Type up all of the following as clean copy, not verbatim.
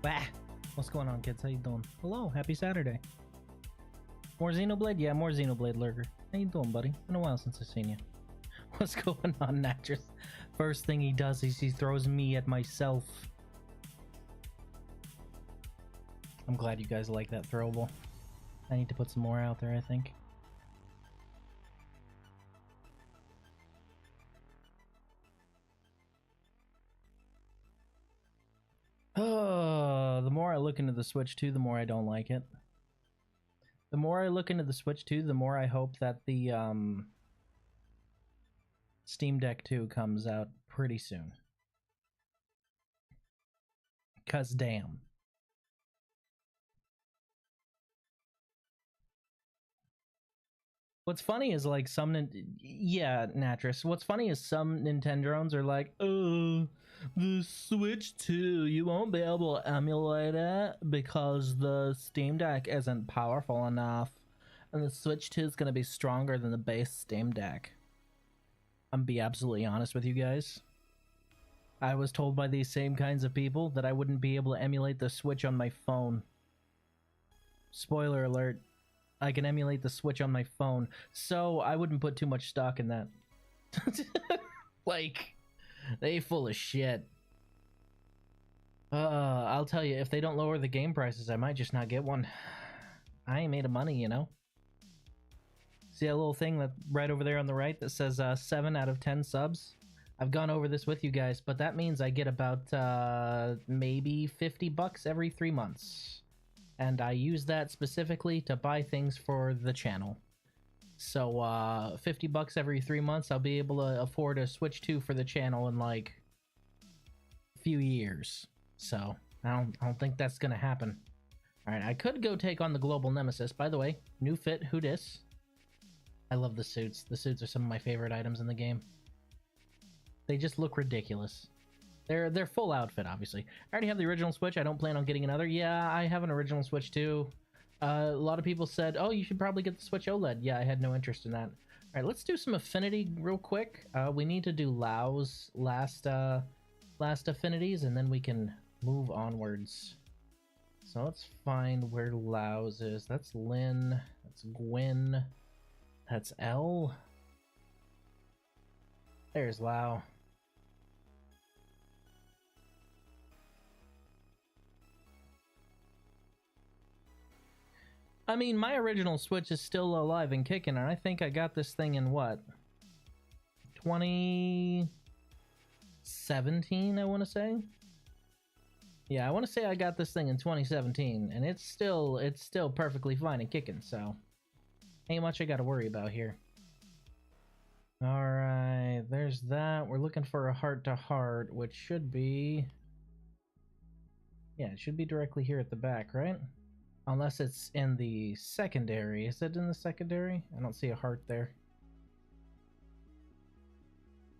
Bah! What's going on, kids? How you doing? Hello, happy Saturday. More Xenoblade? Yeah, more Xenoblade Lurker. How you doing, buddy? Been a while since I've seen you. What's going on, Natris? First thing he does is he throws me at myself. I'm glad you guys like that throwable. I need to put some more out there, I think. Oh, the more I look into the Switch 2, the more I don't like it. The more I look into the Switch 2, the more I hope that the Steam Deck 2 comes out pretty soon. 'Cause damn. What's funny is like yeah, Natris. What's funny is some Nintendrones are like, oh, the Switch 2, you won't be able to emulate it because the Steam Deck isn't powerful enough, and the Switch 2 is going to be stronger than the base Steam Deck. I'm be absolutely honest with you guys. I was told by these same kinds of people that I wouldn't be able to emulate the Switch on my phone. Spoiler alert. I can emulate the Switch on my phone, so I wouldn't put too much stock in that. Like, they full of shit. I'll tell you, if they don't lower the game prices, I might just not get one. I ain't made of money, you know? See that little thing that right over there on the right that says 7 out of 10 subs? I've gone over this with you guys, but that means I get about maybe $50 every 3 months. And I use that specifically to buy things for the channel. So, $50 every 3 months, I'll be able to afford a Switch 2 for the channel in, like, a few years. So, I don't think that's gonna happen. Alright, I could go take on the Global Nemesis. By the way, new fit, who dis? I love the suits. The suits are some of my favorite items in the game. They just look ridiculous. They're full outfit, obviously. I already have the original Switch. I don't plan on getting another. Yeah, I have an original Switch too. A lot of people said, oh, you should probably get the Switch OLED. Yeah, I had no interest in that. All right, let's do some affinity real quick. We need to do Lau's last affinities, and then we can move onwards. So let's find where Lau's is. That's Lynn. That's Gwen. That's L. There's Lau. I mean, my original Switch is still alive and kicking, and I think I got this thing in what? 2017, I want to say? Yeah, I want to say I got this thing in 2017, and it's still perfectly fine and kicking, so ain't much I got to worry about here. Alright, there's that. We're looking for a heart-to-heart, which should be... yeah, it should be directly here at the back, right? Unless it's in the secondary. Is it in the secondary? I don't see a heart there.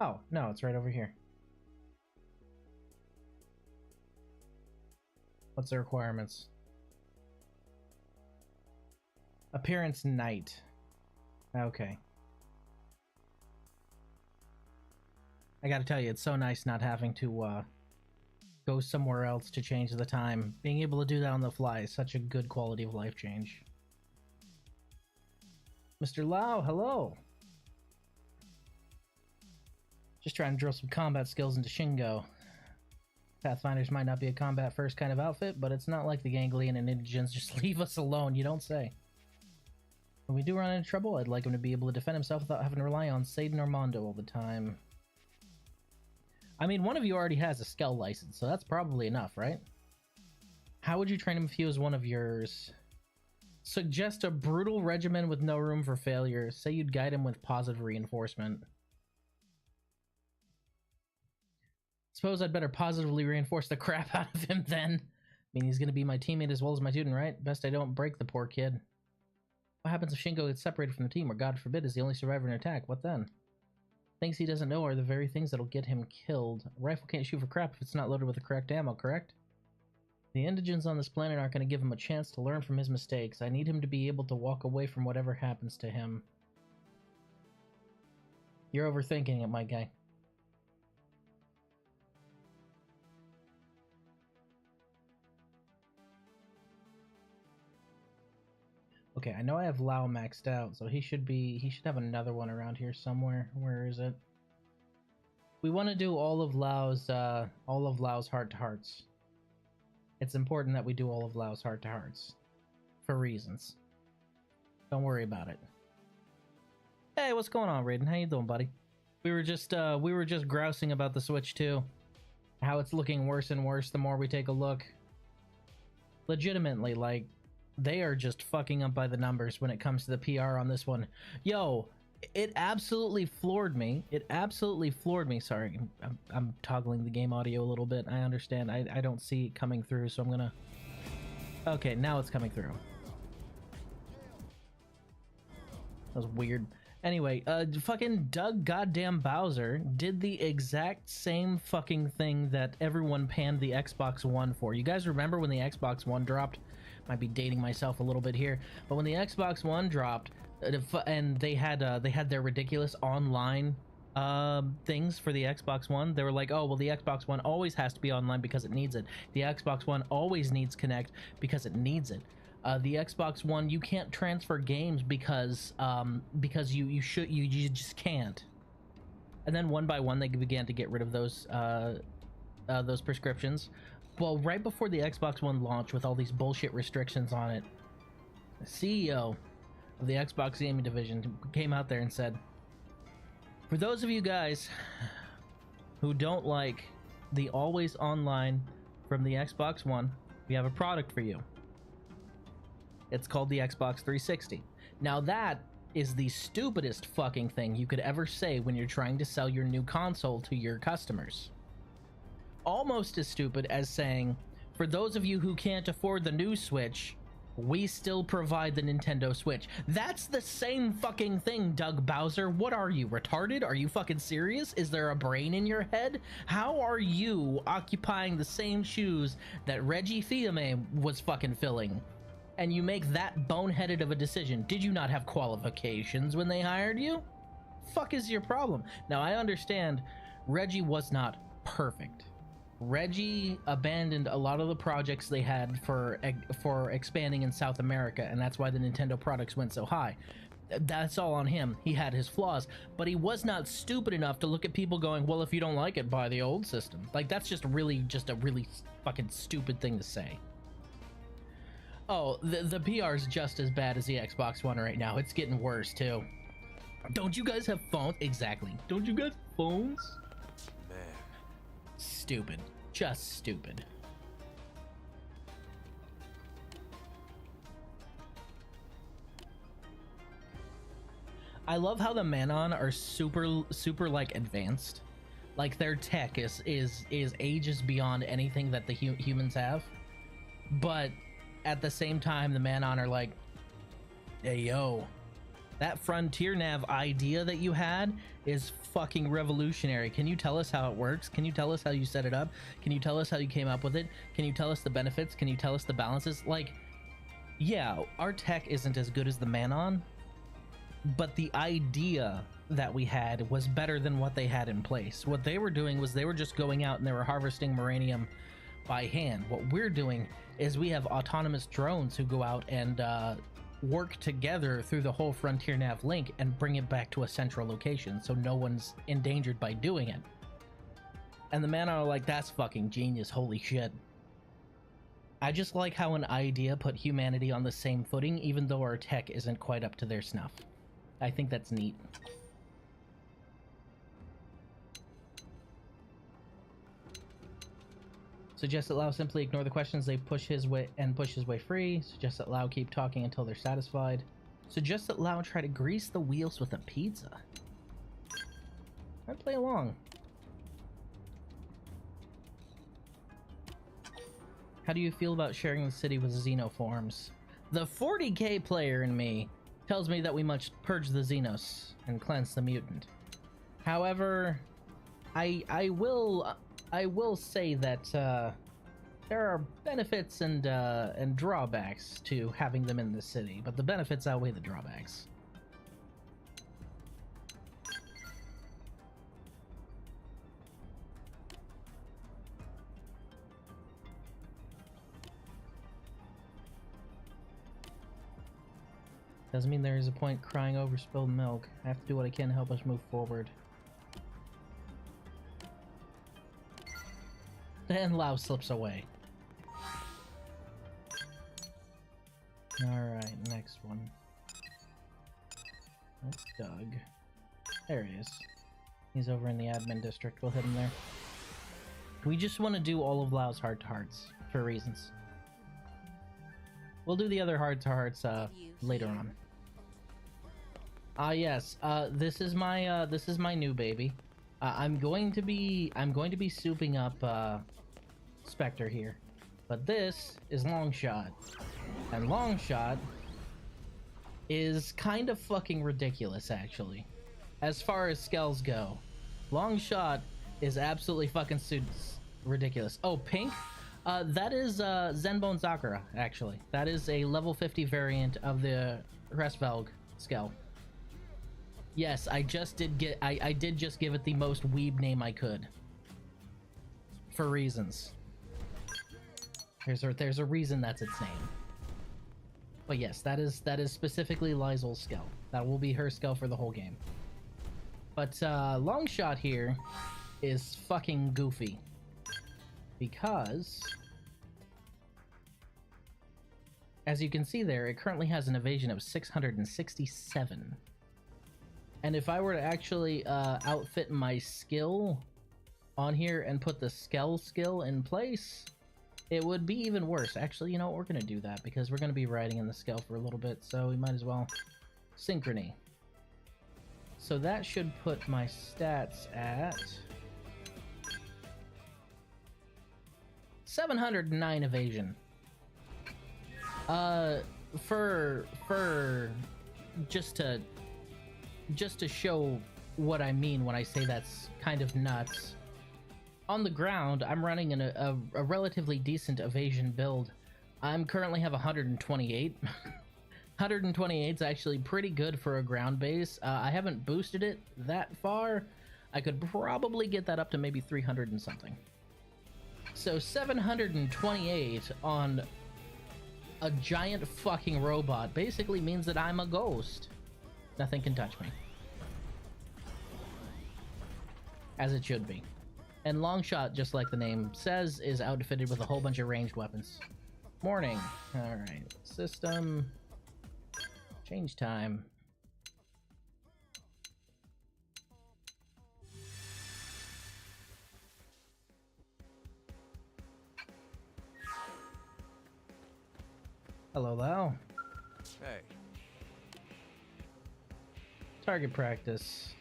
Oh, no, it's right over here. What's the requirements? Appearance night. Okay. I gotta tell you, it's so nice not having to, go somewhere else to change the time. Being able to do that on the fly is such a good quality of life change. Mr. Lau, hello! Just trying to drill some combat skills into Shingo. Pathfinders might not be a combat first kind of outfit, but it's not like the Ganglion and Indigents just leave us alone, you don't say. When we do run into trouble, I'd like him to be able to defend himself without having to rely on Satan or Mondo all the time. I mean, one of you already has a Skell license, so that's probably enough, right? How would you train him if he was one of yours? Suggest a brutal regimen with no room for failure. Say you'd guide him with positive reinforcement. Suppose I'd better positively reinforce the crap out of him then. I mean, he's gonna be my teammate as well as my student, right? Best I don't break the poor kid. What happens if Shingo gets separated from the team, or God forbid is the only survivor in an attack? What then? Things he doesn't know are the very things that'll get him killed. A rifle can't shoot for crap if it's not loaded with the correct ammo, correct? The indigents on this planet aren't going to give him a chance to learn from his mistakes. I need him to be able to walk away from whatever happens to him. You're overthinking it, my guy. Okay, I know I have Lau maxed out, so he should have another one around here somewhere. Where is it? We want to do all of Lau's heart-to-hearts. It's important that we do all of Lau's heart-to-hearts. For reasons. Don't worry about it. Hey, what's going on, Raiden? How you doing, buddy? We were just grousing about the Switch 2. How it's looking worse and worse the more we take a look. Legitimately, like, they are just fucking up by the numbers when it comes to the PR on this one. Yo, it absolutely floored me. It absolutely floored me. Sorry, I'm toggling the game audio a little bit. I understand. I don't see it coming through, so I'm gonna... Okay, now it's coming through. was weird. Anyway, fucking Doug goddamn Bowser did the exact same fucking thing that everyone panned the Xbox One for. You guys remember when the Xbox One dropped? Might be dating myself a little bit here, but when the Xbox One dropped, and they had their ridiculous online things for the Xbox One, they were like, oh well, the Xbox One always has to be online because it needs it. The Xbox One always needs Kinect because it needs it. The Xbox One, you can't transfer games because you just can't. And then one by one they began to get rid of those prescriptions. Well, right before the Xbox One launched with all these bullshit restrictions on it, the CEO of the Xbox gaming division came out there and said, for those of you guys who don't like the always online from the Xbox One, we have a product for you. It's called the Xbox 360. Now that is the stupidest fucking thing you could ever say when you're trying to sell your new console to your customers. Almost as stupid as saying, for those of you who can't afford the new Switch, we still provide the Nintendo Switch. That's the same fucking thing, Doug Bowser. What are you, retarded? Are you fucking serious? Is there a brain in your head? How are you occupying the same shoes that Reggie Fils-Aimé was fucking filling? And you make that boneheaded of a decision. Did you not have qualifications when they hired you? Fuck is your problem? Now, I understand Reggie was not perfect. Reggie abandoned a lot of the projects they had for expanding in South America, and that's why the Nintendo products went so high. That's all on him. He had his flaws, but he was not stupid enough to look at people going, well, if you don't like it, buy the old system. Like, that's just a really fucking stupid thing to say. Oh, the PR is just as bad as the Xbox One right now. It's getting worse, too. Don't you guys have phones? Exactly. Don't you guys have phones? Man. Stupid. Just stupid. I love how the Manon are super like advanced. Like their tech is ages beyond anything that the humans have. But at the same time, the Manon are like, hey yo, that frontier nav idea that you had is fucking revolutionary. Can you tell us how it works? Can you tell us how you set it up? Can you tell us how you came up with it? Can you tell us the benefits? Can you tell us the balances? Like, yeah, our tech isn't as good as the Manon, but the idea that we had was better than what they had in place. What they were doing was they were just going out and they were harvesting Moranium by hand. What we're doing is we have autonomous drones who go out and work together through the whole Frontier Nav link and bring it back to a central location so no one's endangered by doing it. And the man are like, that's fucking genius, holy shit. I just like how an idea put humanity on the same footing even though our tech isn't quite up to their snuff. I think that's neat. Suggest that Lau simply ignore the questions, they push his way free. Suggest that Lau keep talking until they're satisfied. Suggest that Lau try to grease the wheels with a pizza. I'd play along. How do you feel about sharing the city with xenoforms? The 40k player in me tells me that we must purge the xenos and cleanse the mutant. However, I will say that there are benefits and drawbacks to having them in the city, but the benefits outweigh the drawbacks. Doesn't mean there is a point crying over spilled milk. I have to do what I can to help us move forward. And Lau slips away. Alright, next one. That's Doug. There he is. He's over in the admin district. We'll hit him there. We just want to do all of Lau's heart-to-hearts for reasons. We'll do the other heart-to-hearts later on. Yes. This is my new baby. I'm going to be souping up Spectre here, but this is Longshot, and Longshot is kind of fucking ridiculous, actually. As far as skells go, long shot is absolutely fucking ridiculous. Oh, pink? That is Zenbone Sakura, actually. That is a level 50 variant of the Hresvelg skell. Yes, I did just give it the most weeb name I could. For reasons. There's a reason that's its name. But yes, that is specifically Lysol's skell. That will be her skell for the whole game. But long shot here is fucking goofy. Because as you can see there, it currently has an evasion of 667. And if I were to actually outfit my skill on here and put the skill in place, it would be even worse. Actually, you know what? We're going to do that because we're going to be riding in the skill for a little bit, so we might as well. Synchrony. So that should put my stats at 709 evasion. For just to show what I mean when I say that's kind of nuts. On the ground, I'm running in a relatively decent evasion build. I'm currently have 128. 128 is actually pretty good for a ground base. I haven't boosted it that far. I could probably get that up to maybe 300 and something. So 728 on a giant fucking robot basically means that I'm a ghost. Nothing can touch me. As it should be. And Longshot, just like the name says, is outfitted with a whole bunch of ranged weapons. Morning. Alright. System. Change time. Hello, Lau. Hey. Target practice.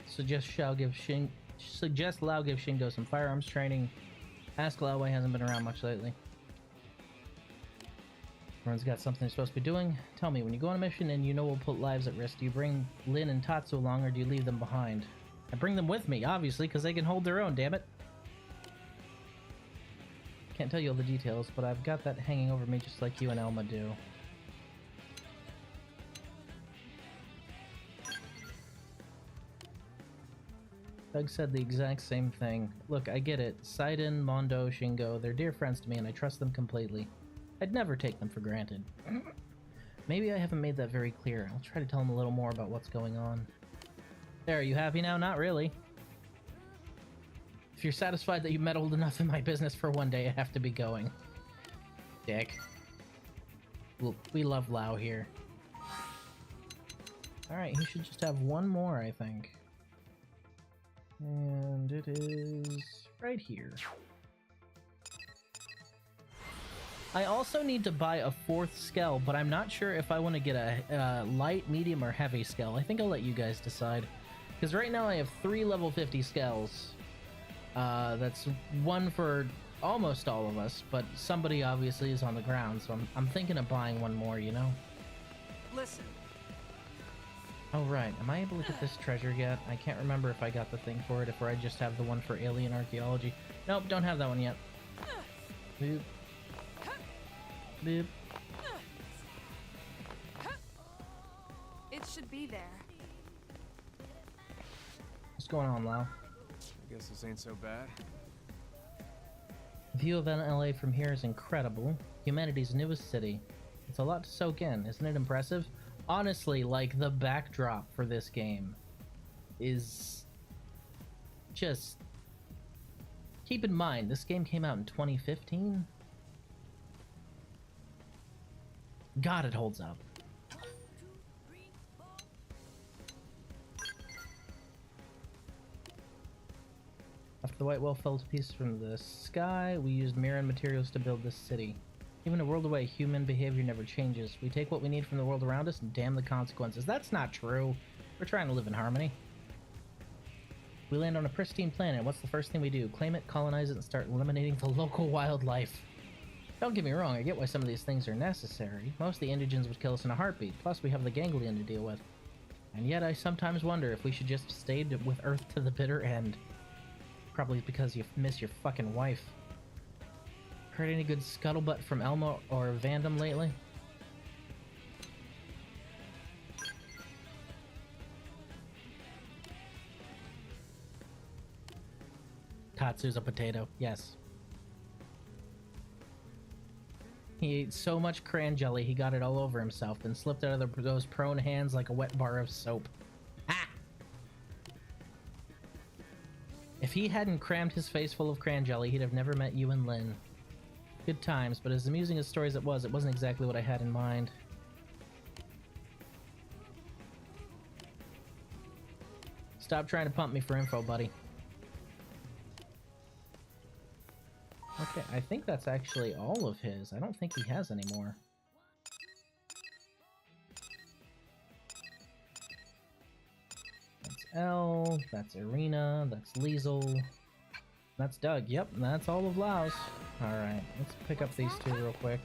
Suggest Lau give Shingo some firearms training. Ask Lau why he hasn't been around much lately. Everyone's got something they're supposed to be doing. Tell me, when you go on a mission and you know will put lives at risk, do you bring Lin and Tatsu along or do you leave them behind? I bring them with me, obviously, because they can hold their own, damn it. Can't tell you all the details, but I've got that hanging over me just like you and Elma do. Doug said the exact same thing. Look, I get it. Saiden, Mondo, Shingo, they're dear friends to me and I trust them completely. I'd never take them for granted. Maybe I haven't made that very clear. I'll try to tell them a little more about what's going on. There, are you happy now? Not really. If you're satisfied that you meddled enough in my business for one day, I have to be going. Dick. We love Lau here. Alright, he should just have one more, I think. And it is right here. I also need to buy a 4th skell, but I'm not sure if I want to get a light, medium, or heavy skell. I think I'll let you guys decide. Because right now I have 3 level 50 skells. That's one for almost all of us, but somebody obviously is on the ground, so I'm thinking of buying one more, you know? Listen. Oh, right. Am I able to get this treasure yet? I can't remember if I got the thing for it, if I just have the one for alien archaeology. Nope, don't have that one yet. Boop. Boop. It should be there. What's going on, Lau? I guess this ain't so bad. The view of LA from here is incredible. Humanity's newest city. It's a lot to soak in, isn't it impressive? Honestly, like, the backdrop for this game is just... Keep in mind, this game came out in 2015? God, it holds up. After the white well fell to pieces from the sky, we used Mirren materials to build this city. Even a world away, human behavior never changes. We take what we need from the world around us and damn the consequences. That's not true. We're trying to live in harmony. We land on a pristine planet. What's the first thing we do? Claim it, colonize it, and start eliminating the local wildlife. Don't get me wrong, I get why some of these things are necessary. Most of the indigents would kill us in a heartbeat, plus we have the ganglion to deal with. And yet I sometimes wonder if we should just stayed with Earth to the bitter end. Probably because you miss your fucking wife. Heard any good scuttlebutt from Elmo or Vandam lately? Tatsu's a potato, yes. He ate so much cran jelly he got it all over himself and slipped out of those prone hands like a wet bar of soap. Ah! If he hadn't crammed his face full of cran jelly, he'd have never met you and Lynn. Good times, but as amusing a story as it wasn't exactly what I had in mind. Stop trying to pump me for info, buddy. Okay, I think that's actually all of his. I don't think he has any more. That's Elle, that's Irina, that's Liesel, that's Doug. Yep, that's all of Laos. Alright, let's pick up these two real quick.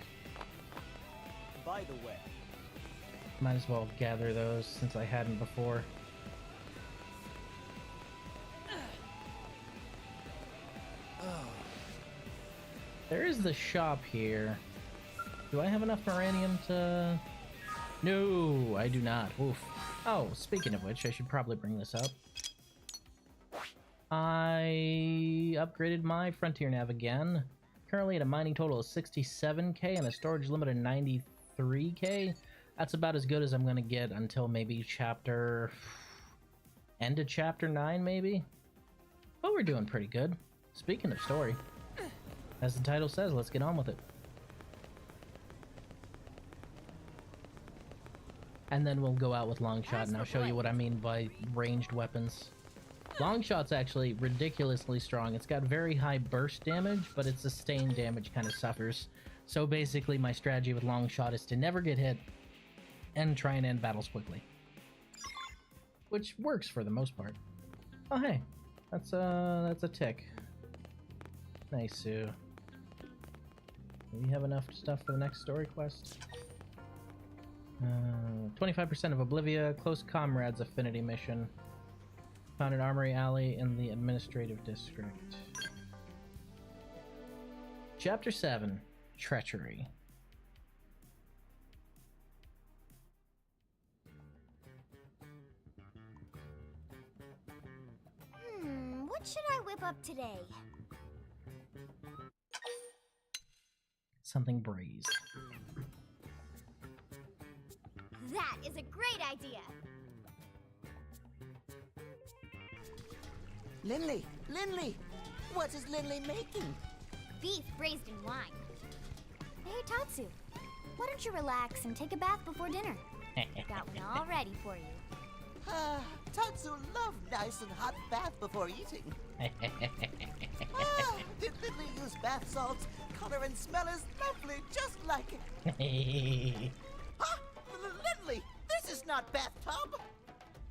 By the way, Might as well gather those since I hadn't before. There is the shop here. Do I have enough Moranium to... No, I do not. Oof. Oh, speaking of which, I should probably bring this up. I upgraded my Frontier Nav again. Currently at a mining total of 67k and a storage limit of 93k. That's about as good as I'm gonna get until maybe chapter... end of chapter 9, maybe? But we're doing pretty good. Speaking of story. As the title says, let's get on with it. And then we'll go out with Longshot, and I'll show you what I mean by ranged weapons. Longshot's actually ridiculously strong. It's got very high burst damage, but its sustained damage kind of suffers. So basically, my strategy with Longshot is to never get hit and try and end battles quickly. Which works for the most part. Oh hey, that's a tick. Nice, Sue. Do we have enough stuff for the next story quest? 25% of Oblivia, Close Comrades Affinity Mission. Found an armory alley in the administrative district. Chapter 7, Treachery. What should I whip up today? Something braised. That is a great idea! Linley! Linley! What is Linley making? Beef braised in wine. Hey, Tatsu. Why don't you relax and take a bath before dinner? Got one all ready for you. Tatsu love nice and hot bath before eating. Did Linley use bath salts? Color and smell is lovely, just like it. Linley, this is not bathtub.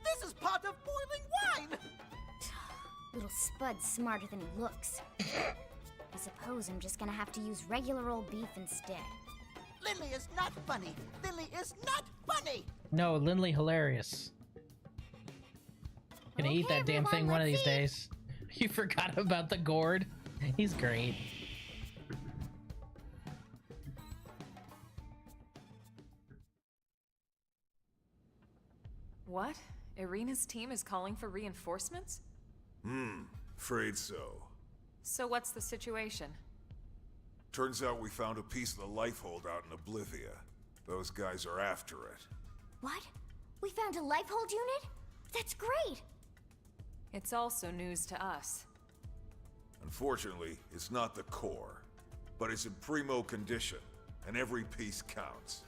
This is pot of boiling wine. Little Spud's smarter than he looks. I suppose I'm just gonna have to use regular old beef instead. Linley is not funny. Linley is not funny. No, Lindley hilarious. Gonna eat that damn thing one of these days. You forgot about the gourd. He's great. What? Irina's team is calling for reinforcements? Afraid so. So what's the situation? Turns out we found a piece of the life hold out in Oblivia. Those guys are after it. What? We found a life hold unit? That's great! It's also news to us. Unfortunately, it's not the core, but it's in primo condition, and every piece counts.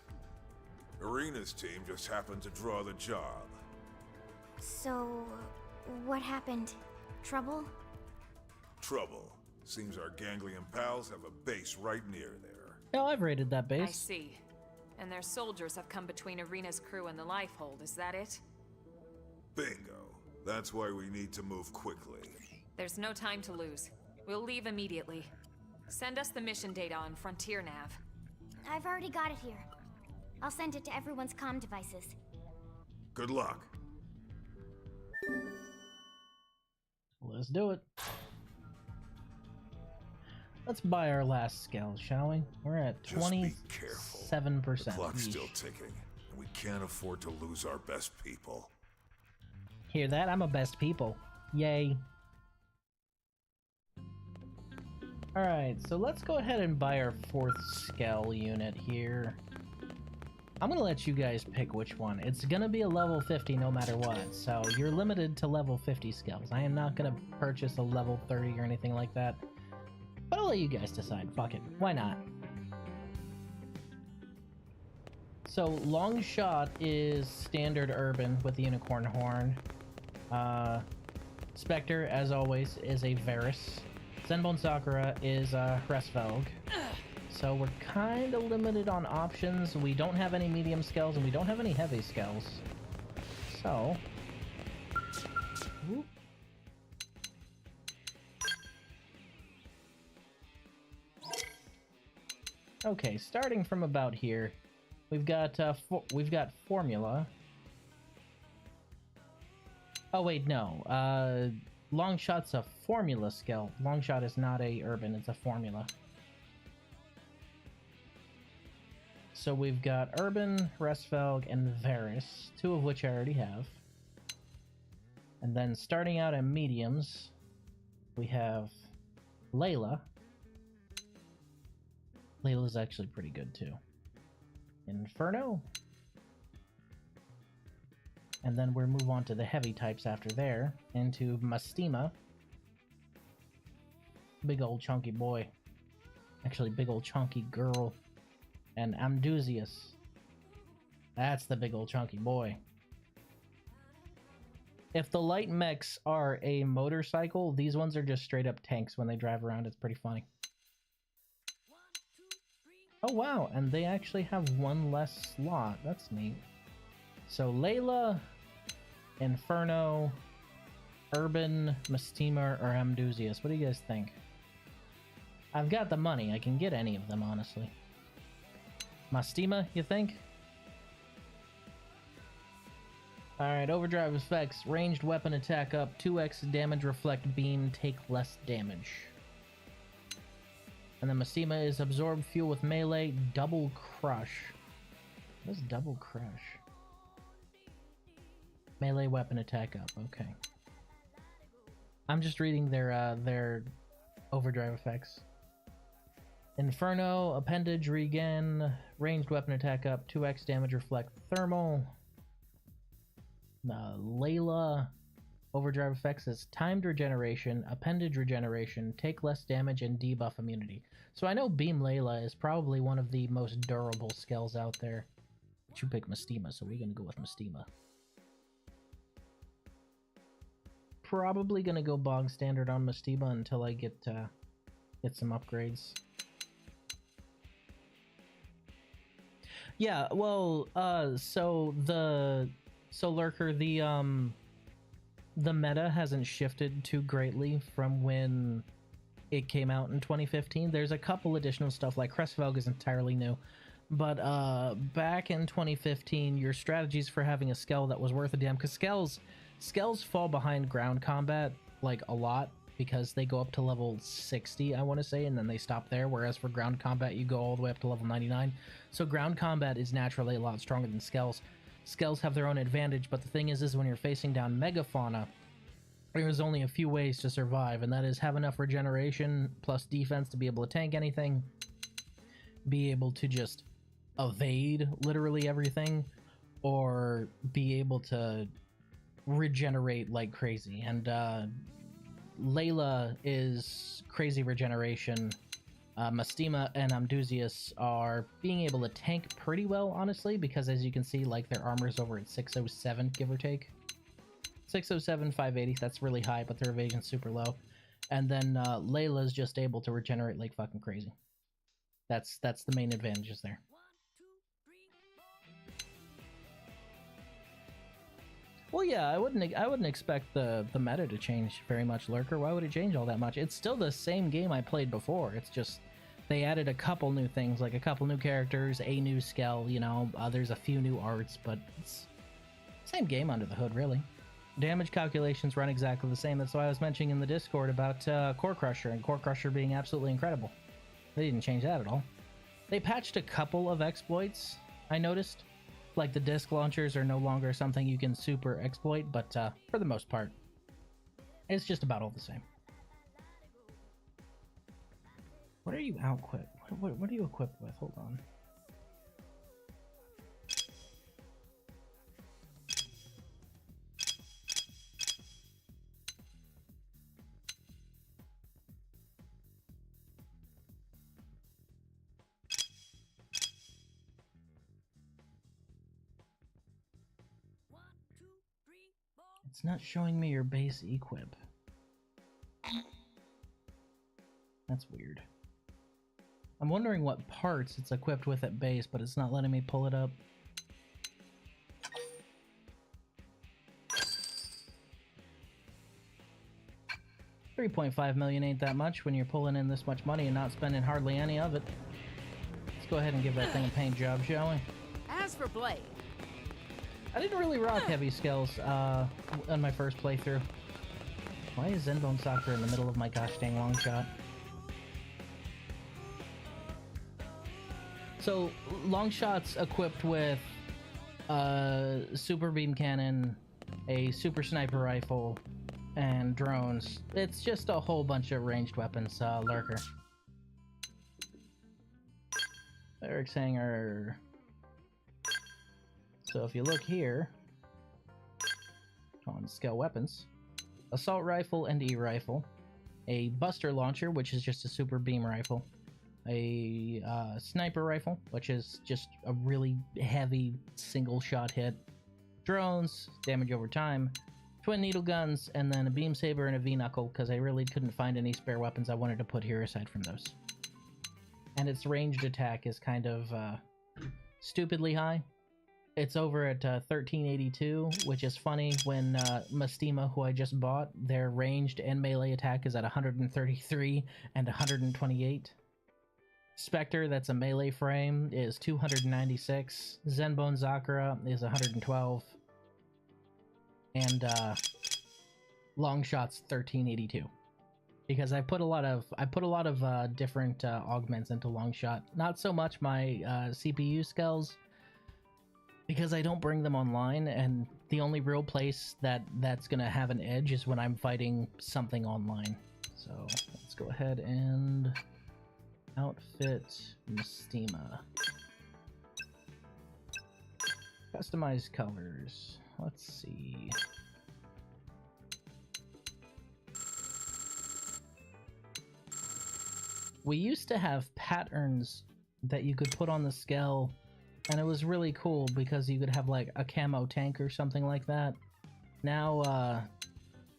Irina's team just happened to draw the job. So, what happened? Trouble? Trouble. Seems our ganglion pals have a base right near there. Oh, I've raided that base. I see. And their soldiers have come between Irina's crew and the Lifehold, is that it? Bingo. That's why we need to move quickly. There's no time to lose. We'll leave immediately. Send us the mission data on Frontier Nav. I've already got it here. I'll send it to everyone's comm devices. Good luck. Let's do it. Let's buy our last skill, shall we? We're at Just be careful. 27%. The clock's still ticking, and we can't afford to lose our best people. Hear that? I'm a best people. Yay. Alright, so let's go ahead and buy our 4th scale unit here. I'm gonna let you guys pick which one. It's gonna be a level 50 no matter what, so you're limited to level 50 skills. I am not gonna purchase a level 30 or anything like that. But I'll let you guys decide. Fuck it. Why not? So, long shot is standard urban with the unicorn horn. Spectre, as always, is a Varus. Zenbone Sakura is Hresvelg. So we're kind of limited on options. We don't have any medium scales and we don't have any heavy scales. So... Whoop. Okay, starting from about here, we've got formula. Oh wait, no. Long shot's a formula skill. Long shot is not a urban; it's a formula. So we've got urban, Hresvelg, and Varus, 2 of which I already have. And then starting out at mediums, we have Layla. Layla's actually pretty good too. Inferno. And then we'll move on to the heavy types after there, into Mastima. Big old chunky boy. Actually, big old chunky girl. And Amdusius. That's the big old chunky boy. If the light mechs are a motorcycle, these ones are just straight up tanks when they drive around. It's pretty funny. Oh wow, and they actually have 1 less slot. That's neat. So Layla, Inferno, Urban, Mastima, or Amdusius. What do you guys think? I've got the money. I can get any of them, honestly. Mastima, you think? Alright, overdrive effects. Ranged weapon attack up. 2x damage, reflect beam, take less damage. And then Mastima is absorb fuel with melee, double crush. What is double crush? Melee weapon attack up, okay. I'm just reading their overdrive effects. Inferno, appendage, regen, ranged weapon attack up, 2x damage, reflect thermal. Layla, overdrive effects is timed regeneration, appendage regeneration, take less damage, and debuff immunity. So I know Beam Layla is probably one of the most durable skills out there. But you pick Mastima, so we're gonna go with Mastima. Probably gonna go bog standard on Mastima until I get some upgrades. Yeah, well, so Lurker, the meta hasn't shifted too greatly from when it came out in 2015. There's a couple additional stuff, like Hresvelg is entirely new, but back in 2015, your strategies for having a skill that was worth a damn, because skills fall behind ground combat like a lot, because they go up to level 60, I want to say, and then they stop there, whereas for ground combat you go all the way up to level 99. So ground combat is naturally a lot stronger than skills. Skills have their own advantage, but the thing is when you're facing down megafauna, there's only a few ways to survive, and that is have enough regeneration plus defense to be able to tank anything, be able to just evade literally everything, or be able to regenerate like crazy. And Layla is crazy regeneration. Mastima and Amdusius are being able to tank pretty well, honestly, because as you can see, like, their armor is over at 607, give or take. 607, 580, that's really high, but their evasion's super low. And then Layla's just able to regenerate like fucking crazy. That's the main advantages there. Well, yeah, I wouldn't expect the meta to change very much, Lurker. Why would it change all that much? It's still the same game I played before. It's just they added a couple new things, like a couple new characters, a new skill, you know, there's a few new arts, but it's same game under the hood, really. Damage calculations run exactly the same. That's why I was mentioning in the Discord about Core Crusher and Core Crusher being absolutely incredible. They didn't change that at all. They patched a couple of exploits, I noticed. Like the disc launchers are no longer something you can super exploit, but for the most part, it's just about all the same. What are you out-equipped? What are you equipped with? Hold on. It's not showing me your base equip. That's weird. I'm wondering what parts it's equipped with at base, but it's not letting me pull it up. $3.5 million ain't that much when you're pulling in this much money and not spending hardly any of it. Let's go ahead and give that thing a paint job, shall we? As for Blade, I didn't really rock heavy skills on my first playthrough. Why is Zenbone Soccer in the middle of my gosh dang long shot? So, long shots equipped with super beam cannon, a super sniper rifle, and drones. It's just a whole bunch of ranged weapons, Lurker. Eric's Hangar. So if you look here, on skill weapons, assault rifle and E-rifle, a buster launcher, which is just a super beam rifle, a sniper rifle, which is just a really heavy single shot hit, drones, damage over time, twin needle guns, and then a beam saber and a V-knuckle, because I really couldn't find any spare weapons I wanted to put here aside from those. And its ranged attack is kind of stupidly high. It's over at 1382, which is funny when Mastima, who I just bought, their ranged and melee attack is at 133 and 128. Spectre, that's a melee frame, is 296. Zenbone Zakura is 112. And Longshot's 1382. Because I put a lot of different augments into Longshot. Not so much my CPU skills, because I don't bring them online, and the only real place that's gonna have an edge is when I'm fighting something online. So let's go ahead and outfit Mastima. Customize colors. Let's see. We used to have patterns that you could put on the skull, and it was really cool because you could have like a camo tank or something like that. Now,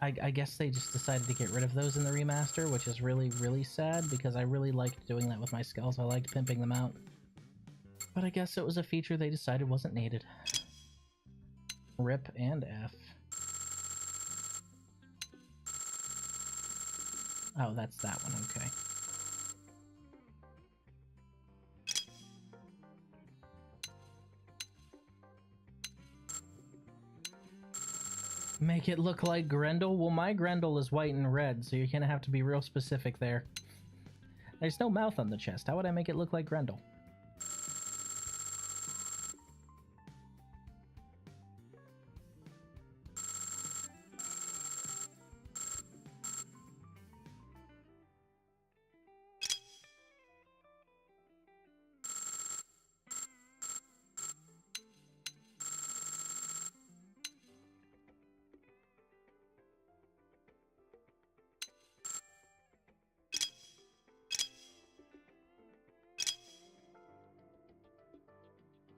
I guess they just decided to get rid of those in the remaster, which is really, really sad because I really liked doing that with my skulls. I liked pimping them out. But I guess it was a feature they decided wasn't needed. RIP and F. Oh, that's that one, okay. Make it look like Grendel? Well, my Grendel is white and red, so you're gonna have to be real specific there. There's no mouth on the chest. How would I make it look like Grendel?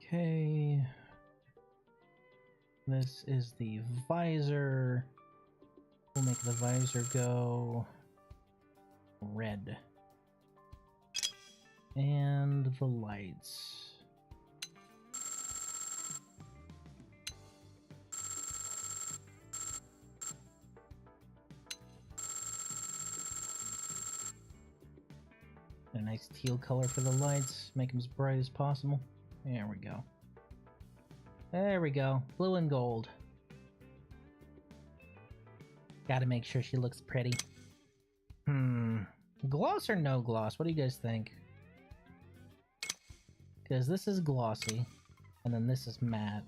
Okay, this is the visor. We'll make the visor go red. And the lights. nice teal color for the lights. Make them as bright as possible. There we go. There we go. Blue and gold. Gotta make sure she looks pretty. Gloss or no gloss? What do you guys think? Because this is glossy, and then this is matte.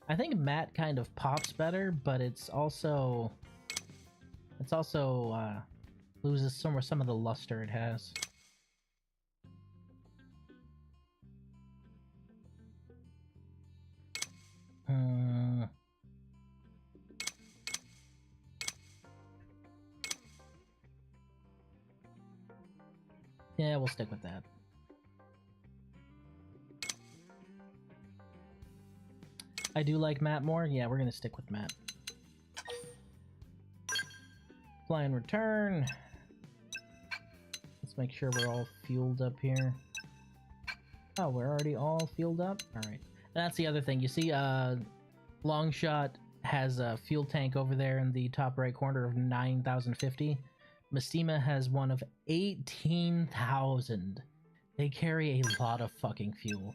I think matte kind of pops better, but it's also loses some of the luster it has. Yeah, we'll stick with that. I do like matte more. Yeah, we're gonna stick with matte. Fly and return. Let's make sure we're all fueled up here. Oh, we're already all fueled up? Alright. That's the other thing. You see, Longshot has a fuel tank over there in the top right corner of 9,050. Mistima has one of 18,000. They carry a lot of fucking fuel.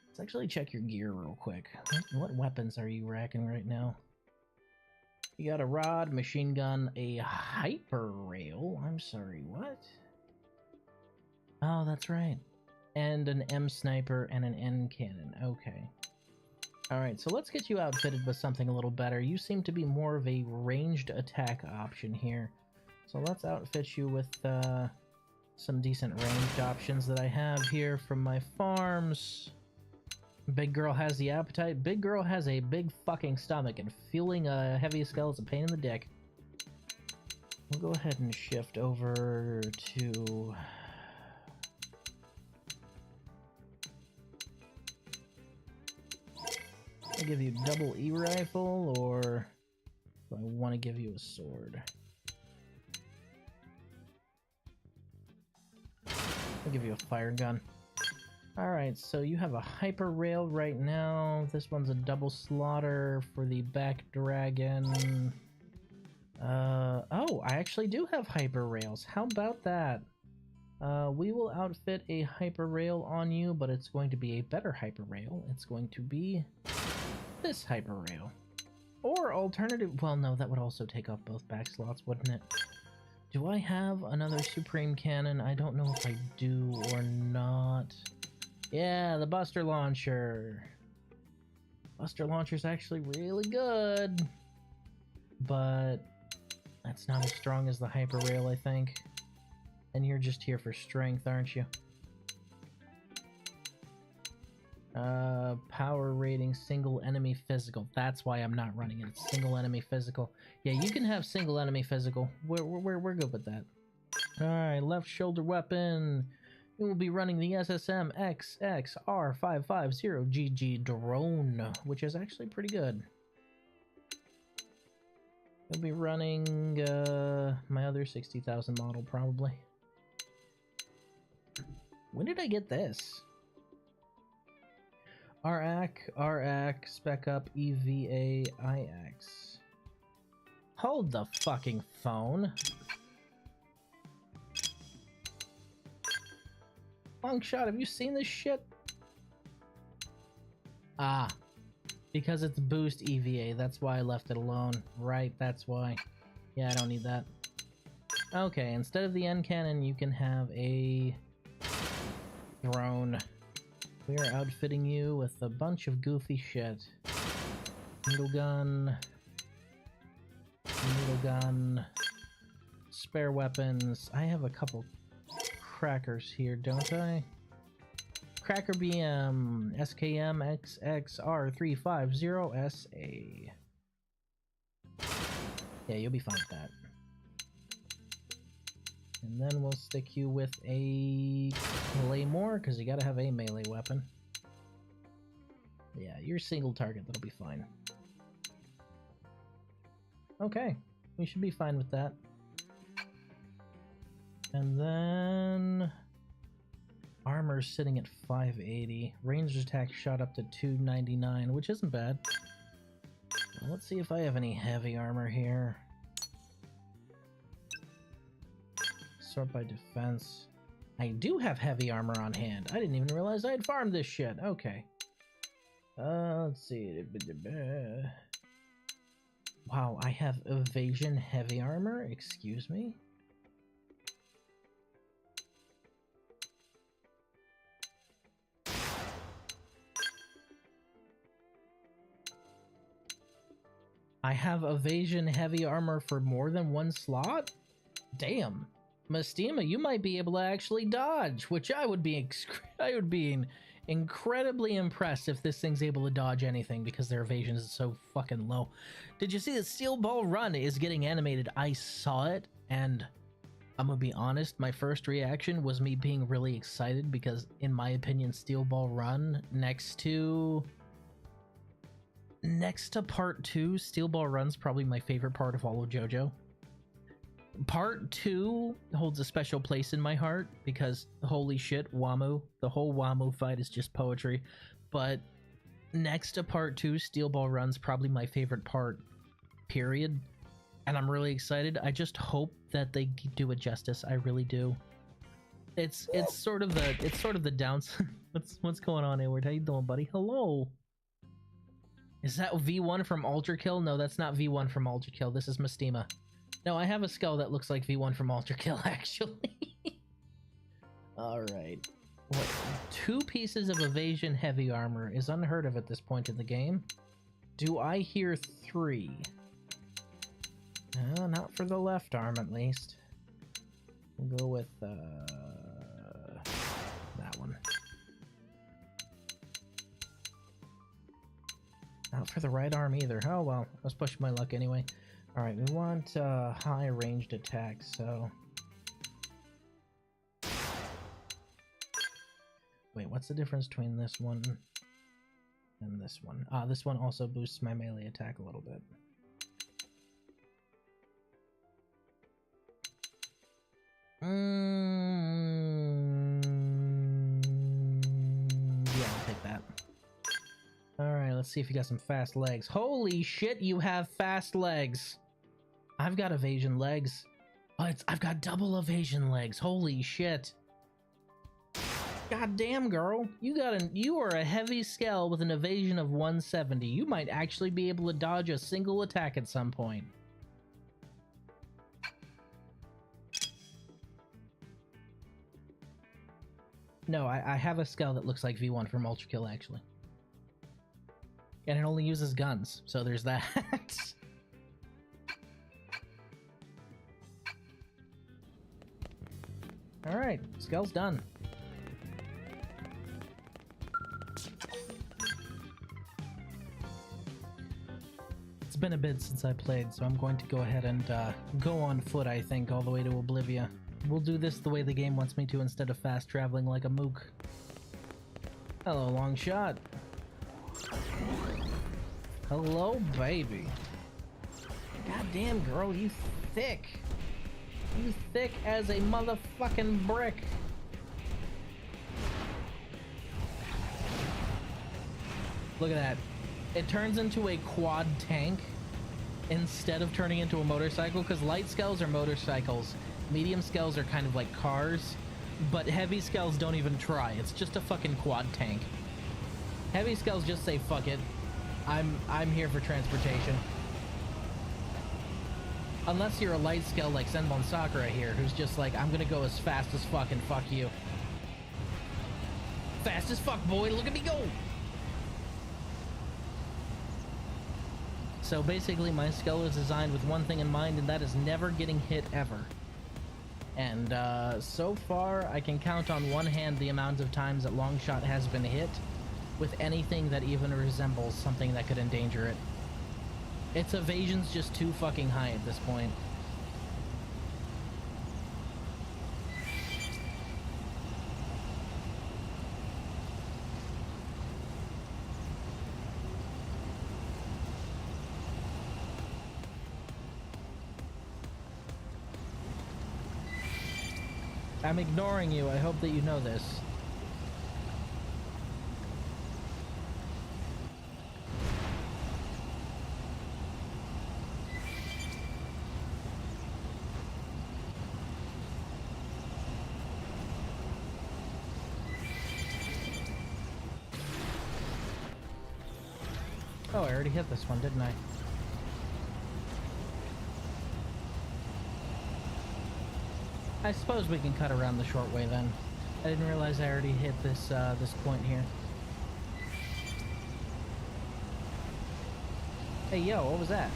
Let's actually check your gear real quick. What weapons are you racking right now? You got a rod, machine gun, a hyper rail. I'm sorry, what? Oh, that's right. And an M sniper and an N cannon. Okay. Alright, so let's get you outfitted with something a little better. You seem to be more of a ranged attack option here. So let's outfit you with some decent ranged options that I have here from my farms. Big girl has the appetite. Big girl has a big fucking stomach, and fueling a heavy skull is a pain in the dick. We'll go ahead and shift over to... I'll give you double E rifle, or do I want to give you a sword? I'll give you a fire gun. Alright, so you have a hyper rail right now. This one's a double slaughter for the back dragon. Oh, I actually do have hyper rails. How about that? We will outfit a hyper rail on you, but it's going to be a better hyper rail. It's going to be this hyper rail. Or alternative, well no, that would also take up both back slots, wouldn't it? Do I have another Supreme Cannon? I don't know if I do or not. Yeah, the Buster Launcher. Buster Launcher's actually really good. But that's not as strong as the Hyper Rail, I think. And you're just here for strength, aren't you? Power rating, single enemy physical. That's why I'm not running it. It's single enemy physical. Yeah, you can have single enemy physical. We're good with that. Alright, left shoulder weapon. We will be running the SSM XXR550GG drone, which is actually pretty good. We'll be running my other 60,000 model, probably. When did I get this? RAC, Spec Up, EVA, IX. Hold the fucking phone. Longshot, have you seen this shit? Ah. Because it's boost EVA, that's why I left it alone. Right, that's why. Yeah, I don't need that. Okay, instead of the N cannon, you can have a drone. We are outfitting you with a bunch of goofy shit. Needle gun, spare weapons. I have a couple crackers here, don't I? Cracker BM, SKM XXR350SA. Yeah, you'll be fine with that. And then we'll stick you with a claymore, because you gotta have a melee weapon. Yeah, you're single target, that'll be fine. Okay, we should be fine with that. And then... armor's sitting at 580. Ranged attack shot up to 299, which isn't bad. Well, let's see if I have any heavy armor here. Sort by defense. I do have heavy armor on hand. I didn't even realize I had farmed this shit. Okay. Let's see. Wow, I have evasion heavy armor? Excuse me? I have evasion heavy armor for more than one slot? Damn. Mestima, you might be able to actually dodge, which I would be incredibly impressed if this thing's able to dodge anything because their evasion is so fucking low. Did you see that Steel Ball Run is getting animated? I saw it, and I'm gonna be honest, my first reaction was me being really excited because, in my opinion, Steel Ball Run next to Part 2, Steel Ball Run's probably my favorite part of all of JoJo. Part 2 holds a special place in my heart because holy shit, Wamu. The whole Wamu fight is just poetry. But next to Part 2, Steel Ball Run's probably my favorite part, period. And I'm really excited. I just hope that they do it justice. I really do. It's sort of the downs. What's going on, Edward? How you doing, buddy? Hello. Is that V1 from Ultra Kill? No, that's not V1 from Ultra Kill. This is Mestima. No, I have a skull that looks like V1 from Ultra Kill, actually. Alright. What? 2 pieces of evasion heavy armor is unheard of at this point in the game. Do I hear 3? Not for the left arm, at least. We'll go with, that one. Not for the right arm either. Oh well, let's push my luck anyway. Alright, we want high ranged attacks, so... Wait, what's the difference between this one and this one? This one also boosts my melee attack a little bit. Yeah, I'll take that. Alright, let's see if you got some fast legs. Holy shit, you have fast legs! I've got evasion legs. Oh, I've got double evasion legs. Holy shit. God damn, girl. You are a heavy scale with an evasion of 170. You might actually be able to dodge a single attack at some point. No, I have a skull that looks like V1 from Ultra Kill, actually. And it only uses guns, so there's that. Alright, skull's done. It's been a bit since I played, so I'm going to go ahead and go on foot, I think, all the way to Oblivia. We'll do this the way the game wants me to instead of fast traveling like a mook. Hello, long shot. Hello, baby. Goddamn, girl, you thick. You thick as a motherfucking brick. Look at that. It turns into a quad tank instead of turning into a motorcycle, because light skells are motorcycles. Medium skells are kind of like cars, but heavy skells don't even try. It's just a fucking quad tank. Heavy skells just say, fuck it. I'm here for transportation. Unless you're a light scale like Senbon Sakura here, who's just like, I'm gonna go as fast as fuck and fuck you. Fast as fuck, boy, look at me go! So basically my skull is designed with one thing in mind, and that is never getting hit ever. And so far I can count on one hand the amount of times that Longshot has been hit with anything that even resembles something that could endanger it. Its evasion's just too fucking high at this point. I'm ignoring you. I hope that you know this. Oh, I already hit this one, didn't I? I suppose we can cut around the short way then. I didn't realize I already hit this this point here. Hey yo, what was that?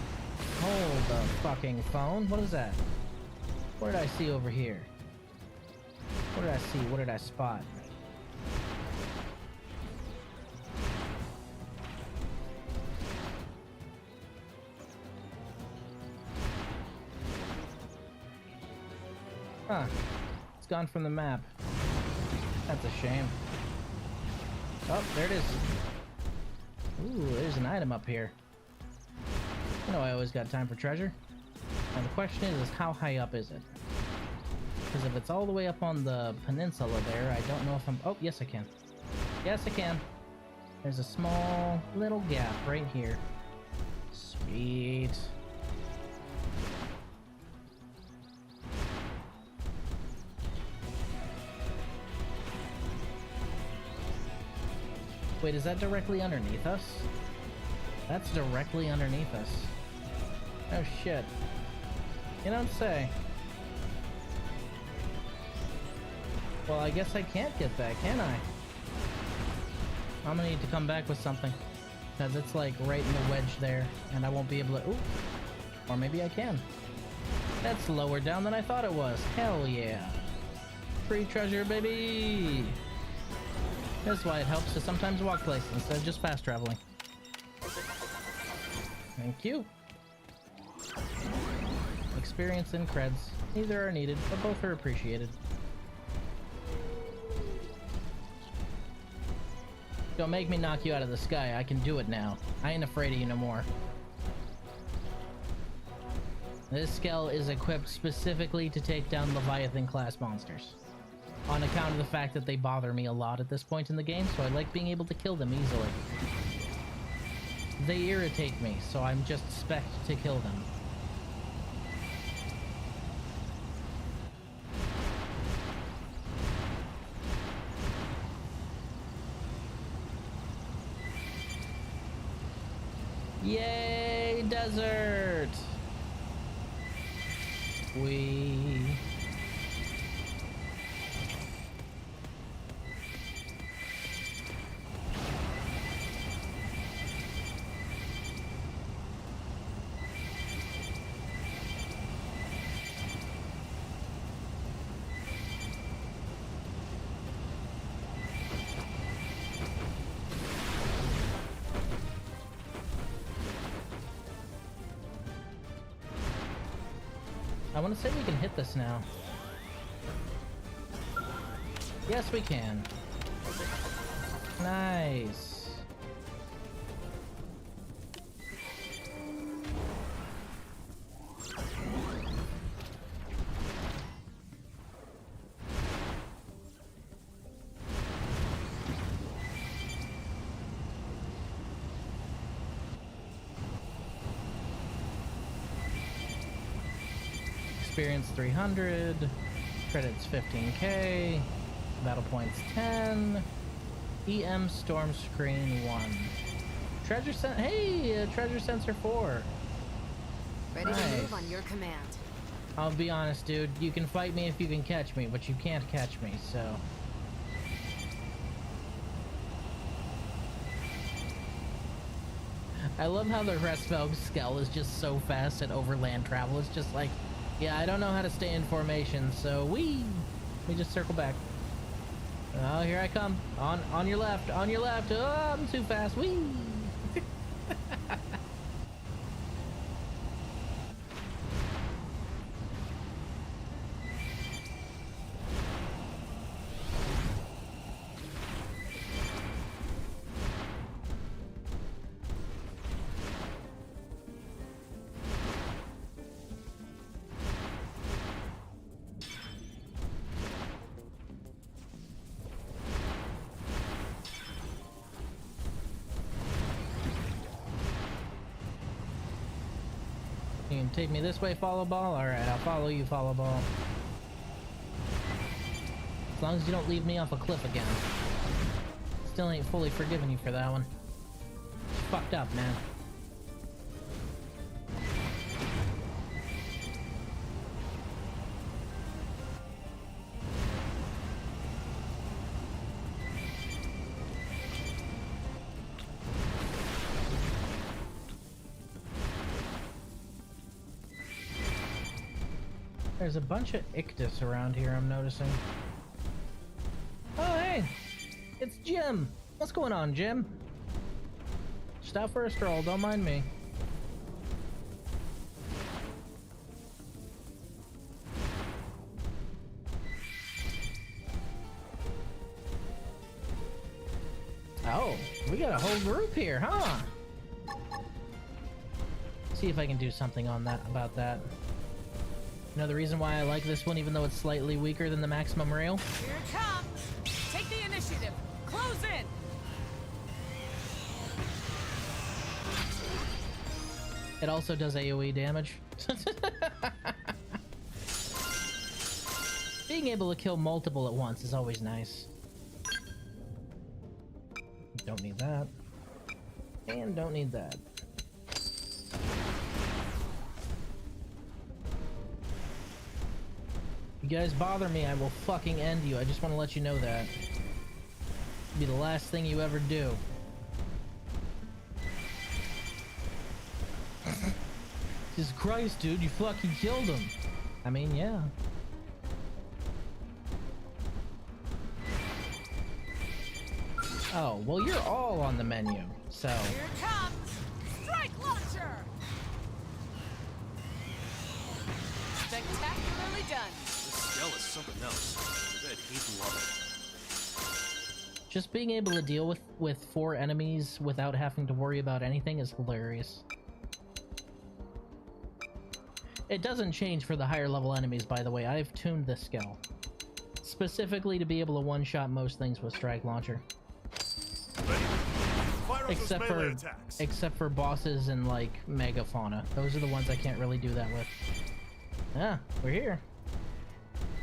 Hold the fucking phone. What is that? What did I see over here? What did I see? What did I spot? Huh. It's gone from the map. That's a shame. Oh, there it is. Ooh, there's an item up here. You know I always got time for treasure. Now the question is how high up is it? Because if it's all the way up on the peninsula there, I don't know if I'm... Oh, yes I can. Yes I can. There's a small little gap right here. Sweet. Wait, is that directly underneath us? That's directly underneath us. Oh shit. You don't say. Well, I guess I can't get that, can I? I'm gonna need to come back with something. Because it's like right in the wedge there, and I won't be able to... Ooh. Or maybe I can. That's lower down than I thought it was. Hell yeah. Free treasure, baby! That's why it helps to sometimes walk places instead of just fast traveling. Thank you. Experience and creds. Neither are needed, but both are appreciated. Don't make me knock you out of the sky. I can do it now. I ain't afraid of you no more. This skull is equipped specifically to take down Leviathan class monsters. On account of the fact that they bother me a lot at this point in the game, so I like being able to kill them easily. They irritate me, so I'm just spec'd to kill them. Yay, desert! We... I want to say we can hit this now. Yes, we can. Nice. Experience 300, credits 15k, battle points 10, EM storm screen 1. Treasure treasure sensor 4. Ready to move on your command. I'll be honest, dude, you can fight me if you can catch me, but you can't catch me, so... I love how the Restvelg skull is just so fast at overland travel. It's just like, yeah, I don't know how to stay in formation, so we just circle back. Oh, here I come. On your left, on your left. Oh, I'm too fast. Wee. You can take me this way, follow ball? Alright, I'll follow you, follow ball. As long as you don't leave me off a cliff again. Still ain't fully forgiven you for that one. fucked up, man. There's a bunch of ictus around here, I'm noticing. Oh, hey! It's Jim! What's going on, Jim? Just out for a stroll, don't mind me. Oh, we got a whole group here, huh? See if I can do something on that about that. You know the reason why I like this one, even though it's slightly weaker than the maximum rail? Here it comes! Take the initiative! Close in! It also does AoE damage. Being able to kill multiple at once is always nice. Don't need that. And don't need that. You guys bother me, I will fucking end you. I just want to let you know that. It'll be the last thing you ever do. Jesus Christ, dude, you fucking killed him. I mean, yeah. Oh, well, you're all on the menu, so... Here it comes! Strike launcher! Spectacularly done. This spell is something else. I bet he'd love it. Just being able to deal with 4 enemies without having to worry about anything is hilarious. It doesn't change for the higher level enemies, by the way. I've tuned this skill specifically to be able to one-shot most things with strike launcher. Except for bosses and like mega fauna. Those are the ones I can't really do that with. Ah, we're here.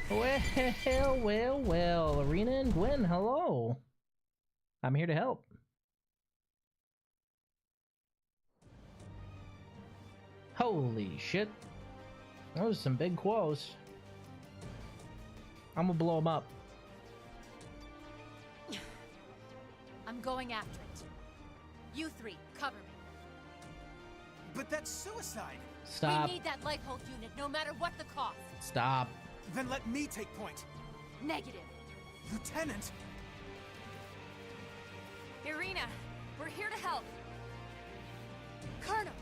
Well, Arena and Gwen, hello. I'm here to help. Holy shit. Those are some big quos. I'm gonna blow them up. I'm going after it. You 3, cover me. But that's suicide! Stop. We need that life hold unit, no matter what the cost. Stop. Then let me take point. Negative. Lieutenant! Irina, we're here to help. Colonel!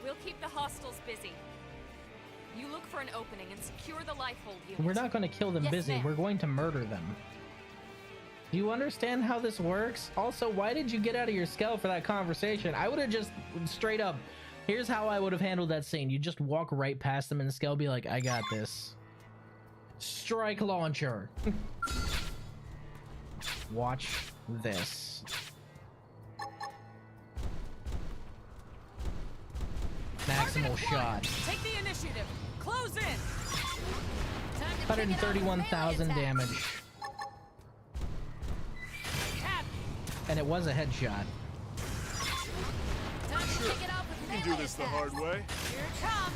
We'll keep the hostiles busy. You look for an opening and secure the lifehold unit. We're not going to kill them Yes, busy. ma'am. We're going to murder them. Do you understand how this works? Also, why did you get out of your skull for that conversation? I would have just straight up, here's how I would have handled that scene. You just walk right past them and the skull be like, I got this. Strike launcher. Watch this. Maximal shot. Take the initiative. Close in. 131,000 damage. Cap. And it was a headshot. Time to kick it off with You can do this the hard way. Here it comes.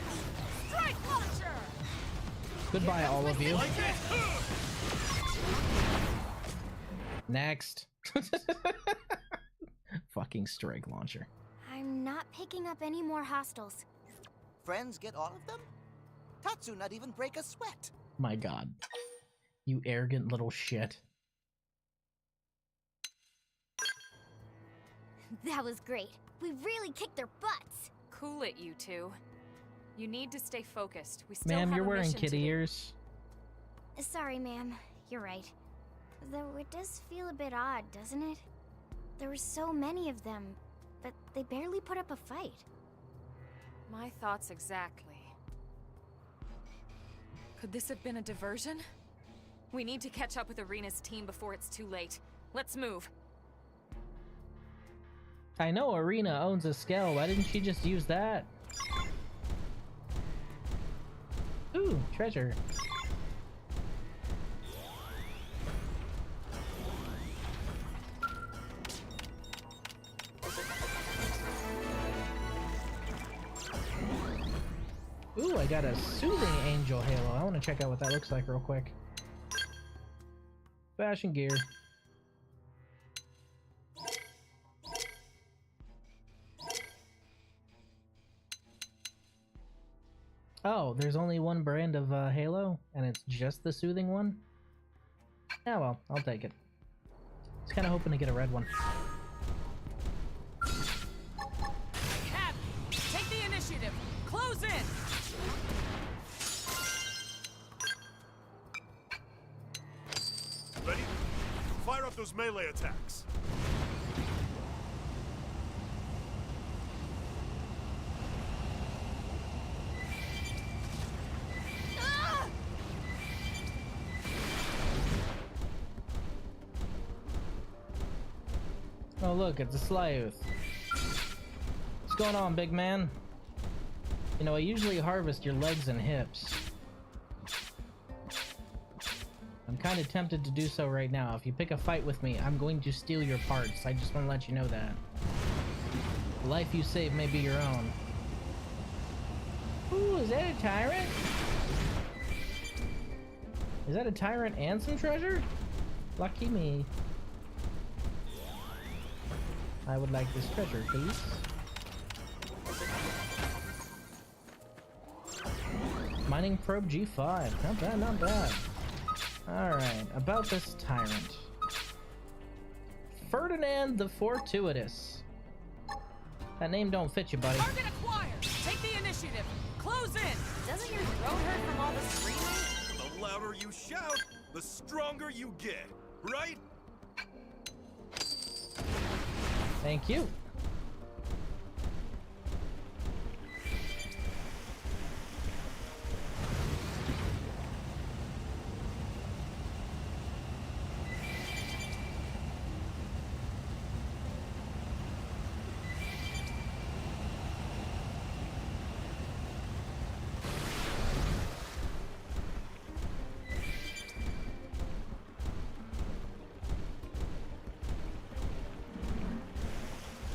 Strike launcher. Goodbye, all of you. Next. Fucking strike launcher. I'm not picking up any more hostiles. Friends get all of them? Tatsu not even break a sweat. My god. You arrogant little shit. That was great. We really kicked their butts. Cool it, you two. You need to stay focused. We still Ma'am, have you're a wearing mission to kitty do. ears. Sorry, ma'am. You're right. Though it does feel a bit odd, doesn't it? There were so many of them, but they barely put up a fight. My thoughts exactly. Could this have been a diversion? We need to catch up with Arena's team before it's too late. Let's move. I know Arena owns a scale. Why didn't she just use that? Ooh, treasure. I got a Soothing Angel Halo. I want to check out what that looks like real quick. Fashion gear. Oh, there's only one brand of Halo, and it's just the Soothing one? Yeah, well, I'll take it. I was kind of hoping to get a red one. Cap, take the initiative. Close in. Ready? Fire up those melee attacks. Oh look, it's a Sleuth. What's going on, big man? You know, I usually harvest your legs and hips. I'm kind of tempted to do so right now. If you pick a fight with me, I'm going to steal your parts. I just want to let you know that. The life you save may be your own. Ooh, is that a tyrant? Is that a tyrant and some treasure? Lucky me. I would like this treasure, please. Mining probe G5. Not bad, not bad. Alright, about this tyrant. Ferdinand the Fortuitous. That name don't fit you, buddy. Target acquired. Take the initiative. Close in. Doesn't your throat hurt from all the screaming? The louder you shout, the stronger you get, right? Thank you.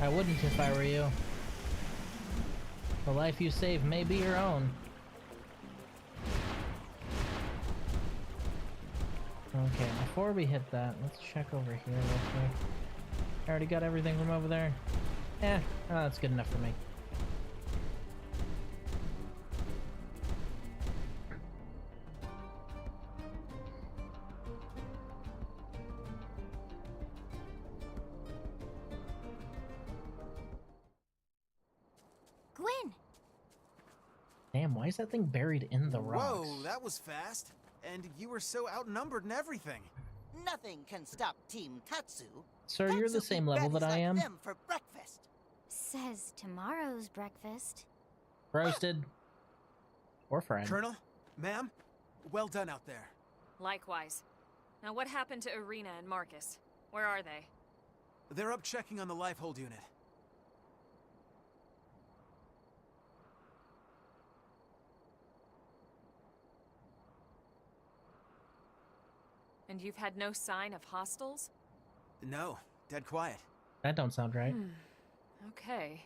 I wouldn't if I were you. The life you save may be your own. Okay, before we hit that, let's check over here real quick. I already got everything from over there. Oh, that's good enough for me. Gwen! Damn, why is that thing buried in the rocks? Whoa, that was fast. And you were so outnumbered and everything. Nothing can stop Team Tatsu. Sir, you're the Tatsu same eat level baddies that I like am. them for breakfast. Says tomorrow's breakfast. Roasted. Or fried. Colonel, ma'am, well done out there. Likewise. Now what happened to Irina and Marcus? Where are they? They're up checking on the life hold unit. And you've had no sign of hostiles? No, dead quiet. That don't sound right. Okay.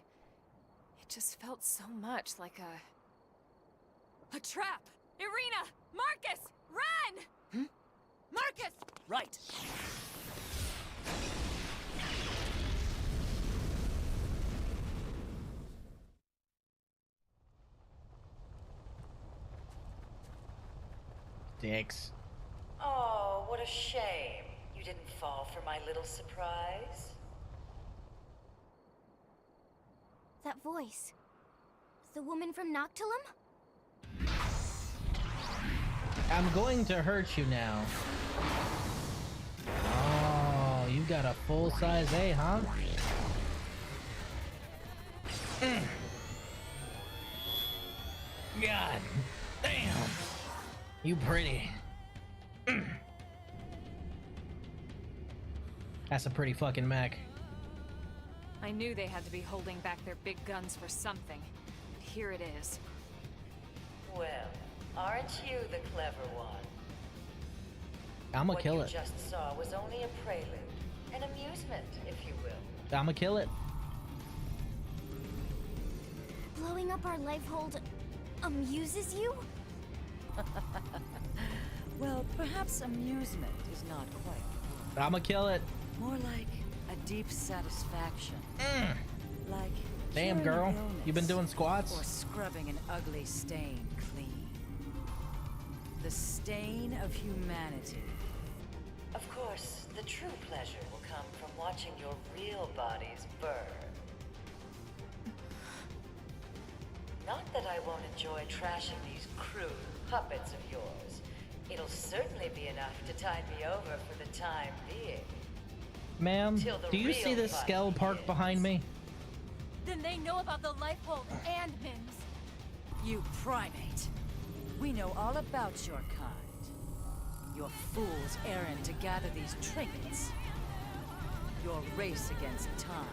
It just felt so much like a trap! Irina! Marcus! Run! Marcus! Right. Dicks. Oh, what a shame. You didn't fall for my little surprise. That voice. The woman from Noctilum? I'm going to hurt you now. Oh, you got a full-size A, huh? God damn. You pretty. That's a pretty fucking mech. I knew they had to be holding back their big guns for something. But here it is. Well, aren't you the clever one? I'ma kill What it. you just saw was only a prelude, an amusement, if you will. I'ma kill it. Blowing up our life hold amuses you? Well, perhaps amusement is not quite. I'ma kill it. More like a deep satisfaction. Like Damn, curing girl. an illness, You been doing squats? or scrubbing an ugly stain clean. The stain of humanity. Of course, the true pleasure will come from watching your real bodies burn. Not that I won't enjoy trashing these crude puppets of yours. It'll certainly be enough to tide me over for the time being. Ma'am, Till the do you real see this fun skell park begins. behind me? Then they know about the life hold and Mims. You primate. We know all about your kind. Your fool's errand to gather these trinkets. Your race against time.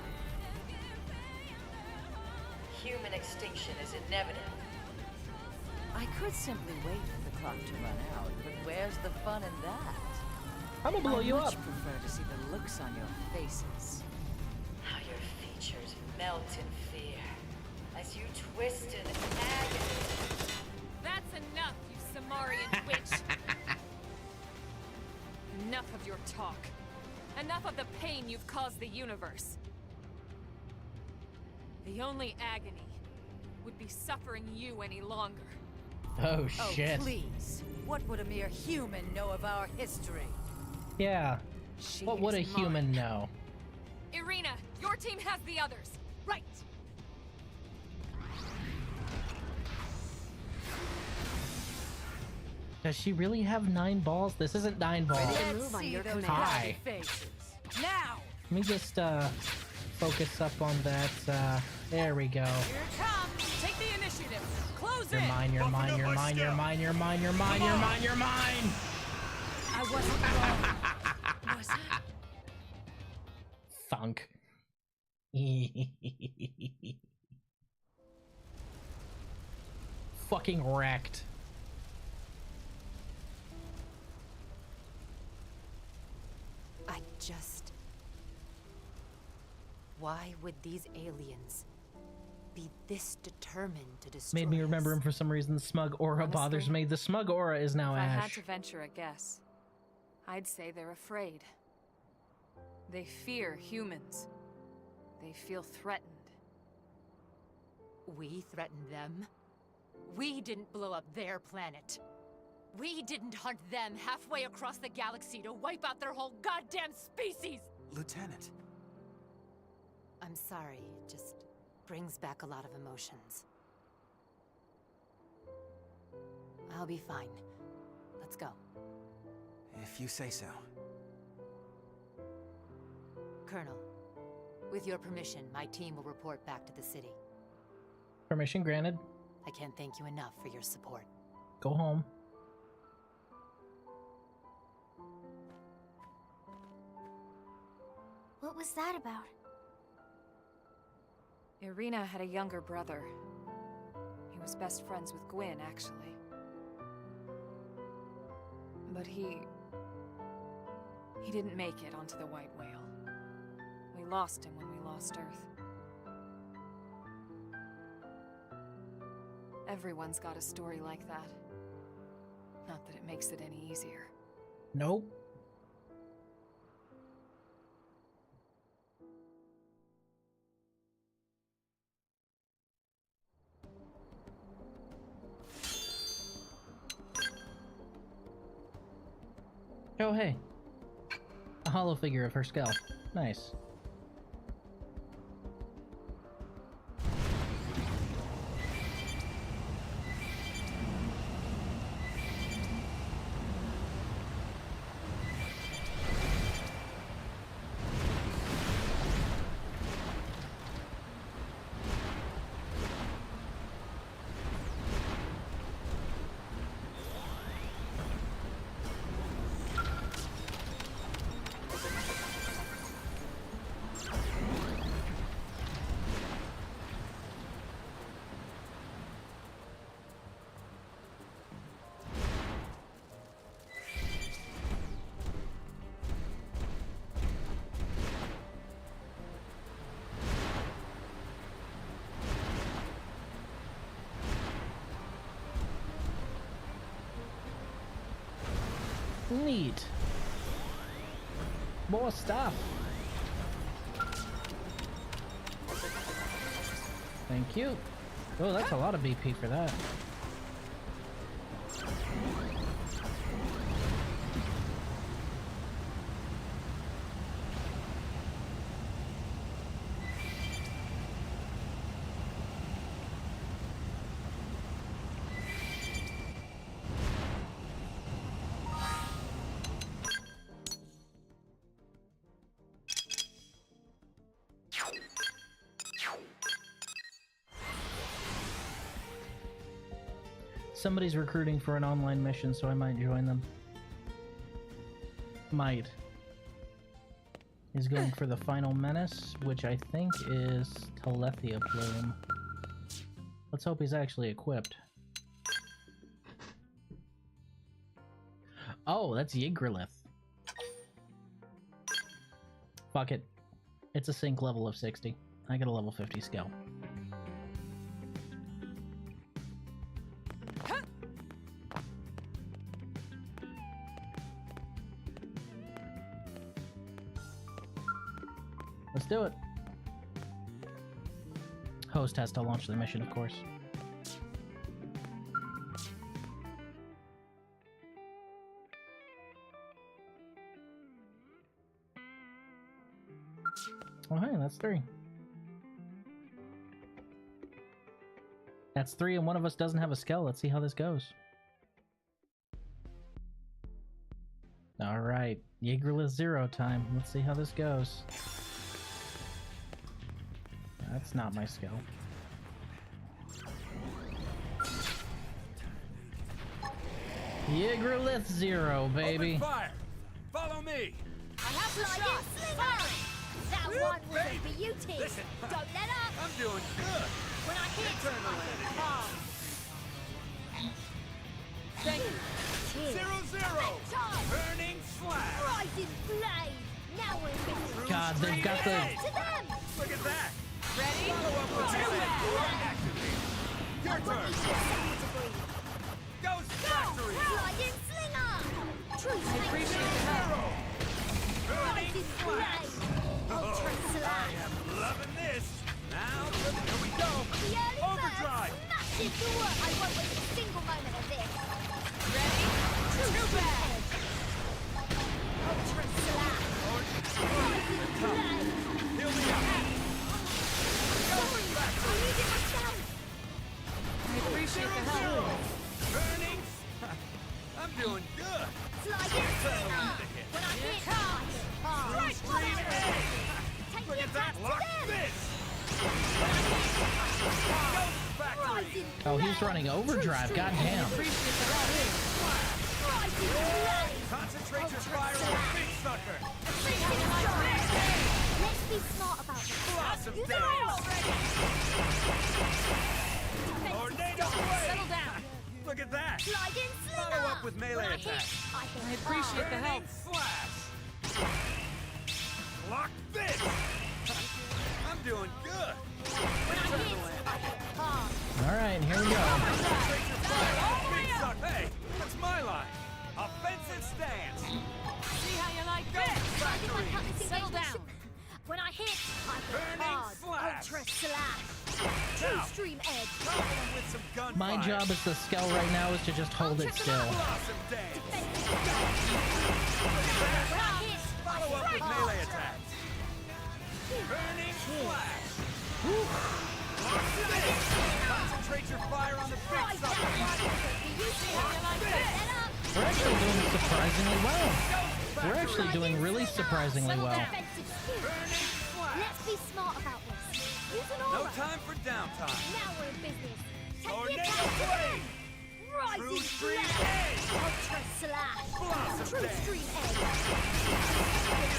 Human extinction is inevitable. I could simply wait for the clock to run out, but where's the fun in that? I'm gonna blow you I much up. prefer to see the looks on your faces. How your features melt in fear as you twist in agony. That's enough, you Samarian witch! Enough of your talk. Enough of the pain you've caused the universe. The only agony would be suffering you any longer. Oh, Oh, shit. please. What would a mere human know of our history? Yeah. She What would a is human mine. know? Irina, your team has the others. Right. Does she really have 9 balls? This isn't 9 balls. to Let's move on see your those command. Hi. happy faces. Now! Let me just focus up on that. There we go. Here it comes. Take the initiative. Close You're in. mine, you're mine, you're mine, you're mine, you're mine, you're mine, you're mine, you're mine! I wasn't wrong. Was I? Thunk. Fucking wrecked. I just... Why would these aliens be this determined to destroy Made me remember us? him for some reason. The smug aura bothers Honestly, me. The smug aura is now If I had Ash. to venture a guess, I'd say they're afraid. They fear humans. They feel threatened. We threatened them? We didn't blow up their planet. We didn't hunt them halfway across the galaxy to wipe out their whole goddamn species! Lieutenant. I'm sorry, it just brings back a lot of emotions. I'll be fine. Let's go. If you say so. Colonel, with your permission, my team will report back to the city. Permission granted. I can't thank you enough for your support. Go home. What was that about? Irina had a younger brother. He was best friends with Gwyn, actually. But he didn't make it onto the White Whale. We lost him when we lost Earth. Everyone's got a story like that. Not that it makes it any easier. Nope. Oh, hey. A hollow figure of her skull. Nice. Neat. More stuff. Thank you. Oh, that's a lot of BP for that. Somebody's recruiting for an online mission, so I might join them. Might. He's going for the final menace, which I think is Telethia Plume. Let's hope he's actually equipped. Oh, that's Yggdralith. Fuck it. It's a sync level of 60. I got a level 50 skill. Let's do it. Host has to launch the mission, of course. Oh, hey, that's 3. That's 3, and one of us doesn't have a skill. Let's see how this goes. Alright, Yggdralith 0 time. Let's see how this goes. That's not my skill. Yggdralith 0, baby. Open fire! Follow me! I have the shot! Firing! That one was a beauty! Listen. Don't let up! I'm doing good! When I hit, Internal oh. Thank you. 0-0! Time! Burning flash! Rising flame! Now we're in God, they've got the... to them! Look at that! Ready? Follow up with melee! Activate! Your turn! Ghost Factory! Flying slinger! True I appreciate the help. Burning Rising flash! flame! Ultra I slash! am loving this! Now, here we go! The early Overdrive! bird smashes the work! I won't waste a single moment of this! Ready? Too bad! Ultra slash! Rising flame! Heal me up! Sorry, I need it myself! I appreciate the help. Burning! I'm doing good! Sliding slinger! When I hit, I hit hard! Right, stream A! Take Look the at that! attack Lock to them! this! Ghost Factory! Rising Oh, he's running overdrive. Goddamn. Appreciate the help. Rising flame! Concentrate your fire on the big sucker! Let's be smart about this. Blossom Use Dance! it already! Tornado Settle Blade! down. Look at that! Sliding slinger! Follow up with melee When I attack. hit, I hit I appreciate the help. Burning Flash! Lock this! I'm doing good! When I hit, I hit hard! Alright, here we go. Concentrate your fire on the big sucker! Hey, that's my line! Offensive stance! See how you like Ghost this? Factory! Settle down. When I hit, I hit Burning hard! flash. Ultra slash! Now. True stream edge! Cover them with some gunfire! My job as the skull right now is to just hold it still. Blossom Dance! When I hit, I Follow hit up with hard! melee attack! Burning Flash! Lock this! Concentrate your fire on the big Right, sucker! you see how you like that? Set up! We're actually doing surprisingly well. We're actually doing really surprisingly well. Defensive skill. Burning Flash! Let's be smart about this. Use an No aura. time for downtime! Now we're in business. Take the Tornado attack. Blade! True Rising Stream flash. Edge! Ultra slash. Blossom True Dance. stream edge.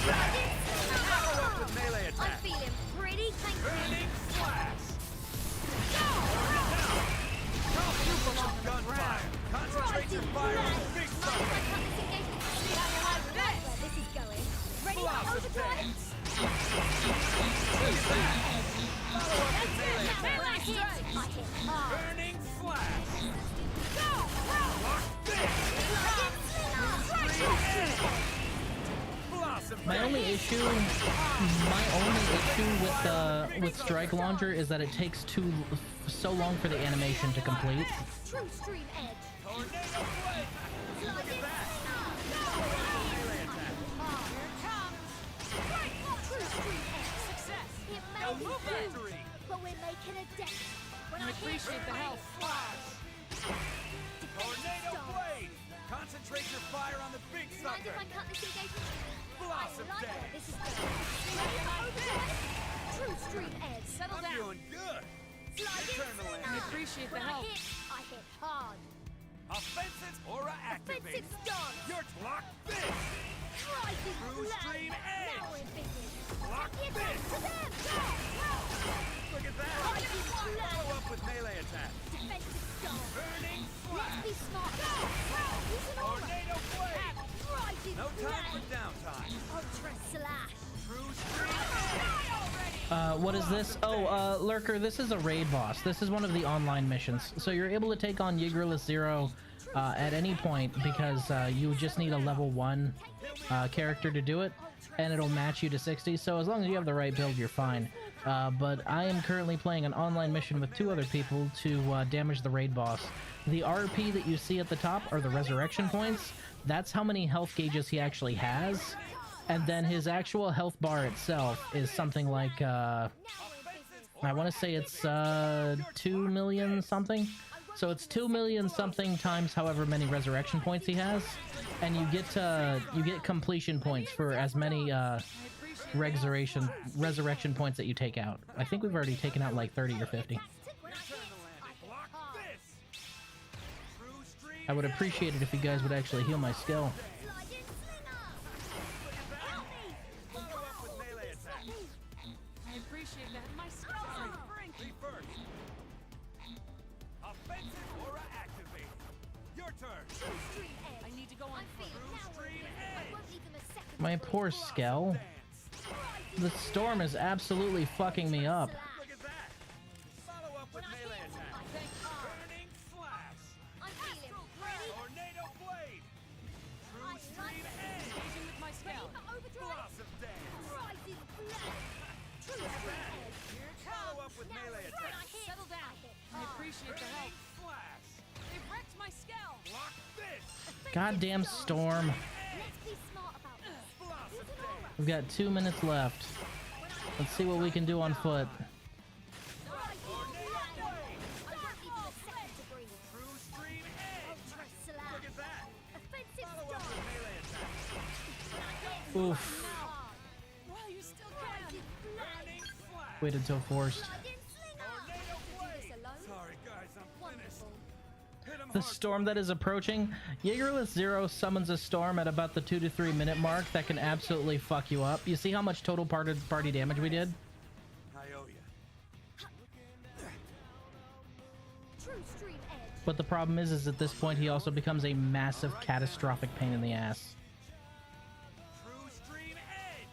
Follow up with melee I'm attack! feeling pretty tanky. Burning Flash! Go! Cover them with some gunfire! Concentrate your fire on the big Mind if I sucker! cut this engagement? See how you like that? Where this is going. Ready for Blossom overdrive? Dance! Look at that! Follow up with melee Now attack! when I hit, I hit hard. Burning Flash! Go! Lock this! Sliding slinger! Stream My only issue with Strike Launcher is that it takes so long for the animation to complete. True stream edge. Tornado blade. Look at that. True stream edge. Success! It Now may be move crude, victory. but we're making a dent. When I I hit, appreciate the help. Tornado blade. Concentrate your fire on the big mind sucker. if I cut this engagement? Blossom I like dance. where this is going. True stream edge. Settle I'm down. doing good. Slide Your turn to in, land. I appreciate the When help. I hit hard. Offensive aura activate. Offensive stance. Your block this. Rising True blade. stream Now edge. we're in business. Block Get this. back to them. Look at that. Rising Follow blade. up with melee attack. Defensive stance. Burning Let's flash. be smart. Use an aura. Tornado blade. Rising No time for blade. downtime. Ultra slash. True stream. What is this? Oh, Lurker, this is a raid boss. This is one of the online missions. So you're able to take on Yggdrasil Zero at any point because you just need a level 1 character to do it, and it'll match you to 60. So as long as you have the right build, you're fine. But I am currently playing an online mission with 2 other people to damage the raid boss. The RP that you see at the top are the resurrection points. That's how many health gauges he actually has. And then his actual health bar itself is something like, I want to say it's 2 million something. So it's 2 million something times however many resurrection points he has. And you get completion points for as many resurrection points that you take out. I think we've already taken out like 30 or 50. Block this. True stream. I would appreciate it if you guys would actually heal my skill. Follow up with melee attack. I appreciate that. My skills are Reverse. Offensive aura activated. Your turn. I need to go on foot. True stream edge. My poor Skell. The storm is absolutely fucking me up. Look at that. Follow up with melee attack. Burning flash. Tornado blade. True stream edge. Engaging with my spell. Blossom dance. Follow up with melee attack. Settle down. I appreciate the help. Burning flash. They wrecked my skell. Block this. Goddamn storm. Blossom dance. We've got 2 minutes left. Let's see what we can do on foot. True stream edge. Look at that. Follow up with melee attack. Oof. While you still can. Burning flash. Waited till forced. Tornado blade. Sorry guys, I'm finished. Hit 'em The hard. storm that is approaching. Yggdrasil Zero summons a storm at about the 2 to 3 minute mark that can absolutely fuck you up. You see how much total party damage we did? I owe ya. But the problem is at this point he also becomes a massive catastrophic pain in the ass. True stream edge.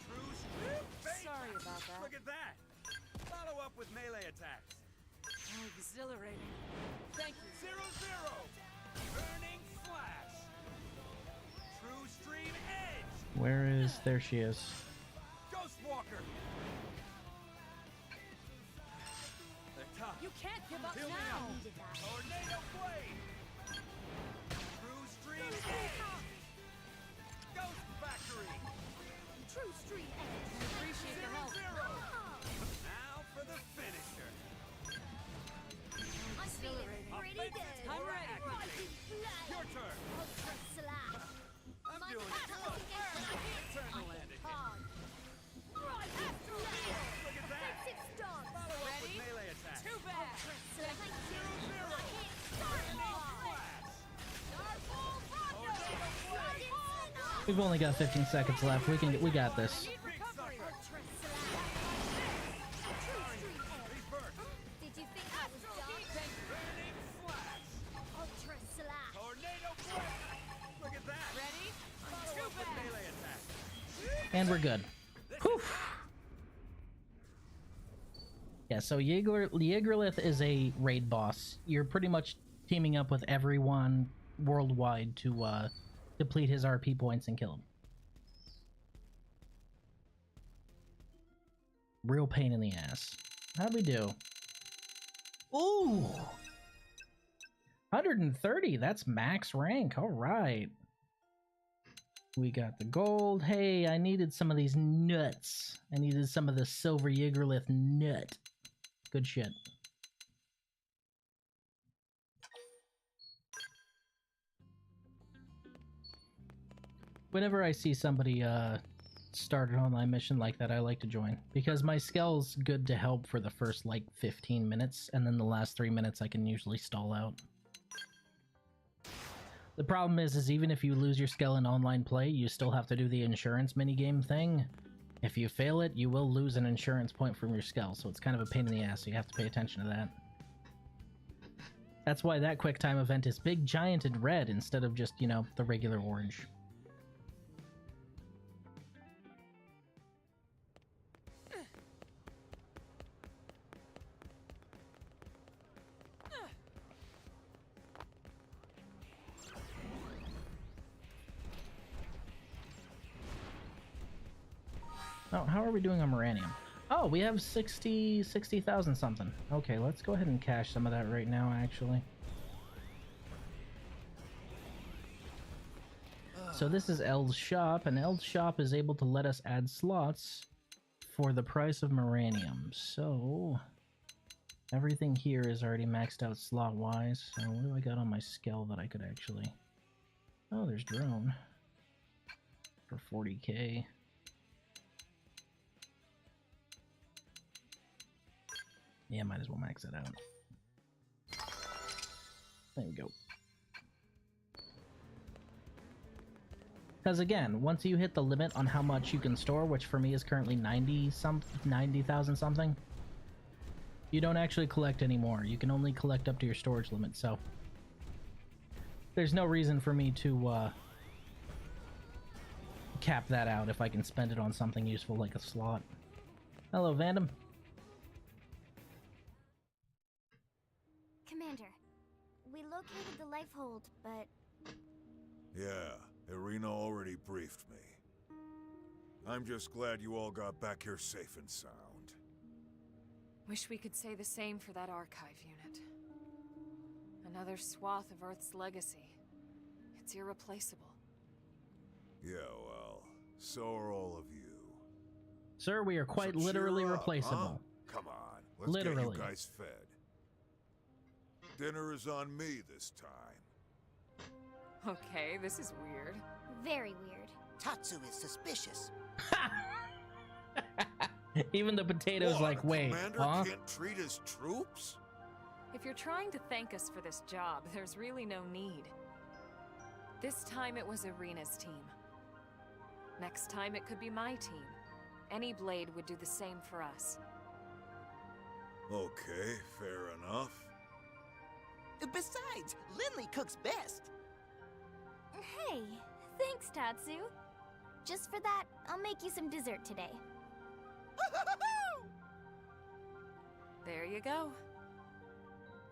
True stream. Sorry about that. Look at that. Follow up with melee attacks. Oh, exhilarating. Thank you. 0-0. Burning flash. True stream edge. Where is... There she is. Ghostwalker. They're tough. You can't give up Heal me now. up. Tornado blade. True stream edge. Ghost factory. I appreciate the help. 0-0. Now for the finisher. Offensive I'm aura ready. activate. Your turn. I'm doing good. Turn to land it. Look at that. Follow up with Ready? melee attack. Too bad. 0-0. Burning flash. Tornado blade. We've only got 15 seconds left. We got this. Big sucker. Reverse. Did you think that was done? Burning flash. Ultra slash. Tornado blade. Look at that. Ready? Follow up with melee attack. And we're good. Whew. Yeah, so Yggdrasil is a raid boss. You're pretty much teaming up with everyone worldwide to deplete his RP points and kill him. Real pain in the ass. How'd we do? Ooh! 130, that's max rank, alright. We got the gold. Hey, I needed some of these nuts. I needed some of the silver Yggdrasilith nut. Good shit. Whenever I see somebody start an online mission like that, I like to join. Because my skell's good to help for the first, like, 15 minutes, and then the last 3 minutes I can usually stall out. The problem is even if you lose your skill in online play, you still have to do the insurance minigame thing. If you fail it, you will lose an insurance point from your skill, so it's kind of a pain in the ass, so you have to pay attention to that. That's why that quick time event is big, giant, and red instead of just, you know, the regular orange. Oh, how are we doing on Moranium? Oh, we have 60,000 something. Okay, let's go ahead and cash some of that right now, actually. So this is Eld's shop, and Eld's shop is able to let us add slots for the price of Moranium. So everything here is already maxed out slot-wise. So what do I got on my skill that I could actually... Oh, there's drone. For 40k. Yeah, might as well max it out. There we go. Because again, once you hit the limit on how much you can store, which for me is currently 90,000 something, you don't actually collect anymore. You can only collect up to your storage limit, so there's no reason for me to cap that out if I can spend it on something useful like a slot. Hello, Vandam. Commander, we located the life hold, but... Yeah, Irina already briefed me. I'm just glad you all got back here safe and sound. Wish we could say the same for that archive unit. Another swath of Earth's legacy. It's irreplaceable. Yeah, well, so are all of you. Sir, we are quite So literally cheer up, replaceable. huh? Come on, let's Literally. get you guys fed. Dinner is on me this time. Okay, this is weird. Very weird. Tatsu is suspicious. Even the potato's What, like, a wait, commander huh? can't treat his troops? If you're trying to thank us for this job, there's really no need. This time it was Irina's team. Next time it could be my team. Any blade would do the same for us. Okay, fair enough. Besides, Lindley cooks best. Hey, thanks, Tatsu. Just for that, I'll make you some dessert today. There you go.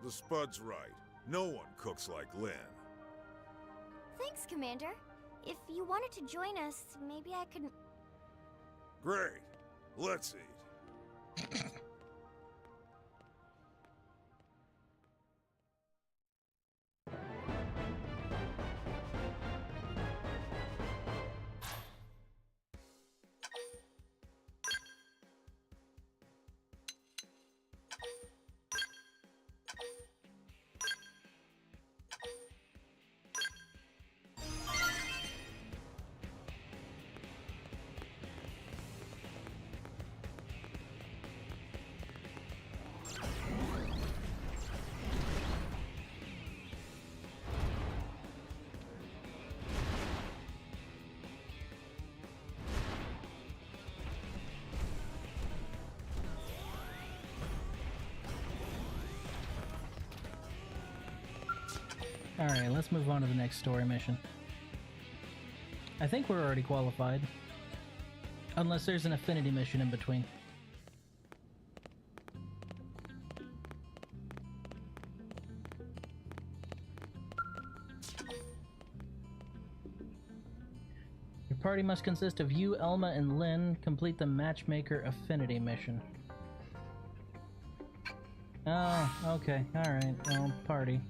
The Spud's right. No one cooks like Lynn. Thanks, Commander. If you wanted to join us, maybe I could... Great. Let's eat. Alright, let's move on to the next story mission. I think we're already qualified. Unless there's an affinity mission in between. party must consist of you, Elma, and Lynn. Complete the Matchmaker Affinity mission. Oh, okay. Alright. Well, party.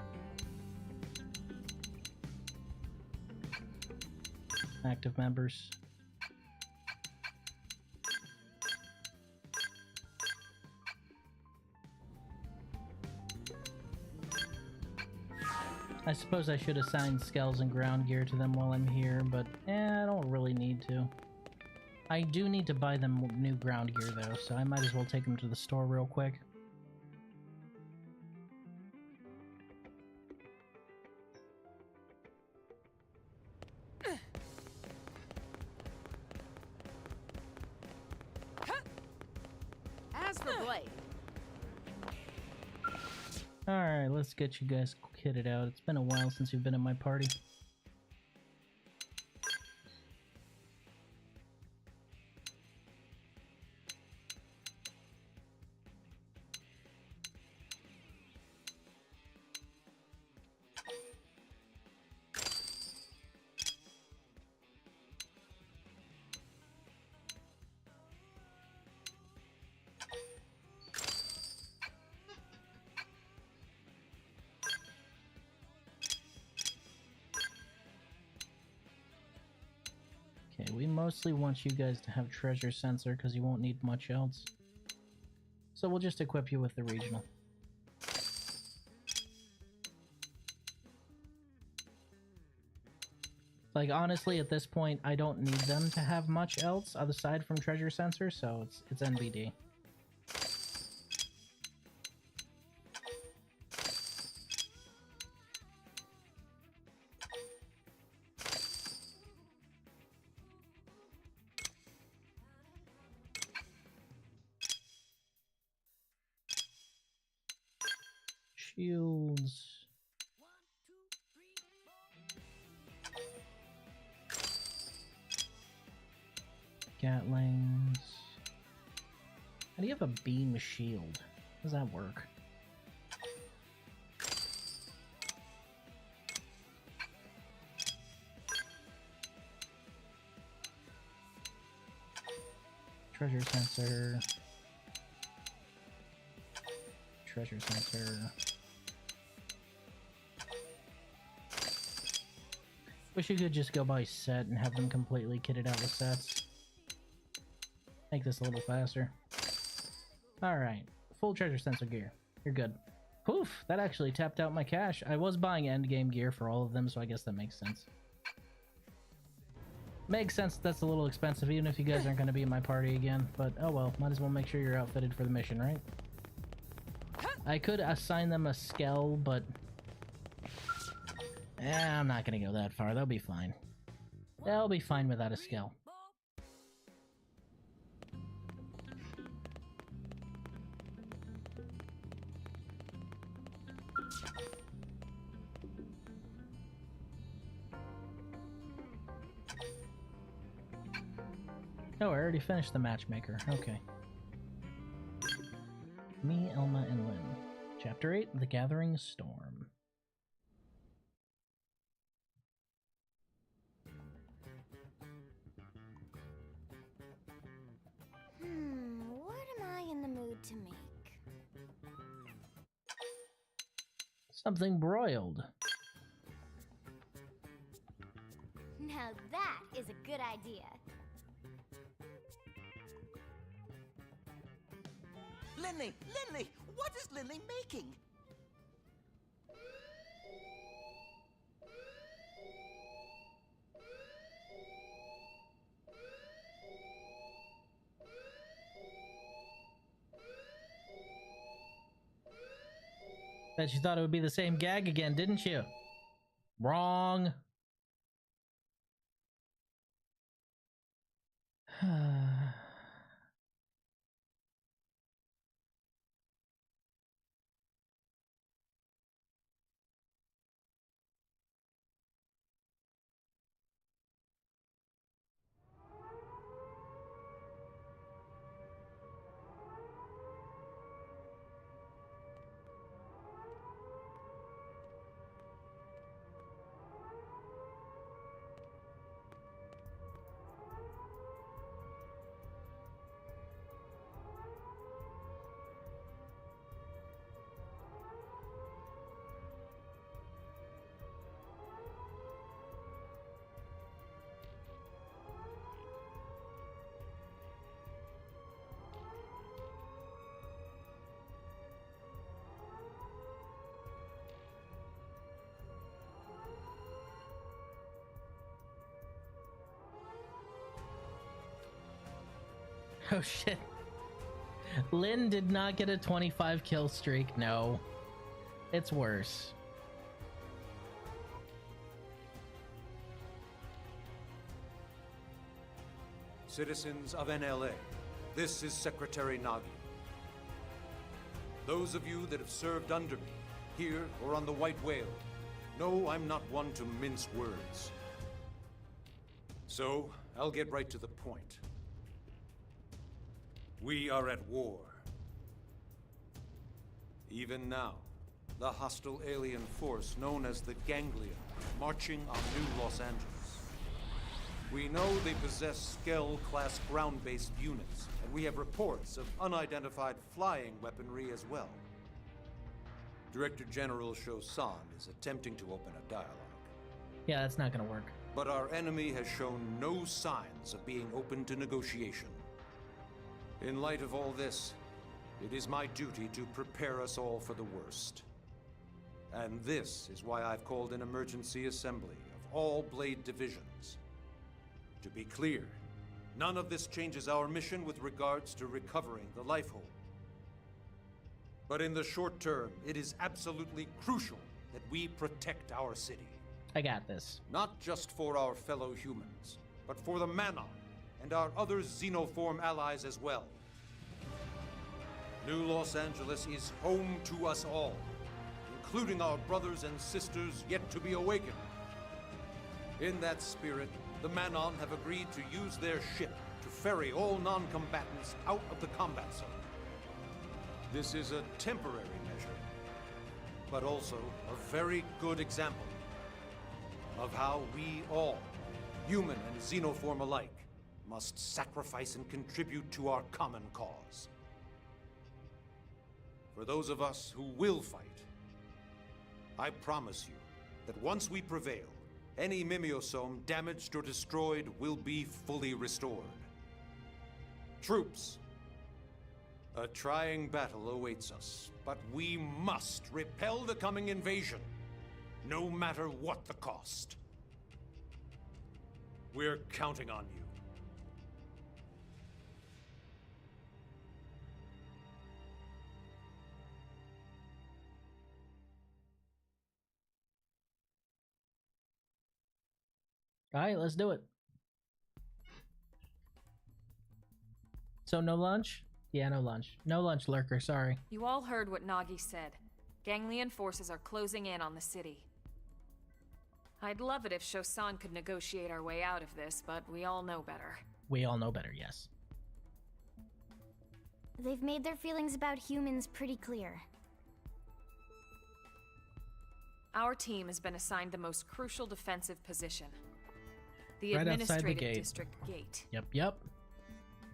Active members. I suppose I should assign skells and ground gear to them while I'm here, but I don't really need to. I do need to buy them new ground gear though, so I might as well take them to the store real quick. As for Blade, Alright, let's get you guys kitted out. It's been a while since you've been in my party. Okay, we mostly want you guys to have treasure sensor because you won't need much else. So we'll just equip you with the regional. Like, honestly, at this point, I don't need them to have much else aside from treasure sensor, so it's NBD. Shields. Gatlings. How do you have a beam shield? How does that work? Treasure sensor. Treasure sensor. Wish you could just go by set and have them completely kitted out with sets. Make this a little faster. Alright, full treasure sensor gear. You're good. Poof, that actually tapped out my cash. I was buying endgame gear for all of them, so I guess that makes sense. Makes sense that's a little expensive, even if you guys aren't going to be in my party again. But oh well, might as well make sure you're outfitted for the mission, right? I could assign them a skell, but I'm not gonna go that far. They'll be fine. They'll be fine without a skell. Oh, I already finished the matchmaker. Okay. Me, Elma, and Lynn. Chapter 8, The Gathering Storm. What am I in the mood to make? Something broiled. Now that is a good idea. Lindley! Lindley! What is Lindley making? Bet you thought it would be the same gag again, didn't you? Wrong. Oh shit. Lynn did not get a 25 kill streak. No. It's worse. Citizens of NLA, this is Secretary Nagi. Those of you that have served under me, here or on the White Whale, know I'm not one to mince words. So, I'll get right to the point. We are at war. Even now, the hostile alien force known as the Ganglia, marching on New Los Angeles. We know they possess Skell-class ground-based units, and we have reports of unidentified flying weaponry as well. Director General Shosan is attempting to open a dialogue. Yeah, that's not gonna work. But our enemy has shown no signs of being open to negotiation. In light of all this, it is my duty to prepare us all for the worst. And this is why I've called an emergency assembly of all Blade divisions. To be clear, none of this changes our mission with regards to recovering the Lifehold. But in the short term, it is absolutely crucial that we protect our city. I got this. Not just for our fellow humans, but for the Manon and our other xenoform allies as well. New Los Angeles is home to us all, including our brothers and sisters yet to be awakened. In that spirit, the Manon have agreed to use their ship to ferry all non-combatants out of the combat zone. This is a temporary measure, but also a very good example of how we all, human and xenoform alike, must sacrifice and contribute to our common cause. For those of us who will fight, I promise you that once we prevail, any mimeosome damaged or destroyed will be fully restored. Troops, a trying battle awaits us, but we must repel the coming invasion, no matter what the cost. We're counting on you. All right, let's do it. So no lunch? Yeah, no lunch. No lunch, Lurker, sorry. You all heard what Nagi said. Ganglion forces are closing in on the city. I'd love it if Shosan could negotiate our way out of this, but we all know better. We all know better, yes. They've made their feelings about humans pretty clear. Our team has been assigned the most crucial defensive position. The Right outside the administrative gate. district gate. Yep.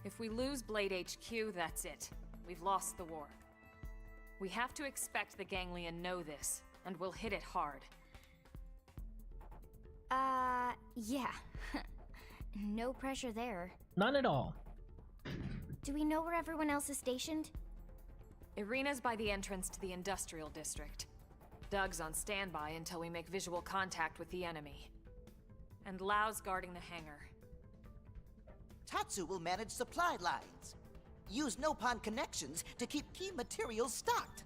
If we lose Blade HQ, that's it. We've lost the war. We have to expect the Ganglion know this, and we'll hit it hard. Yeah. No pressure there. None at all. Do we know where everyone else is stationed? Irina's by the entrance to the industrial district. Doug's on standby until we make visual contact with the enemy. And Lau's guarding the hangar. Tatsu will manage supply lines. Use Nopon connections to keep key materials stocked.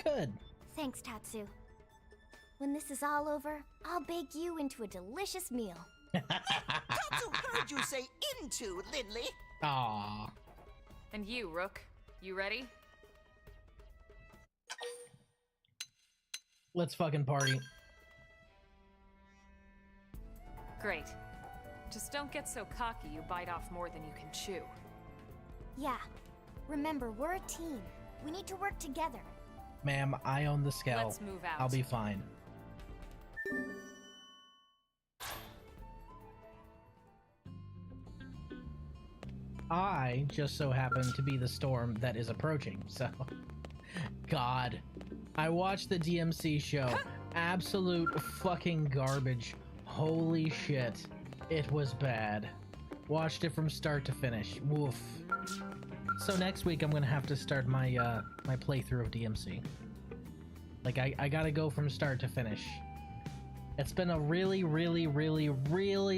Good. Thanks, Tatsu. When this is all over, I'll bake you into a delicious meal. Tatsu heard you say into, Lindley. Aww. And you, Rook. You ready? Let's fucking party. Great. Just don't get so cocky you bite off more than you can chew. Yeah. Remember, we're a team. We need to work together. Ma'am, I own the Skell. Let's move out. I'll be fine. I just so happen to be the storm that is approaching, so... God. I watched the DMC show. Absolute fucking garbage. Holy shit. It was bad. Watched it from start to finish. Woof. So next week I'm gonna have to start my my playthrough of DMC. Like I gotta go from start to finish. It's been a really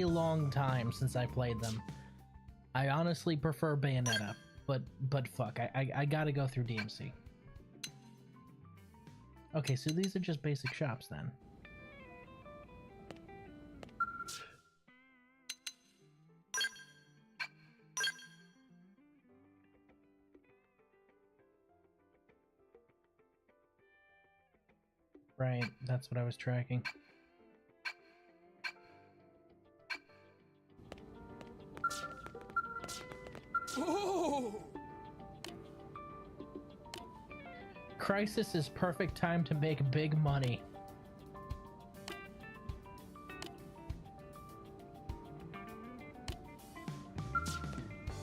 long time since I played them. I honestly prefer Bayonetta. But fuck, I gotta go through DMC. Okay, so these are just basic shops then. Right, that's what I was tracking. Ooh! Crisis is perfect time to make big money.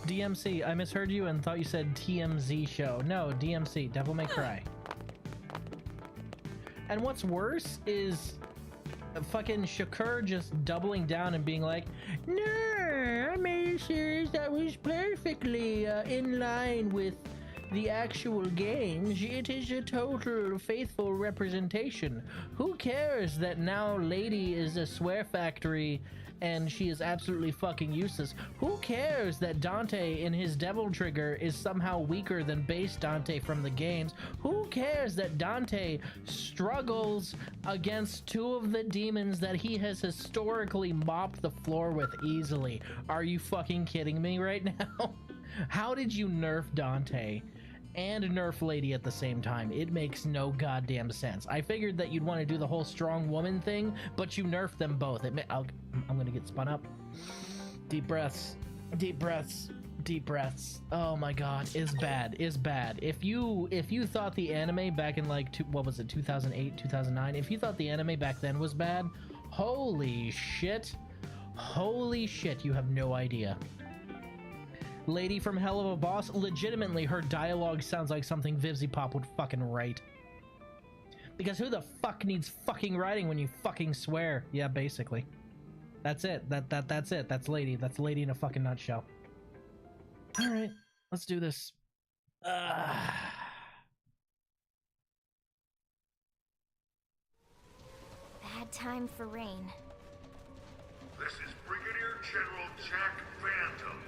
DMC, I misheard you and thought you said TMZ show. No, DMC, Devil May Cry. And what's worse is fucking Shakur just doubling down and being like, no, I made a series that was perfectly in line with the actual games. It is a total faithful representation. Who cares that now Lady is a swear factory and she is absolutely fucking useless? Who cares that Dante in his Devil Trigger is somehow weaker than base Dante from the games? Who cares that Dante struggles against two of the demons that he has historically mopped the floor with easily? Are you fucking kidding me right now? How did you nerf Dante and nerf Lady at the same time? It makes no goddamn sense. I figured that you'd want to do the whole strong woman thing, but you nerfed them both. I'm gonna get spun up. Deep breaths, deep breaths, deep breaths. Oh my god, is bad, is bad. If you thought the anime back in like what was it, 2008, 2009, if you thought the anime back then was bad, holy shit, you have no idea. Lady from Hell of a Boss, legitimately her dialogue sounds like something Vivzy Pop would fucking write. Because who the fuck needs fucking writing when you fucking swear? Yeah, basically. That's it. That's it. That's Lady. That's Lady in a fucking nutshell. Alright, let's do this. Bad time for rain. This is Brigadier General Jack Phantom,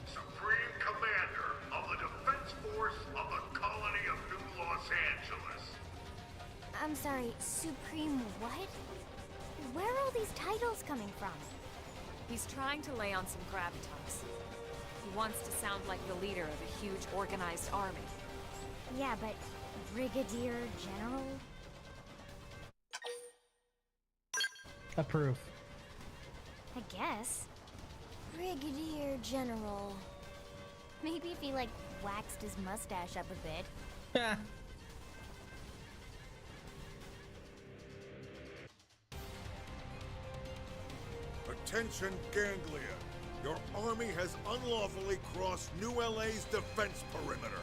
Supreme Commander of the Defense Force of the Colony of New Los Angeles. I'm sorry, Supreme what? Where are all these titles coming from? He's trying to lay on some gravitas. He wants to sound like the leader of a huge organized army. Yeah, but Brigadier General? Approve. I guess. Brigadier General. Maybe if he, like, waxed his mustache up a bit. Attention, Ganglia. Your army has unlawfully crossed New LA's defense perimeter.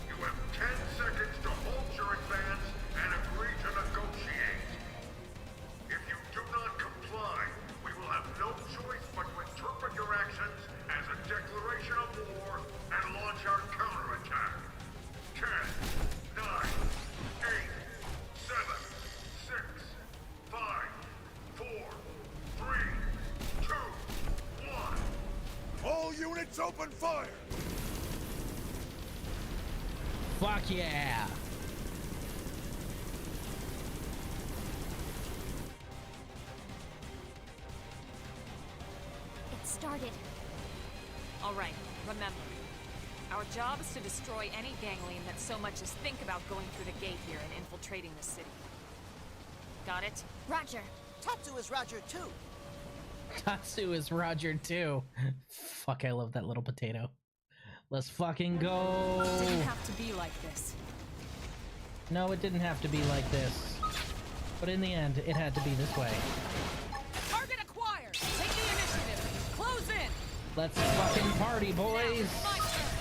You have 10 seconds to halt your advance and agree to negotiate. If you do not comply, we will have no choice but to interpret your actions as a declaration of war and launch our counterattack. 10, 9, 8, 7, 6, 5, 4, 3, 2, 1. All units open fire! Fuck yeah! It started. All right, remember. Our job is to destroy any ganglion that so much as think about going through the gate here and infiltrating the city. Got it? Roger. Tatsu is Roger too. Tatsu is Roger too. Fuck, I love that little potato. Let's fucking go. It didn't have to be like this. No, it didn't have to be like this. But in the end, it had to be this way. Target acquired! Take the initiative! Close in! Let's fucking party, boys! Now, my turn.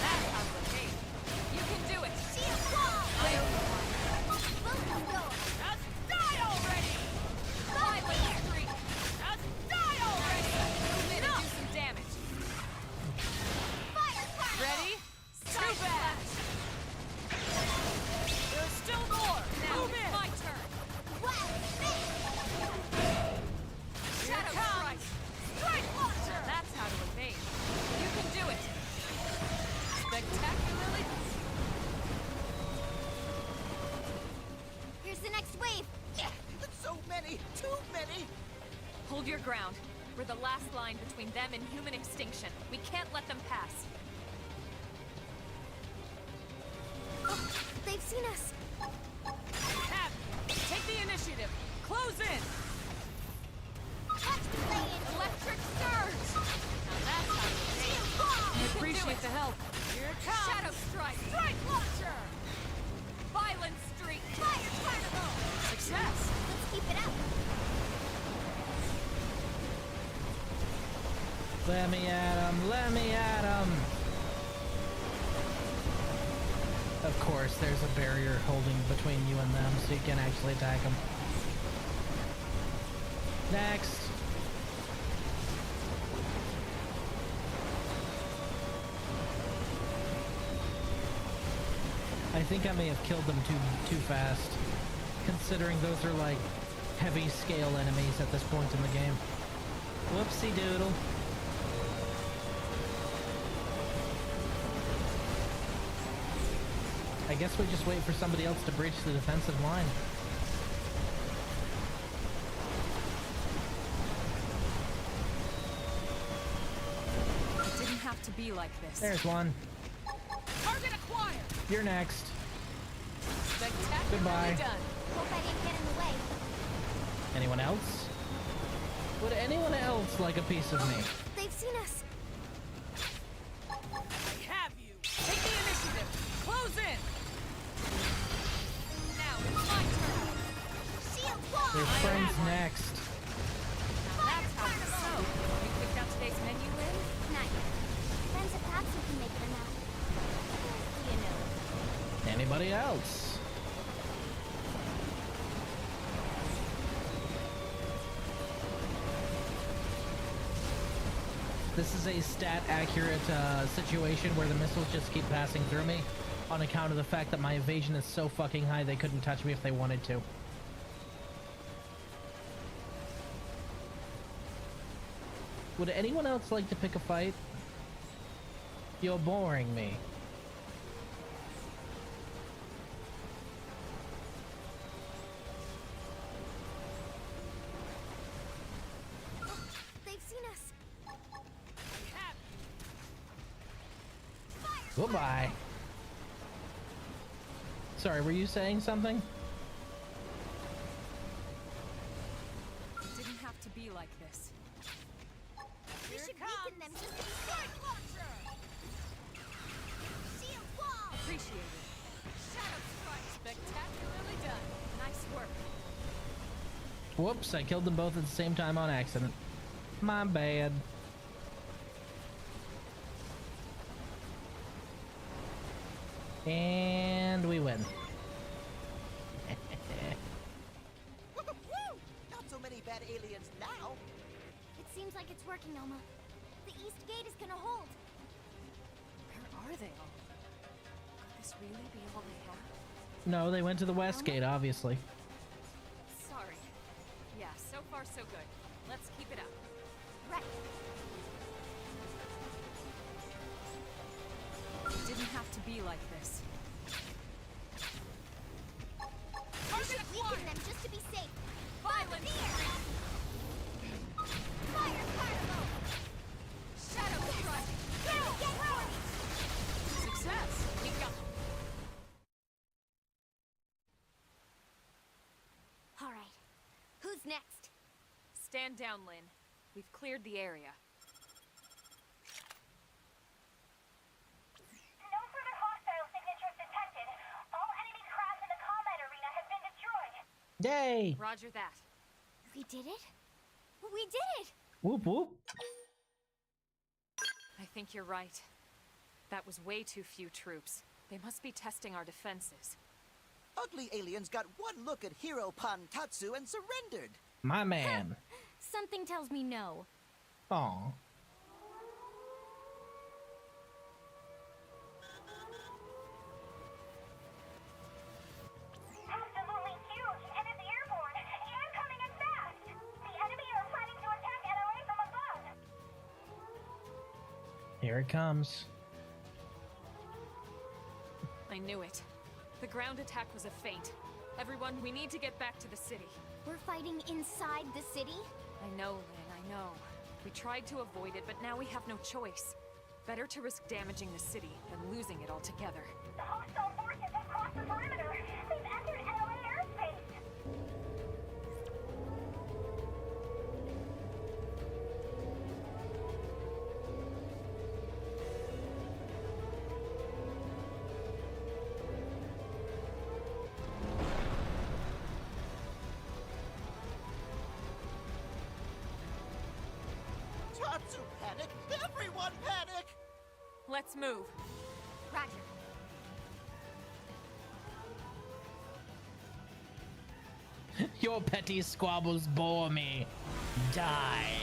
That's how to behave. You can do it. I owe you one. Just die already! Fly with the streak. Just die already! Move in and do some damage. Ready? Too bad! There's still more! Now Move in. my turn! Shadow Strike! Strike Launcher! That's how to evade. You can do it! Hold your ground. We're the last line between them and human extinction. We can't let them pass. Oh, they've seen us. Cap, take the initiative. Close in. Watch me lay in. Electric surge. Now that's how you take it. I appreciate the help. Here it comes. Shadow strike. Strike launcher. Violent streak. Fire carnival. Success. Let's keep it up. Let me at him. Let me at him. Of course, there's a barrier holding between you and them, so you can actually attack them. Next. I think I may have killed them too fast, considering those are like heavy scale enemies at this point in the game. Whoopsie doodle. I guess we just wait for somebody else to breach the defensive line. It didn't have to be like this. There's one. Target acquired. You're next. Spectacularly Goodbye. done. Hope I didn't get in the way. Anyone else? Would anyone else like a piece of me? They've seen us. I have you. Take the initiative. Close in. Now it's my turn. Shield wall. There's friends next. Now that's how it's so. You picked out today's menu, Lynn? Not yet. Depends if Patsy can make it or not. You know. Anybody else? This is a stat-accurate situation where the missiles just keep passing through me on account of the fact that my evasion is so fucking high they couldn't touch me if they wanted to. Would anyone else like to pick a fight? You're boring me. They've seen us. Goodbye. Sorry, were you saying something? It didn't have to be like this. We should weaken them just to be safe. Shield wall. Appreciate it. Shadow strike. Spectacularly done. Nice work. Whoops, I killed them both at the same time on accident. My bad. And we win. Not so many bad aliens now. It seems like it's working, Elma. The east gate is gonna hold. Where are they all? Could this really be all they have? No, they went to the west gate, obviously. Sorry. Yeah, so far so good. Let's keep it up. Right. It didn't have to be like this. We should weaken them just to be safe. Violent Fire carnival. Shadow strike. Get more. Success. We got. All right. Who's next? Stand down, Lynn. We've cleared the area. No further hostile signatures detected. All enemy craft in the combat arena has been destroyed. Yay! Roger that. We did it? We did it! Whoop whoop. I think you're right. That was way too few troops. They must be testing our defenses. Ugly aliens got one look at Hero Pantatsu and surrendered. My man. Something tells me no. Aw. Absolutely huge, and it's airborne, and coming in fast. The enemy are planning to attack LA from above. Here it comes. I knew it. The ground attack was a feint. Everyone, we need to get back to the city. We're fighting inside the city? I know, Lynn, I know. We tried to avoid it, but now we have no choice. Better to risk damaging the city than losing it altogether. The hostile forces have crossed the perimeter. They've entered LA airspace. Tatsu panic! Everyone panic! Let's move. Roger. Your petty squabbles bore me. Die.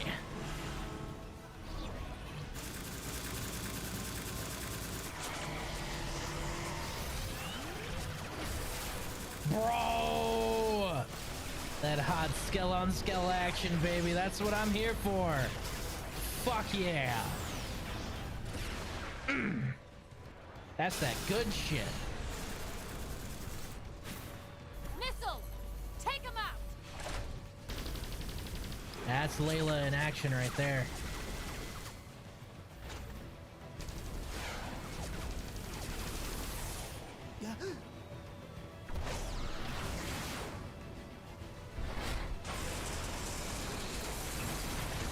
Bro! That hot skill on skill action, baby. That's what I'm here for. Fuck yeah. That's that good shit. Missiles! Take them out! That's Layla in action right there.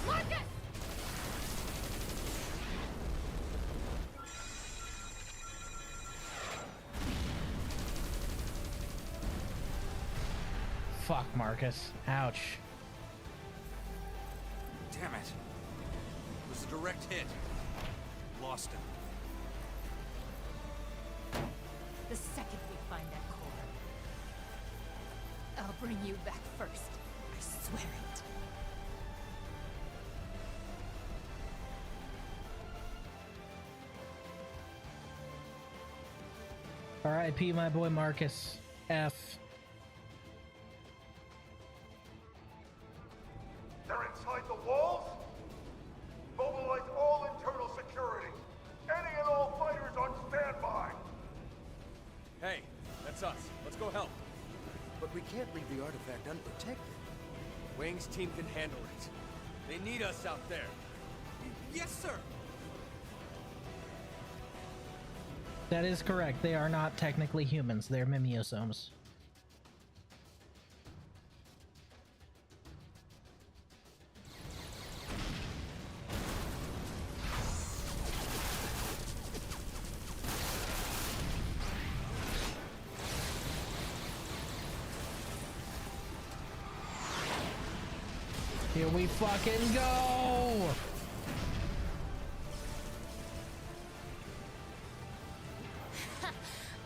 Marcus! Fuck, Marcus. Ouch. Damn it. It was a direct hit. Lost him. The second we find that core, I'll bring you back first. I swear it. R.I.P. my boy Marcus. F. They're inside the walls? Mobilize all internal security. Any and all fighters on standby. Hey, that's us. Let's go help. But we can't leave the artifact unprotected. Wang's team can handle it. They need us out there. Yes, sir. That is correct. They are not technically humans. They're mimiosomes. Here we fucking go!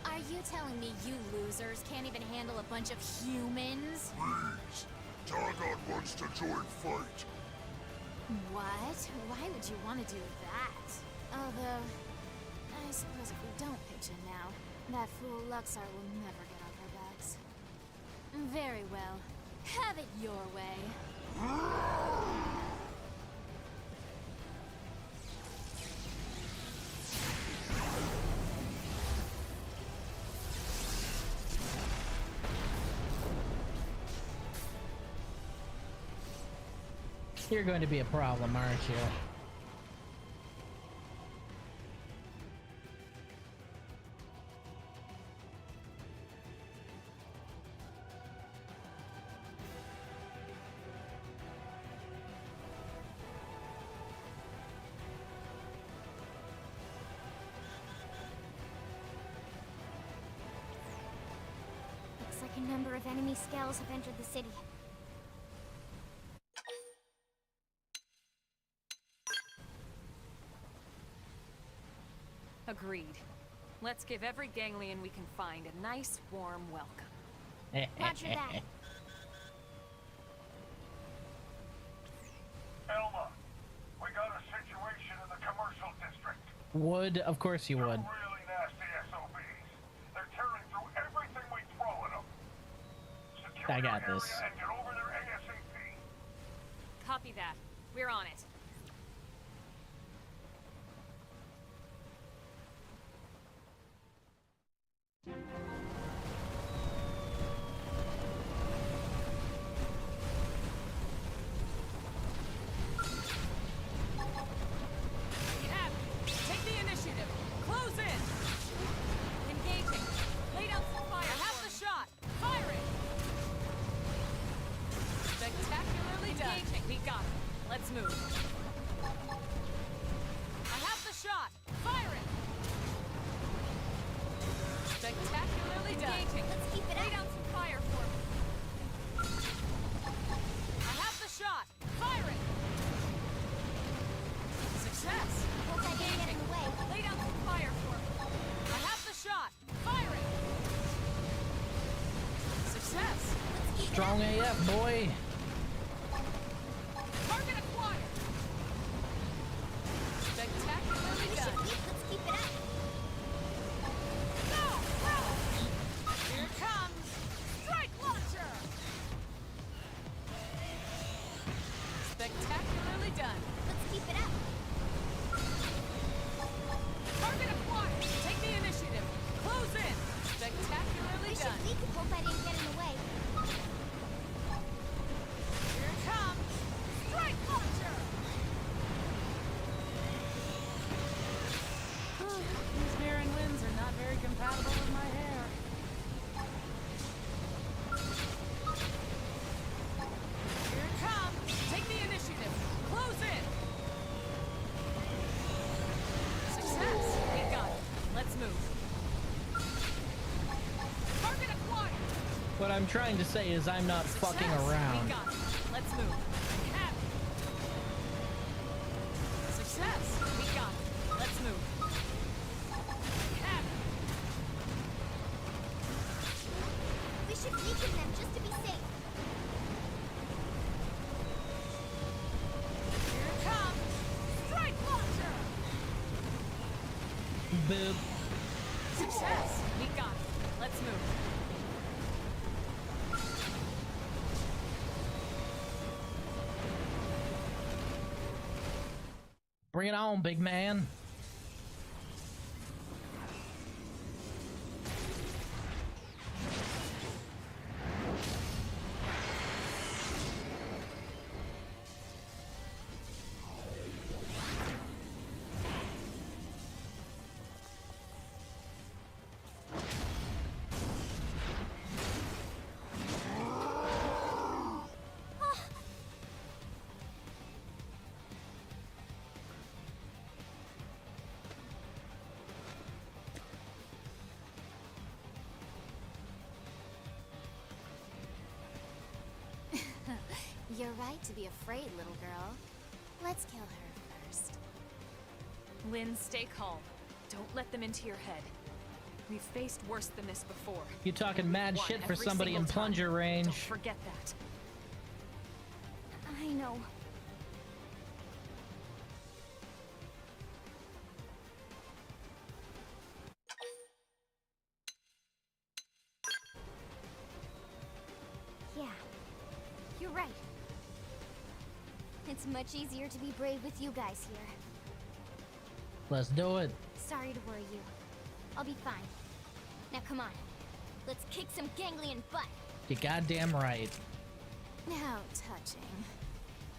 Are you telling me you losers can't even handle a bunch of humans? Please. Targon wants to join fight. What? Why would you want to do that? Although, I suppose if we don't pitch in now, that fool Luxar will never get off our backs. Very well. Have it your way. You're going to be a problem, aren't you? Looks like a number of enemy scales have entered the city. Agreed. Let's give every ganglion we can find a nice, warm welcome. Roger that. Elma, we got a situation in the commercial district. Would, of course you would. Really nasty SOBs. They're tearing through everything we throw at them. Secure I got your this. area and get over there ASAP. Copy that. We're on it. strong AF, boy. Target acquired. Spectacularly done. Let's keep it up. Go! Here it comes. Strike launcher. Spectacularly done. Let's keep it up. Target acquired. Take the initiative. Close in. Spectacularly done. We could hope I didn't get in the way. Here it comes. Strike launcher. These barren winds are not very compatible with my hair. Here it comes. Take the initiative. Close in. Success. We got it. Let's move. Target acquired. What I'm trying to say is I'm not fucking Success. around. We got it. Let's move. Have it. Success. We got it. Let's move. Have it. We should weaken them just to be safe. Here it comes. Strike launcher. Boop. Success. We got it. Let's move. Bring it on, big man. You're right to be afraid, little girl. Let's kill her first. Lynn, stay calm. Don't let them into your head. We've faced worse than this before. You talking mad Won shit for every somebody in single time. plunger range. Don't forget that. I know. Yeah, you're right. It's much easier to be brave with you guys here. Let's do it. Sorry to worry you. I'll be fine. Now come on. Let's kick some ganglion butt. You goddamn right. How touching.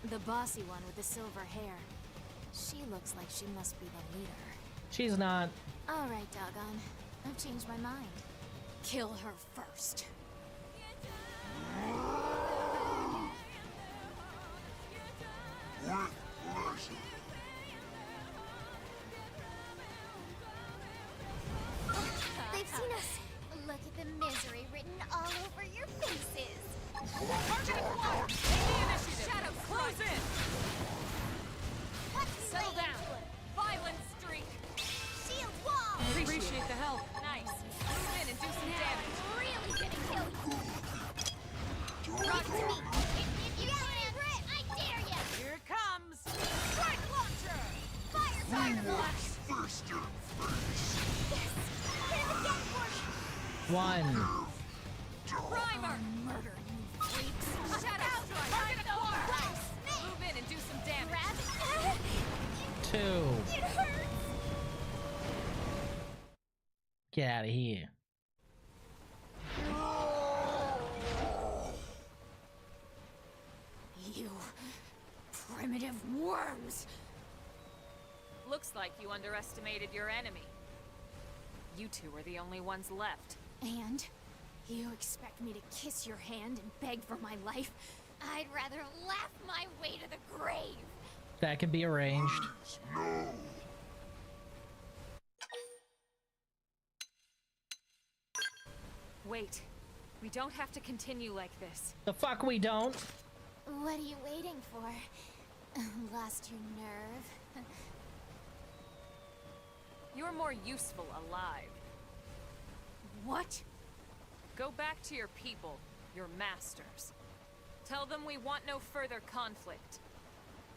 The bossy one with the silver hair. She looks like she must be the leader. She's not. All right, doggone. I've changed my mind. Kill her first. They've seen us. Look at the misery written all over your faces. Target acquired. Take the initiative. Shadow, close in. Settle down. Violent streak. Shield wall. Appreciate the help. Nice. Move in and do some damage. Really gonna kill you. Rock To me. If you can't grit, I dare you. Here it comes. Strike launcher. Fire, fire, flash. First your face. Yes. Hit him again for me. One. Primer. Murder, you freaks. Shadow strike. Target acquired. Move in and do some damage. Grab. Two. It hurts. Get out of here. You primitive worms. Looks like you underestimated your enemy. You two are the only ones left. And you expect me to kiss your hand and beg for my life? I'd rather laugh my way to the grave. That can be arranged. No. Wait. We don't have to continue like this. The fuck we don't. What are you waiting for? Lost your nerve? You're more useful alive. What? Go back to your people. your masters. Tell them we want no further conflict.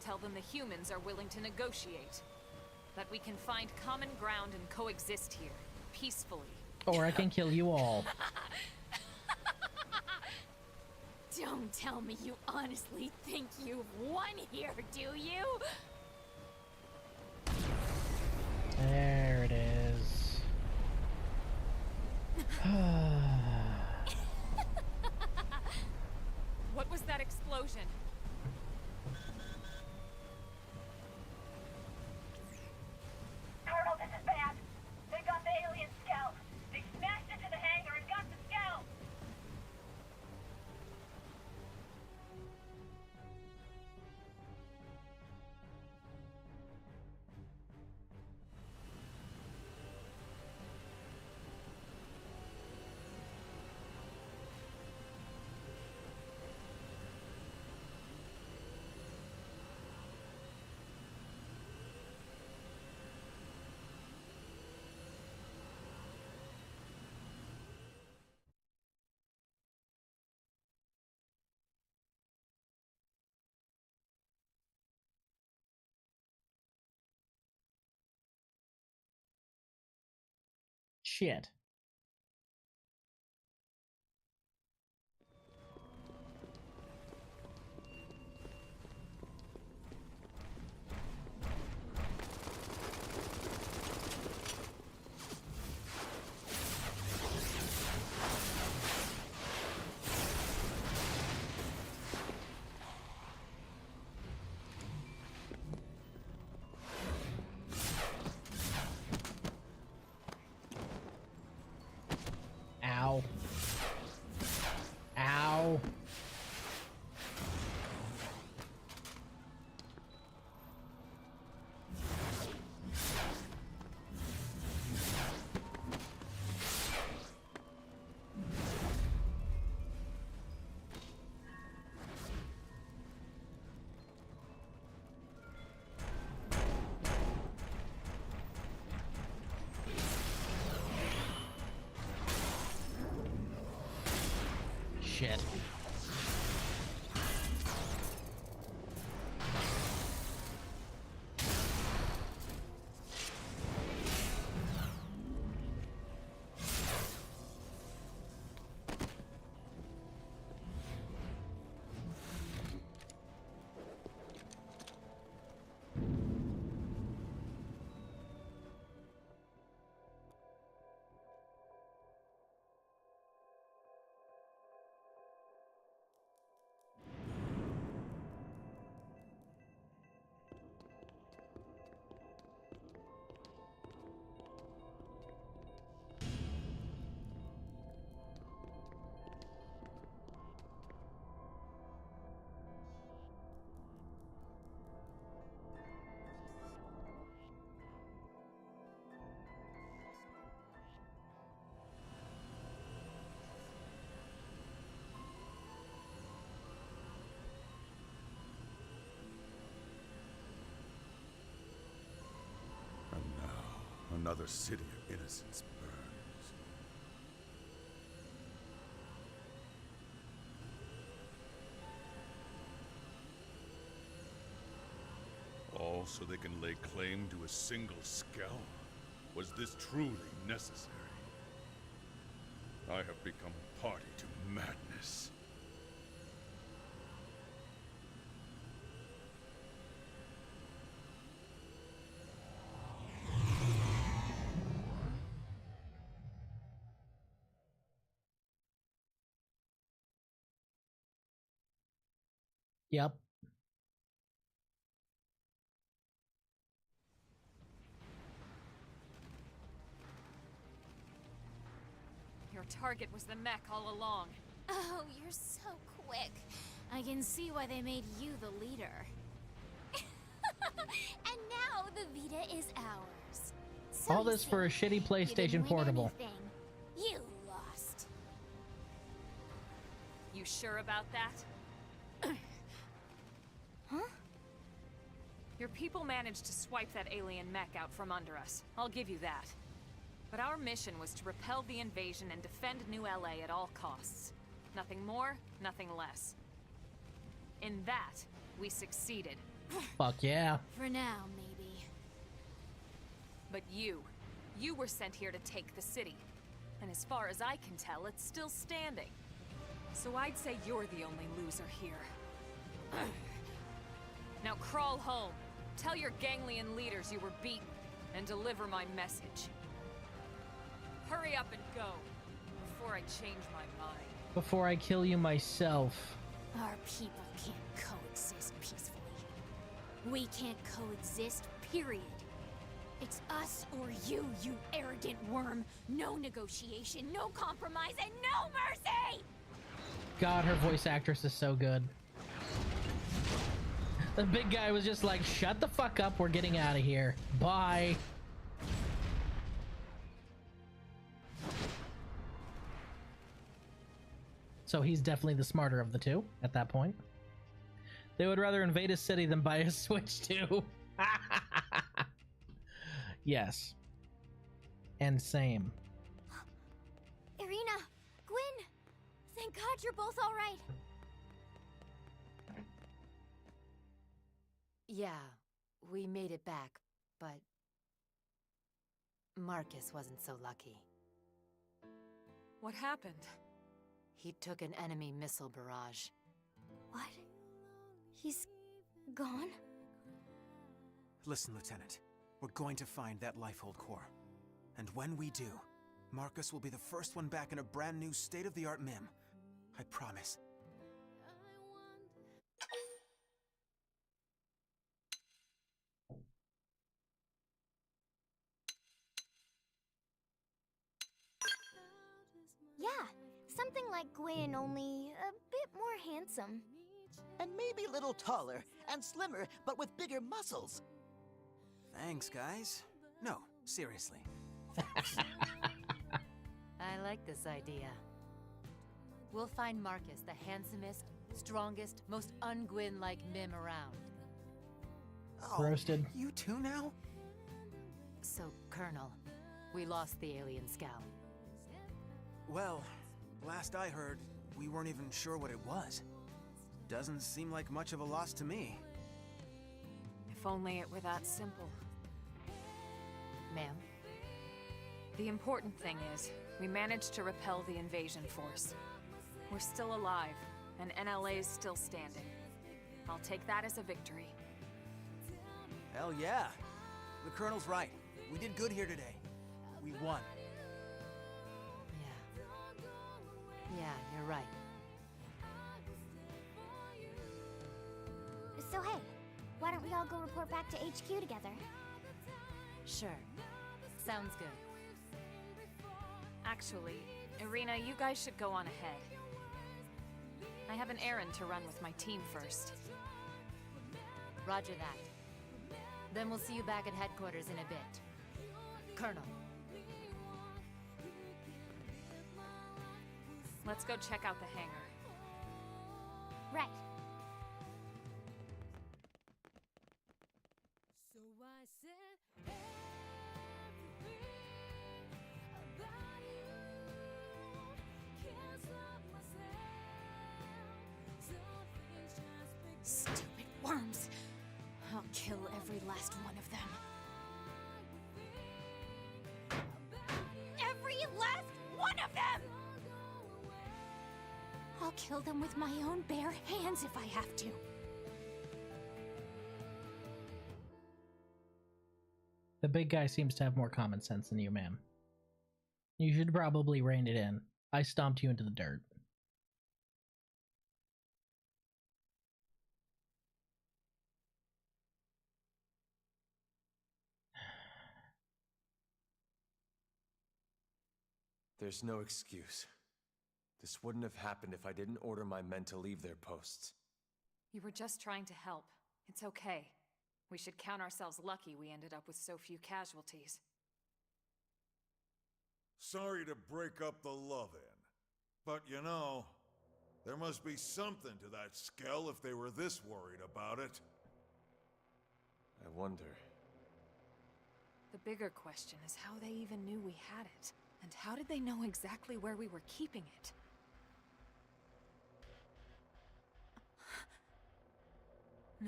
Tell them the humans are willing to negotiate. That we can find common ground and coexist here, peacefully. Or I can kill you all. Don't tell me you honestly think you've won here, do you? There it is. What was that explosion? Colonel, this is bad. They got the alien scout. They smashed into the hangar and got the scout. Shit. Ow. Ow. Shit. And now, another city of innocence burns. All so they can lay claim to a single skull? Was this truly necessary? I have become party to madness. Yep. Your target was the mech all along. Oh, you're so quick. I can see why they made you the leader. And now the Vita is ours. So All this for a shitty PlayStation Portable. You lost. You sure about that? Huh? Your people managed to swipe that alien mech out from under us. I'll give you that. But our mission was to repel the invasion and defend New LA at all costs. Nothing more, nothing less. In that, we succeeded. Fuck yeah. For now, maybe. But you were sent here to take the city. And as far as I can tell, it's still standing. So I'd say you're the only loser here. Now crawl home. Tell your ganglion leaders you were beaten, and deliver my message. Hurry up and go, before I change my mind. Before I kill you myself. Our people can't coexist peacefully. We can't coexist, period. It's us or you arrogant worm. No negotiation, no compromise, and no mercy! God, her voice actress is so good. The big guy was just like, shut the fuck up, we're getting out of here. Bye. So he's definitely the smarter of the two at that point. They would rather invade a city than buy a Switch too. Yes. And same. Irina, Gwyn, thank God you're both all right. Yeah, we made it back, but Marcus wasn't so lucky. What happened? He took an enemy missile barrage. What? He's gone? Listen, Lieutenant. We're going to find that Lifehold core. And when we do, Marcus will be the first one back in a brand new state-of-the-art MIM. I promise. Yeah, something like Gwyn, only a bit more handsome. And maybe a little taller and slimmer, but with bigger muscles. Thanks, guys. No, seriously. I like this idea. We'll find Marcus the handsomest, strongest, most un-Gwyn-like mim around. Oh, Roasted. You too now? So, Colonel, we lost the alien scout. Well, last I heard, we weren't even sure what it was. Doesn't seem like much of a loss to me. If only it were that simple. Ma'am? The important thing is, we managed to repel the invasion force. We're still alive, and NLA's still standing. I'll take that as a victory. Hell yeah. The Colonel's right. We did good here today. We won. Yeah, you're right. So hey, why don't we all go report back to HQ together? Sure. Sounds good. Actually, Irina, you guys should go on ahead. I have an errand to run with my team first. Roger that. Then we'll see you back at headquarters in a bit. Colonel. Let's go check out the hangar. Right. So I said everything about you. Can't stop myself. Something's just Stupid worms. I'll kill every last one of them. Every last one of them! I'll kill them with my own bare hands if I have to. The big guy seems to have more common sense than you, ma'am. You should probably rein it in. I stomped you into the dirt. There's no excuse. This wouldn't have happened if I didn't order my men to leave their posts. You were just trying to help. It's okay. We should count ourselves lucky we ended up with so few casualties. Sorry to break up the love-in, but you know, there must be something to that skell if they were this worried about it. I wonder. The bigger question is how they even knew we had it. And how did they know exactly where we were keeping it?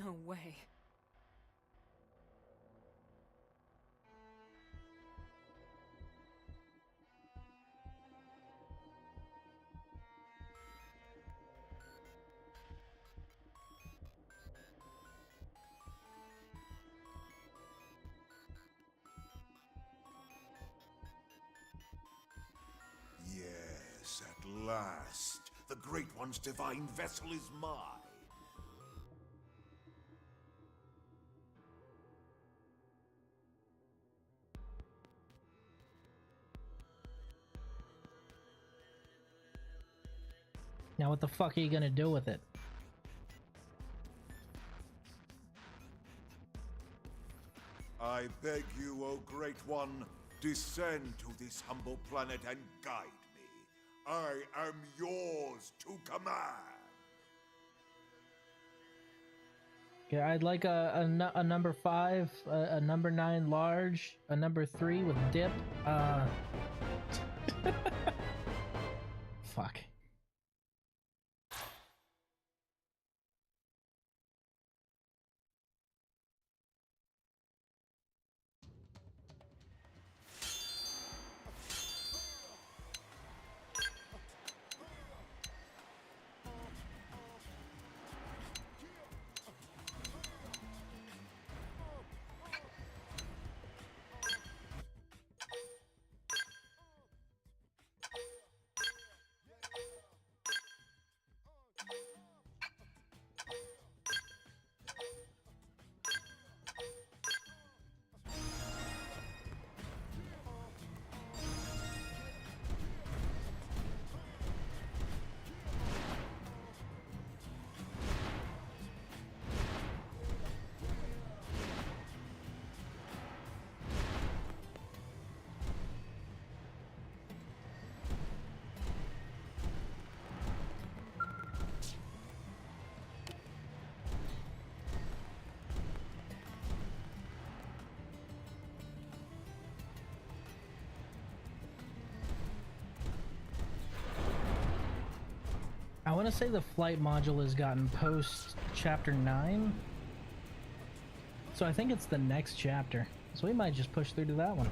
No way. Yes, at last. The Great One's divine vessel is mine. Now what the fuck are you gonna do with it? I beg you, O Great One, descend to this humble planet and guide me. I am yours to command. Okay, I'd like a number 5, a number 9 large, a number 3 with dip. Fuck. I want to say the flight module has gotten post chapter 9. So I think it's the next chapter. So we might just push through to that one.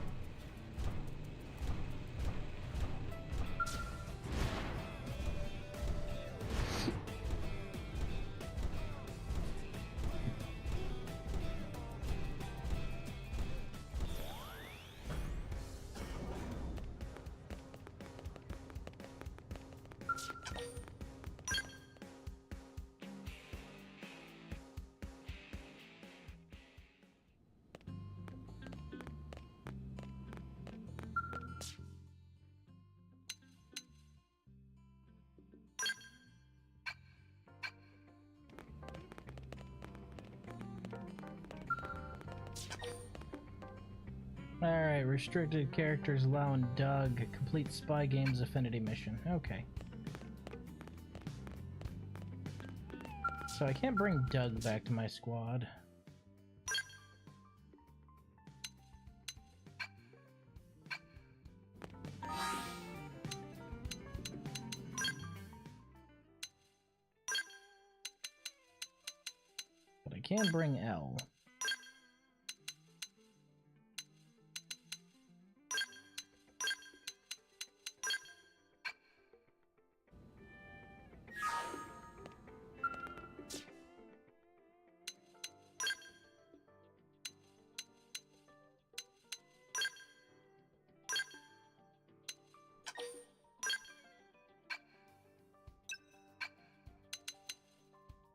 Alright, restricted characters allowing Doug. Complete Spy Games Affinity mission. Okay. So I can't bring Doug back to my squad. But I can bring L.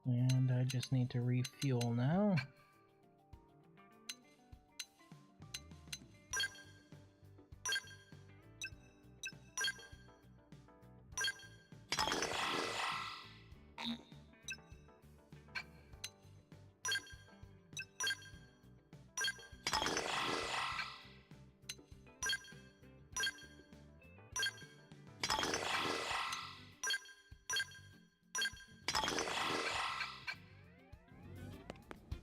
And I just need to refuel now.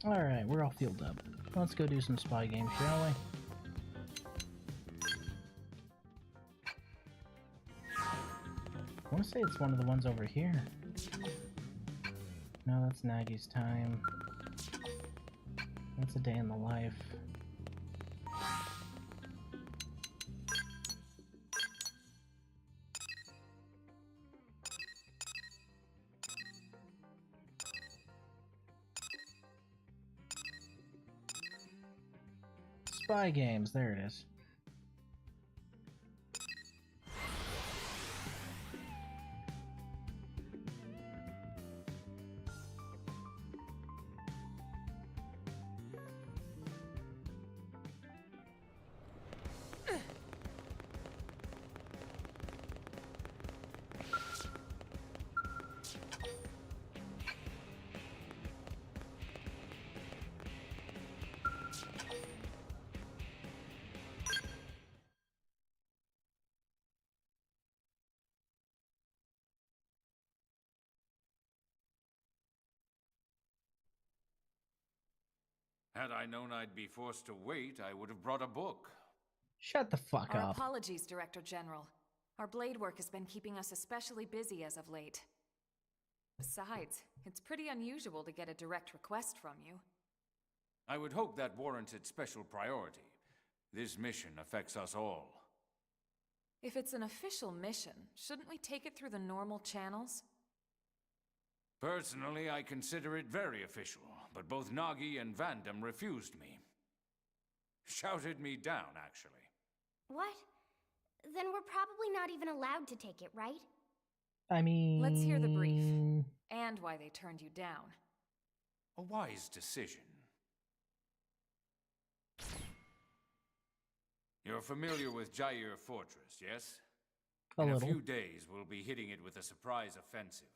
Alright, we're all fueled up. Let's go do some spy games, shall we? I want to say it's one of the ones over here. No, that's Nagy's time. It's a day in the life. Spy games, there it is. Had I known I'd be forced to wait, I would have brought a book. Shut the fuck Our up. apologies, Director General. Our blade work has been keeping us especially busy as of late. Besides, it's pretty unusual to get a direct request from you. I would hope that warranted special priority. This mission affects us all. If it's an official mission, shouldn't we take it through the normal channels? Personally, I consider it very official, but both Nagi and Vandam refused me. Shouted me down, actually. What? Then we're probably not even allowed to take it, right? I mean... Let's hear the brief, and why they turned you down. A wise decision. You're familiar with Jair Fortress, yes? In a few days, we'll be hitting it with a surprise offensive.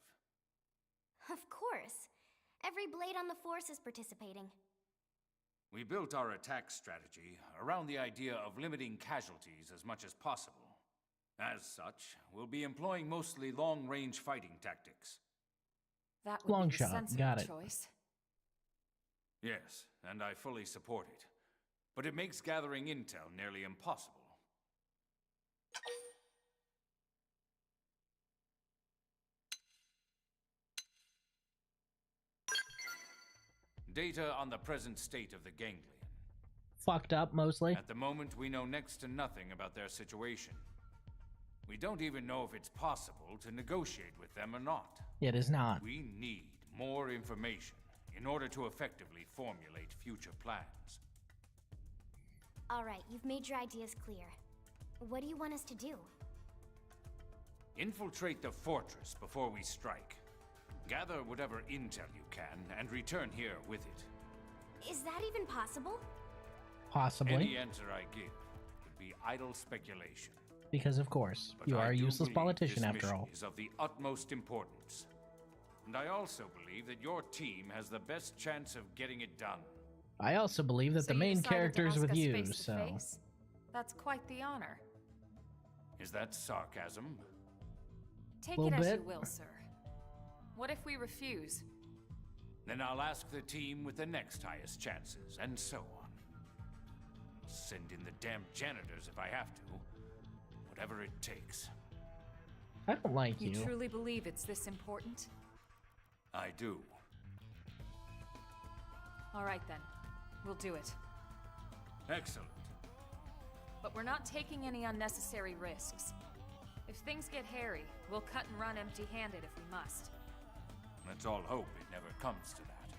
Of course. Every blade on the force is participating. We built our attack strategy around the idea of limiting casualties as much as possible. As such, we'll be employing mostly long-range fighting tactics. That would Long be the shot, sensible got it. choice. Yes, and I fully support it. But it makes gathering intel nearly impossible. Data on the present state of the ganglion. Fucked up, mostly. At the moment, we know next to nothing about their situation. We don't even know if it's possible to negotiate with them or not. It is not. We need more information in order to effectively formulate future plans. All right, you've made your ideas clear. What do you want us to do? Infiltrate the fortress before we strike. Gather whatever intel you can and return here with it. Is that even possible? Possibly. Any answer I give would be idle speculation. Because of course, But you I are a do useless believe politician this after mission all. is of the utmost importance. And I also believe that your team has the best chance of getting it done. I also believe that So the you main decided to character is ask with us you, face to so... face? That's quite the honor. Is that sarcasm? Take Little it as bit. you will, sir. What if we refuse? Then I'll ask the team with the next highest chances, and so on. Send in the damn janitors if I have to. Whatever it takes. I don't like you. You truly believe it's this important? I do. All right then. We'll do it. Excellent. But we're not taking any unnecessary risks. If things get hairy, we'll cut and run empty-handed if we must. Let's all hope it never comes to that.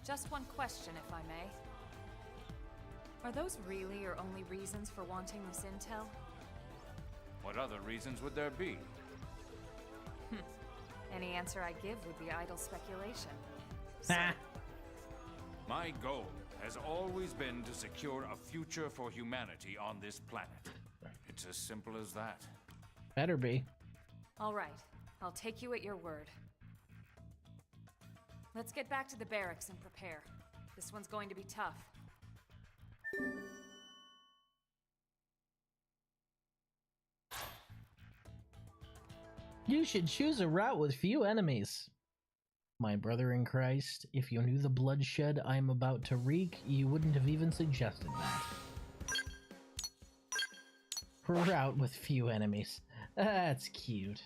Just one question, if I may. Are those really your only reasons for wanting this intel? What other reasons would there be? Any answer I give would be idle speculation. Ah. My goal has always been to secure a future for humanity on this planet. It's as simple as that. Better be. All right. I'll take you at your word. Let's get back to the barracks and prepare. This one's going to be tough. You should choose a route with few enemies. My brother in Christ, if you knew the bloodshed I am about to wreak, you wouldn't have even suggested that. Route with few enemies. That's cute.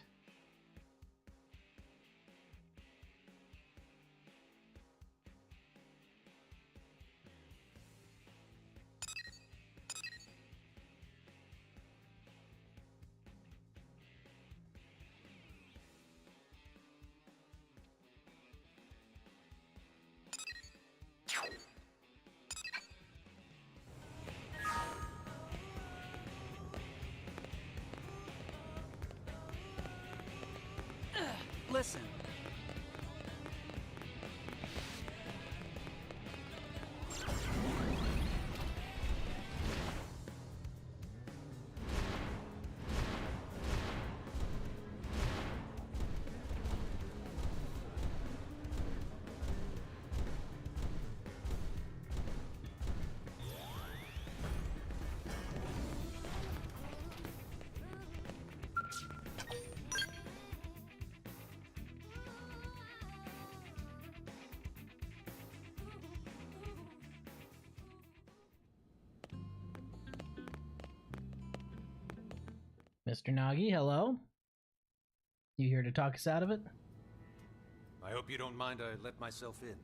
listen. Mr. Nagi, hello? You here to talk us out of it? I hope you don't mind I let myself in.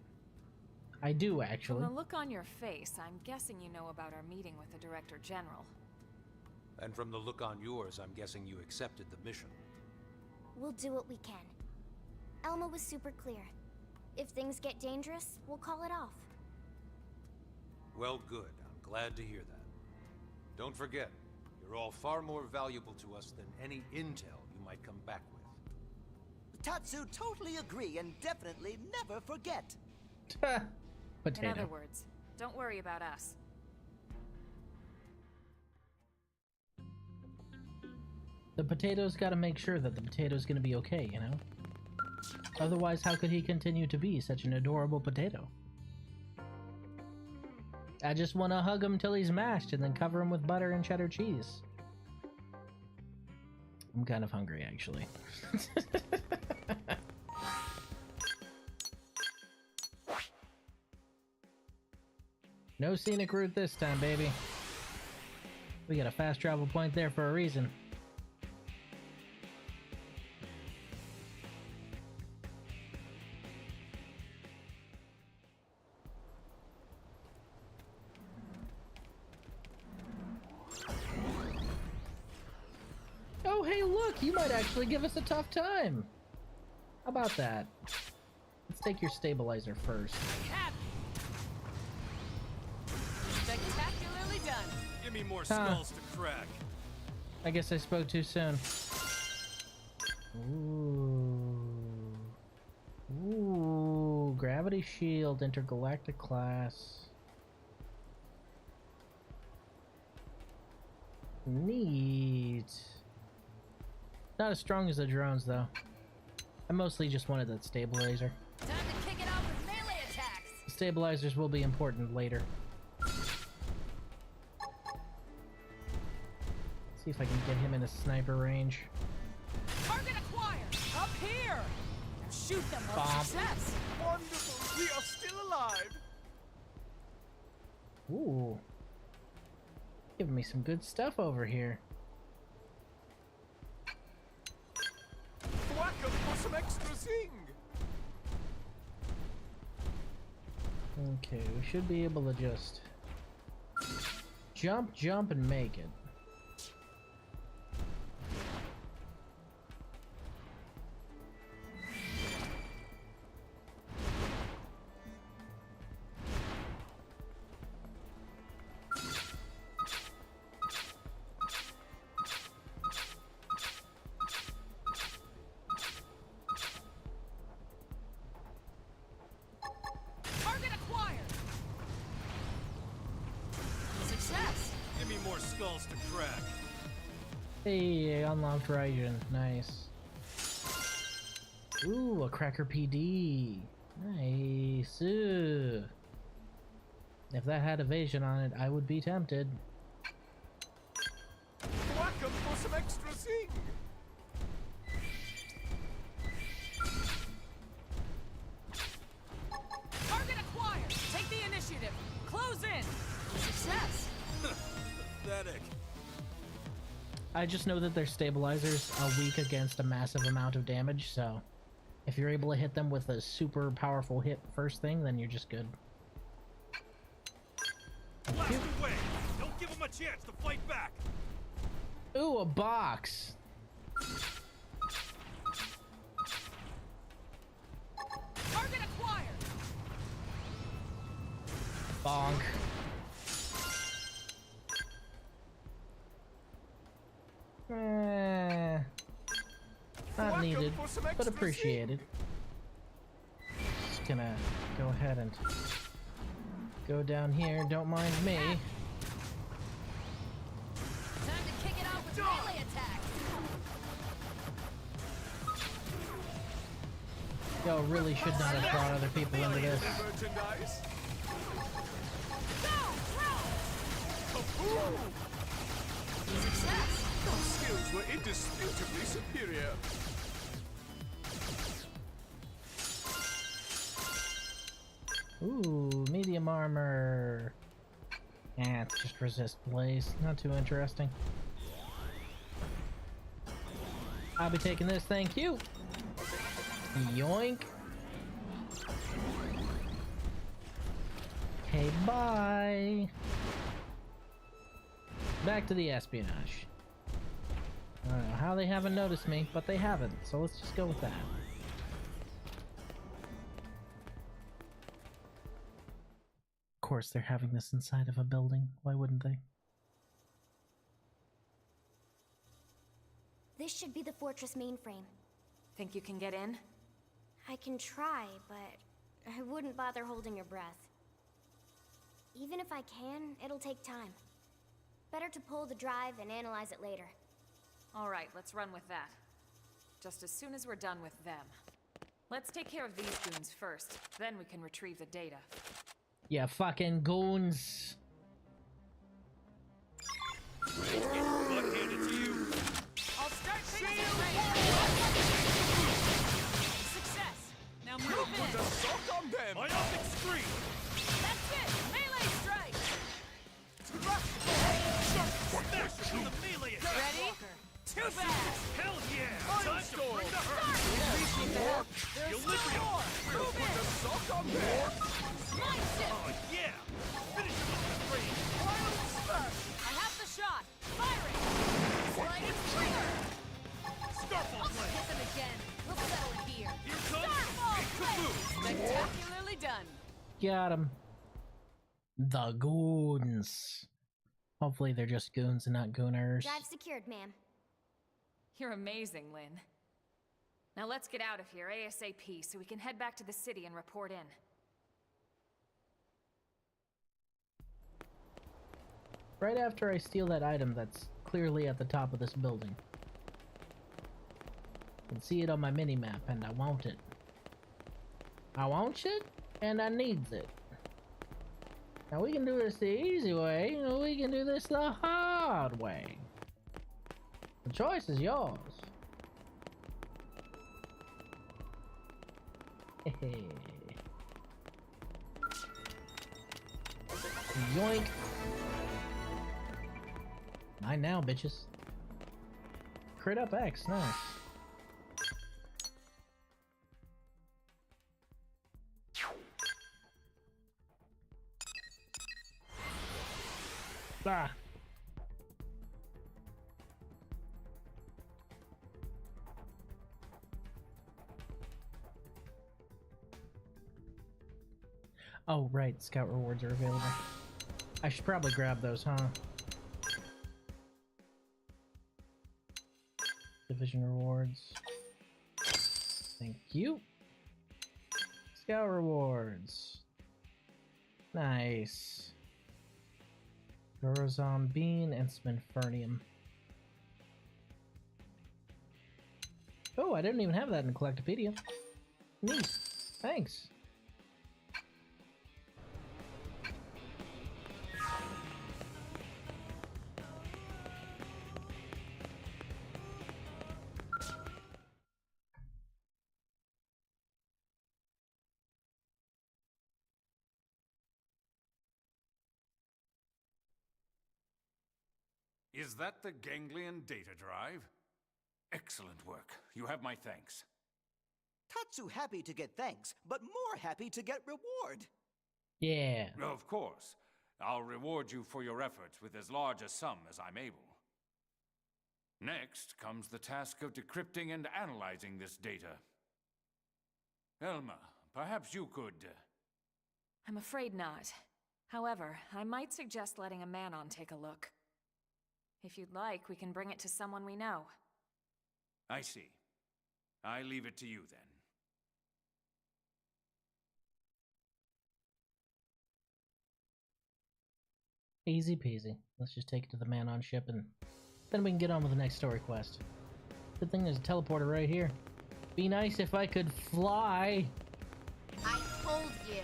I do, From actually. the look on your face, I'm guessing you know about our meeting with the Director General. And from the look on yours, I'm guessing you accepted the mission. We'll do what we can. Elma was super clear. If things get dangerous, we'll call it off. Well, good. I'm glad to hear that. Don't forget, you're all far more valuable to us than any intel you might come back with. Tatsu totally agree and definitely never forget. Potato. In other words, don't worry about us. The potato's gotta make sure that the potato's gonna be okay, you know? Otherwise, how could he continue to be such an adorable potato? I just want to hug him till he's mashed and then cover him with butter and cheddar cheese. I'm kind of hungry, actually. No scenic route this time, baby. We got a fast travel point there for a reason. Oh, hey, look! You might actually give us a tough time! How about that? Let's take your stabilizer first. Spectacularly done. Give me more skulls to crack. I guess I spoke too soon. Ooh. Ooh. Gravity shield, intergalactic class. Neat. Not as strong as the drones, though. I mostly just wanted that stabilizer. Time to kick it off with melee attacks. The stabilizers will be important later. See if I can get him in a sniper range. Target acquired. Up here. Now shoot them with Bomb. success. Wonderful, we are still alive. Ooh. Giving me some good stuff over here. Whack 'em for some extra zing. Okay, we should be able to just jump, and make it. Target acquired. Success. Give me more skulls to crack. Hey, unlocked region. Nice. Ooh, a Cracker PD. Nice. Ooh. If that had evasion on it, I would be tempted. Whack 'em for some extra zing. Target acquired. Take the initiative. Close in. Success. Pathetic. I just know that their stabilizers are weak against a massive amount of damage, so if you're able to hit them with a super powerful hit first thing, then you're just good. Blast away. Don't give them a chance to fight back. Ooh, a box. Target acquired. Bonk. Not needed, but appreciated. Just gonna go ahead and go down here. Don't mind me. Time to kick it off with melee attack. Y'all really should not have brought other people into this. Merchandise. Success! Those skills were indisputably superior. Ooh, medium armor. It's just resist blaze. Not too interesting. I'll be taking this, thank you. Yoink. Okay, bye. Back to the espionage. I don't know how they haven't noticed me, but they haven't, so let's just go with that. Of course, they're having this inside of a building. Why wouldn't they? This should be the fortress mainframe. Think you can get in? I can try, but I wouldn't bother holding your breath. Even if I can, it'll take time. Better to pull the drive and analyze it later. All right, let's run with that. Just as soon as we're done with them. Let's take care of these goons first, then we can retrieve the data. Yeah, fucking goons. Blood handed to you. I'll start things Success! Now move in! Put a sock on them. Myopic screen. That's it! Melee strike! Smash with the melee attack. Ready? Too bad! Hell yeah! Time to bring the hurt. There's still more! Move Put a in! sock on them. Mind shift! Oh yeah! Finish him off the frame. I have the shot! Firing! Sliding springer! Starfall I'll blade. hit them again! We'll settle it here! Here comes Starfall Big Caboose. Spectacularly done! Got him. The goons. Hopefully they're just goons and not gooners. Drive secured, ma'am. You're amazing, Lynn. Now let's get out of here ASAP so we can head back to the city and report in. Right after I steal that item that's clearly at the top of this building. I can see it on my mini-map and I want it. I want it and I needs it. Now we can do this the easy way, or we can do this the hard way. The choice is yours. Yoink. Mine now, bitches. Crit up X, nice. Ah. Oh, right, scout rewards are available. I should probably grab those, huh? Division rewards. Thank you. Scout rewards. Nice. Gorazon Bean and Sminfernium. Oh, I didn't even have that in Collectopedia. Neat. Thanks. Is that the ganglion data drive? Excellent work. You have my thanks. Tatsu happy to get thanks, but more happy to get reward. Yeah. Of course. I'll reward you for your efforts with as large a sum as I'm able. Next comes the task of decrypting and analyzing this data. Elma, perhaps you could... I'm afraid not. However, I might suggest letting a man-on take a look. If you'd like, we can bring it to someone we know. I see. I leave it to you then. Easy peasy. Let's just take it to the man on ship and then we can get on with the next story quest. Good thing there's a teleporter right here. Be nice if I could fly. I told you.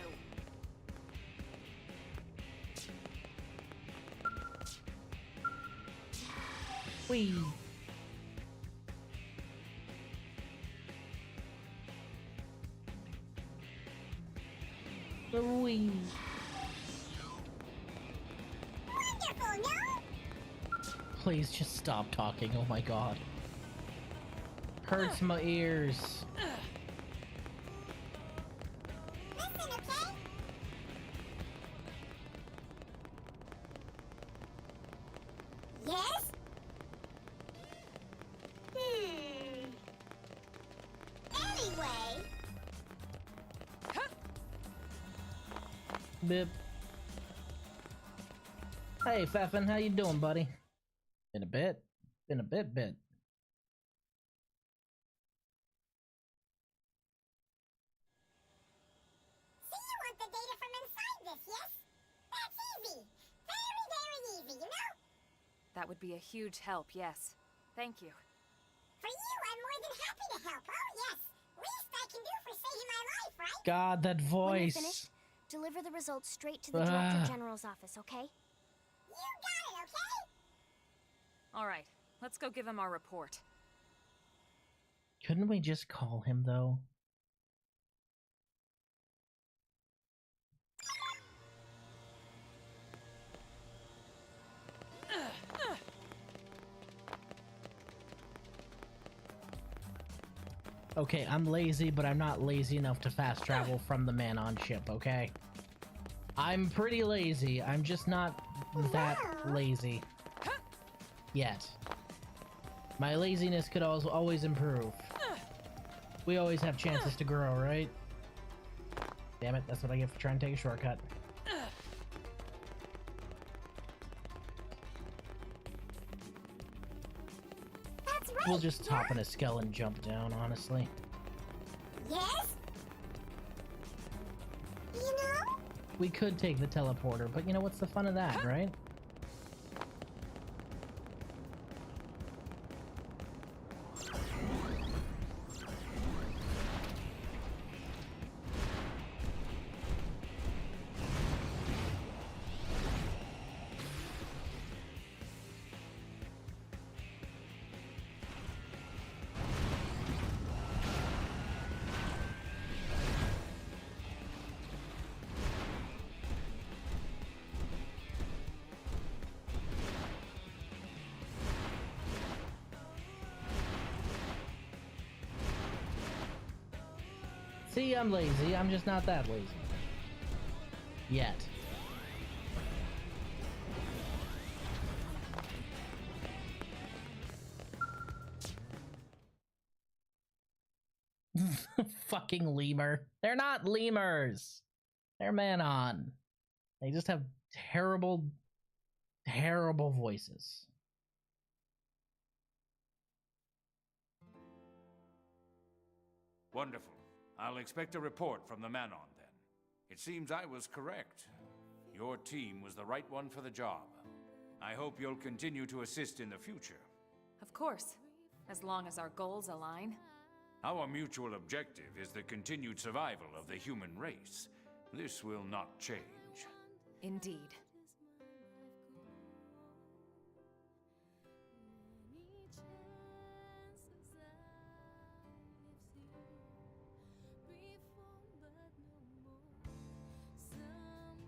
Whee! The whee! Wonderful, no? Please just stop talking, oh my god. Hurts my ears. Listen, okay? Yes? Anyway. Bip. Hey, Feffin, how you doing, buddy? Been a bit. Been a bit. See, you want the data from inside this, yes? That's easy. Very, very easy, you know? That would be a huge help, yes. Thank you. For you, I'm more than happy to help. Oh, yes. Least I can do for saving my life, right? God, that When voice. you're finished, deliver the results straight to the Director General's office, okay? You got it, okay? All right, let's go give him our report. Couldn't we just call him, though? Okay, I'm lazy, but I'm not lazy enough to fast travel from the man on ship, okay? I'm pretty lazy. I'm just not that lazy. Yet. My laziness could always improve. We always have chances to grow, right? Damn it, that's what I get for trying to take a shortcut. That's right. We'll just hop in a skull and jump down, honestly. Yes? You know? We could take the teleporter, but you know what's the fun of that, right? See, I'm lazy. I'm just not that lazy. Yet. Fucking lemur. They're not lemurs. They're Manon. They just have terrible, terrible voices. Wonderful. I'll expect a report from the Manon then. It seems I was correct. Your team was the right one for the job. I hope you'll continue to assist in the future. Of course, as long as our goals align. Our mutual objective is the continued survival of the human race. This will not change. Indeed.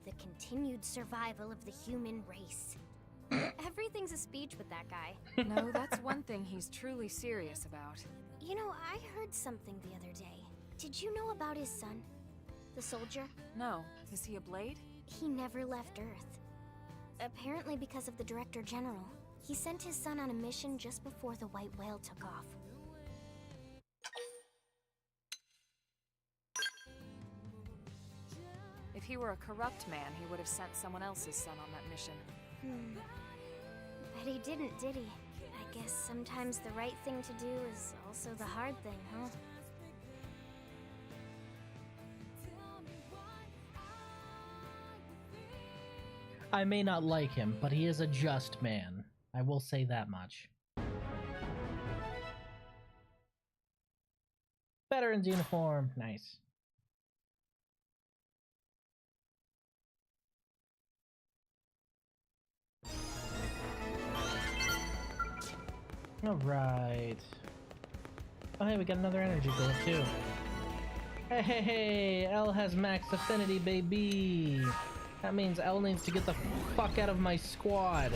The continued survival of the human race. Everything's a speech with that guy. No, that's one thing he's truly serious about. You know, I heard something the other day. Did you know about his son? The soldier? No. Is he a Blade? He never left Earth. Apparently because of the Director General. He sent his son on a mission just before the White Whale took off. If he were a corrupt man, he would have sent someone else's son on that mission. But he didn't, did he? I Guess sometimes the right thing to do is also the hard thing, huh? I may not like him, but he is a just man. I will say that much. Veteran's uniform. Nice. Alright. Oh hey, we got another energy goal too. Hey, hey, hey! Elle has max affinity, baby! That means Elle needs to get the fuck out of my squad.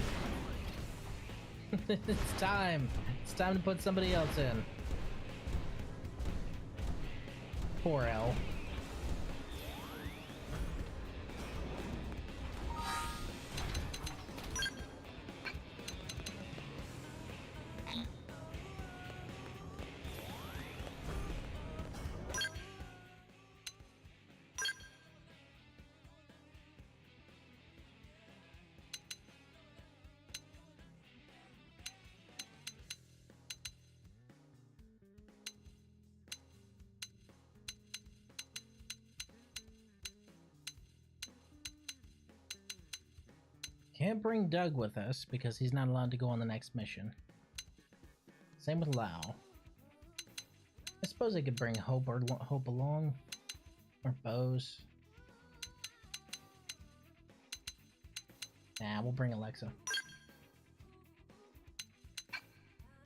It's time. It's time to put somebody else in. Poor Elle. Can't bring Doug with us because he's not allowed to go on the next mission. Same with Lau. I suppose I could bring Hope along, or Bose. Nah, we'll bring Alexa.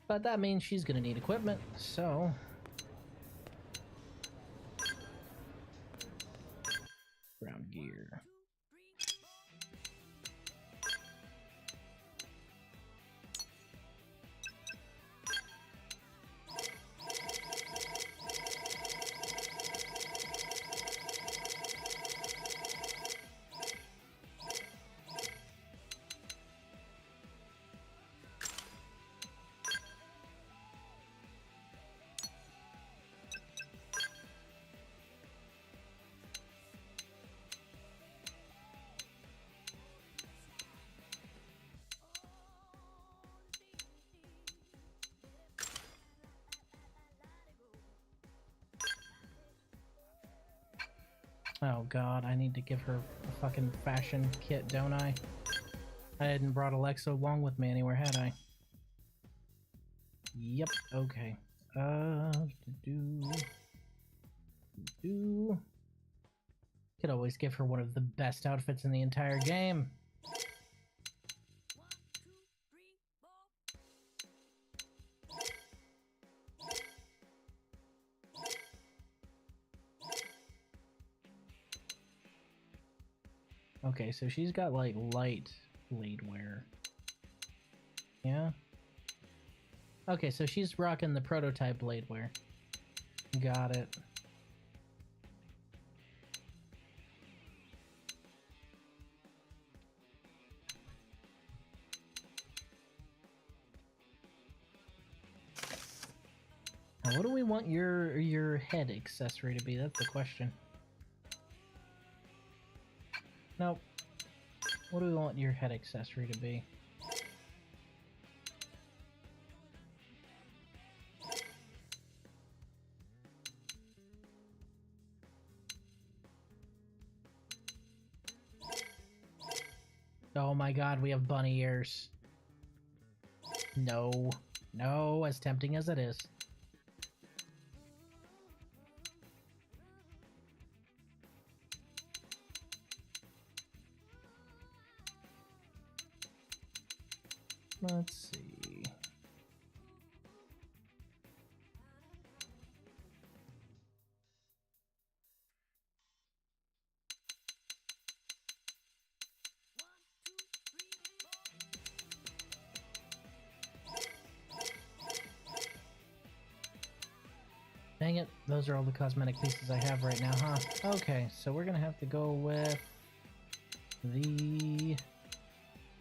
But that means she's gonna need equipment, so ground gear. Oh god, I need to give her a fucking fashion kit, don't I? I hadn't brought Alexa along with me anywhere, had I? Yep, okay. Could always give her one of the best outfits in the entire game. Okay, so she's got like light blade wear. Yeah? Okay, so she's rocking the prototype blade wear. Got it. Now, what do we want your head accessory to be? That's the question. Nope. What do we want your head accessory to be? Oh my god, we have bunny ears. No. No, as tempting as it is. Let's see. Dang it, those are all the cosmetic pieces I have right now, huh? Okay, so we're gonna have to go with the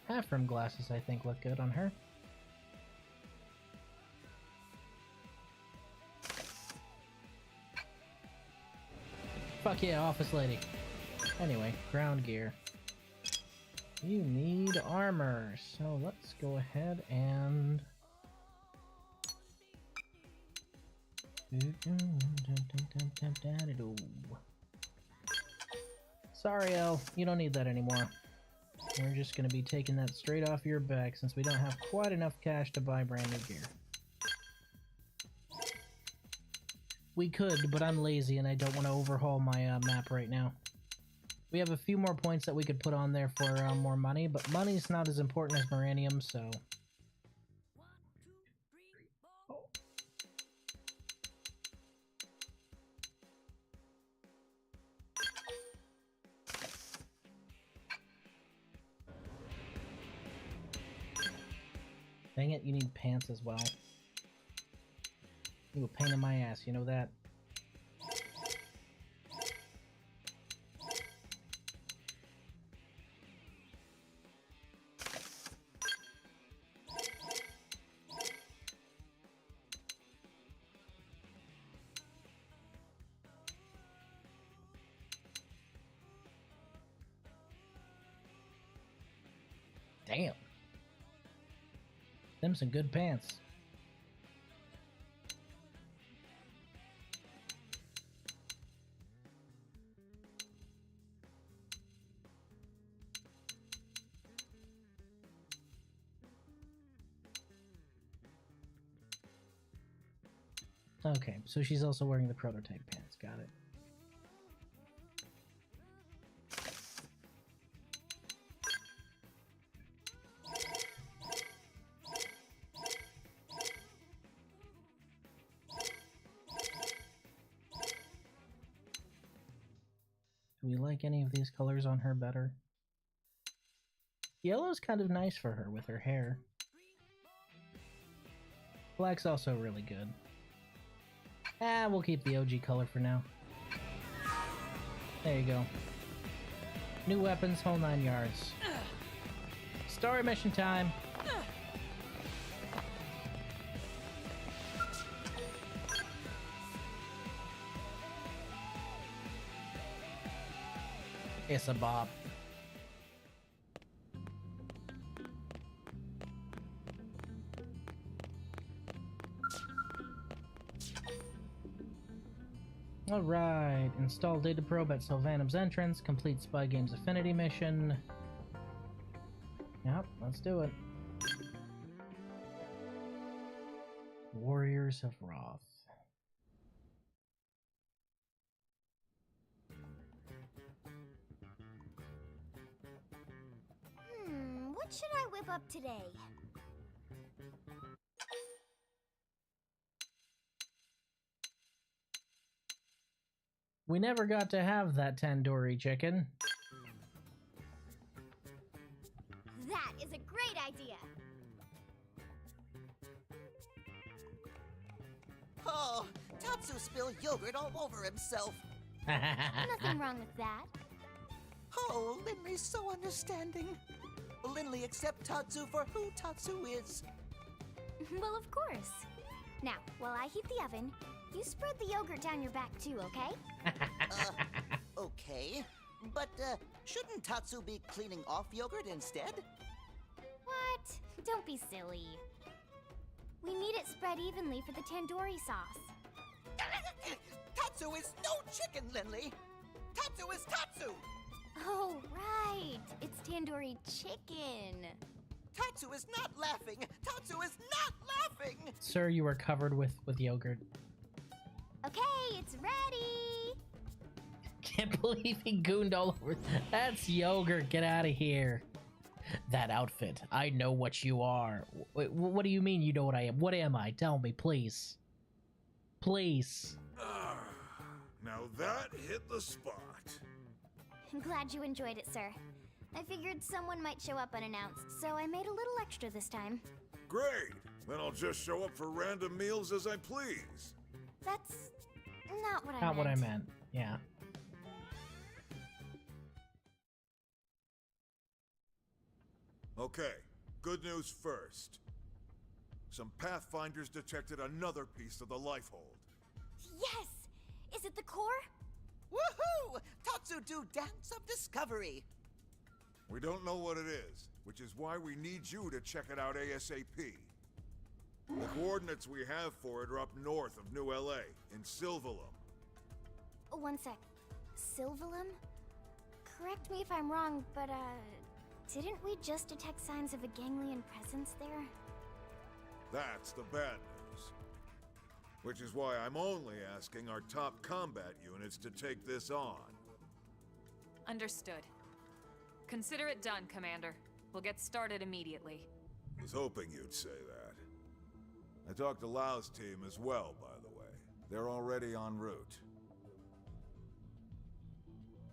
half-rim glasses. I think look good on her. Fuck yeah, office lady. Anyway, ground gear. You need armor, so let's go ahead and Sorry, El, you don't need that anymore. We're just gonna be taking that straight off your back since we don't have quite enough cash to buy brand new gear. We could, but I'm lazy and I don't want to overhaul my map right now. We have a few more points that we could put on there for more money, but money's not as important as Moranium, so... Dang it, you need pants as well. You a pain in my ass, you know that? Damn. Them some good pants. Okay, so she's also wearing the prototype pants. Got it. Do we like any of these colors on her better? Yellow's kind of nice for her with her hair. Black's also really good. We'll keep the OG color for now. There you go. New weapons, whole 9 yards. Story mission time. It's a bop. Alright, install data probe at Sylvanum's entrance, complete Spy Games Affinity mission. Yep, let's do it. Warriors of Wrath. What should I whip up today? We never got to have that tandoori chicken. That is a great idea! Oh, Tatsu spilled yogurt all over himself. Nothing wrong with that. Oh, Linley's so understanding. Linley accept Tatsu for who Tatsu is. Well, of course. Now, while I heat the oven, you spread the yogurt down your back too, okay? Okay. But, shouldn't Tatsu be cleaning off yogurt instead? What? Don't be silly. We need it spread evenly for the tandoori sauce. Tatsu is no chicken, Linley! Tatsu is Tatsu! Oh, right. It's tandoori chicken. Tatsu is not laughing! Tatsu is not laughing! Sir, you are covered with yogurt. Okay, it's ready! Can't believe he gooned all over. That's yogurt. Get out of here. That outfit. I know what you are. Wait, what do you mean you know what I am? What am I? Tell me, please. Please. Now that hit the spot. I'm glad you enjoyed it, sir. I figured someone might show up unannounced, so I made a little extra this time. Great! Then I'll just show up for random meals as I please. That's not what I meant. Not what I meant, yeah. Okay, good news first. Some Pathfinders detected another piece of the Lifehold. Yes! Is it the core? Woohoo! Tatsu do dance of discovery. We don't know what it is, which is why we need you to check it out ASAP. The coordinates we have for it are up north of New LA, in Silvalum. One sec. Silvalum? Correct me if I'm wrong, but, didn't we just detect signs of a ganglion presence there? That's the bad news. Which is why I'm only asking our top combat units to take this on. Understood. Consider it done, Commander. We'll get started immediately. Was hoping you'd say that. I talked to Lau's team as well, by the way. They're already en route.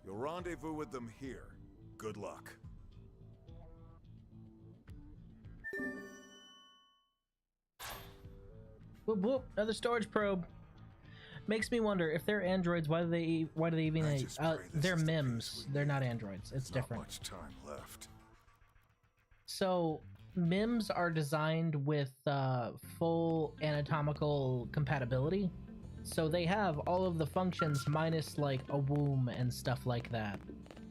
You'll rendezvous with them here. Good luck. Whoop whoop! Another storage probe. Makes me wonder if they're androids. Why do they even? They're MIMs. They're not androids. It's different. Not much time left. So MIMs are designed with full anatomical compatibility. So they have all of the functions minus like a womb and stuff like that.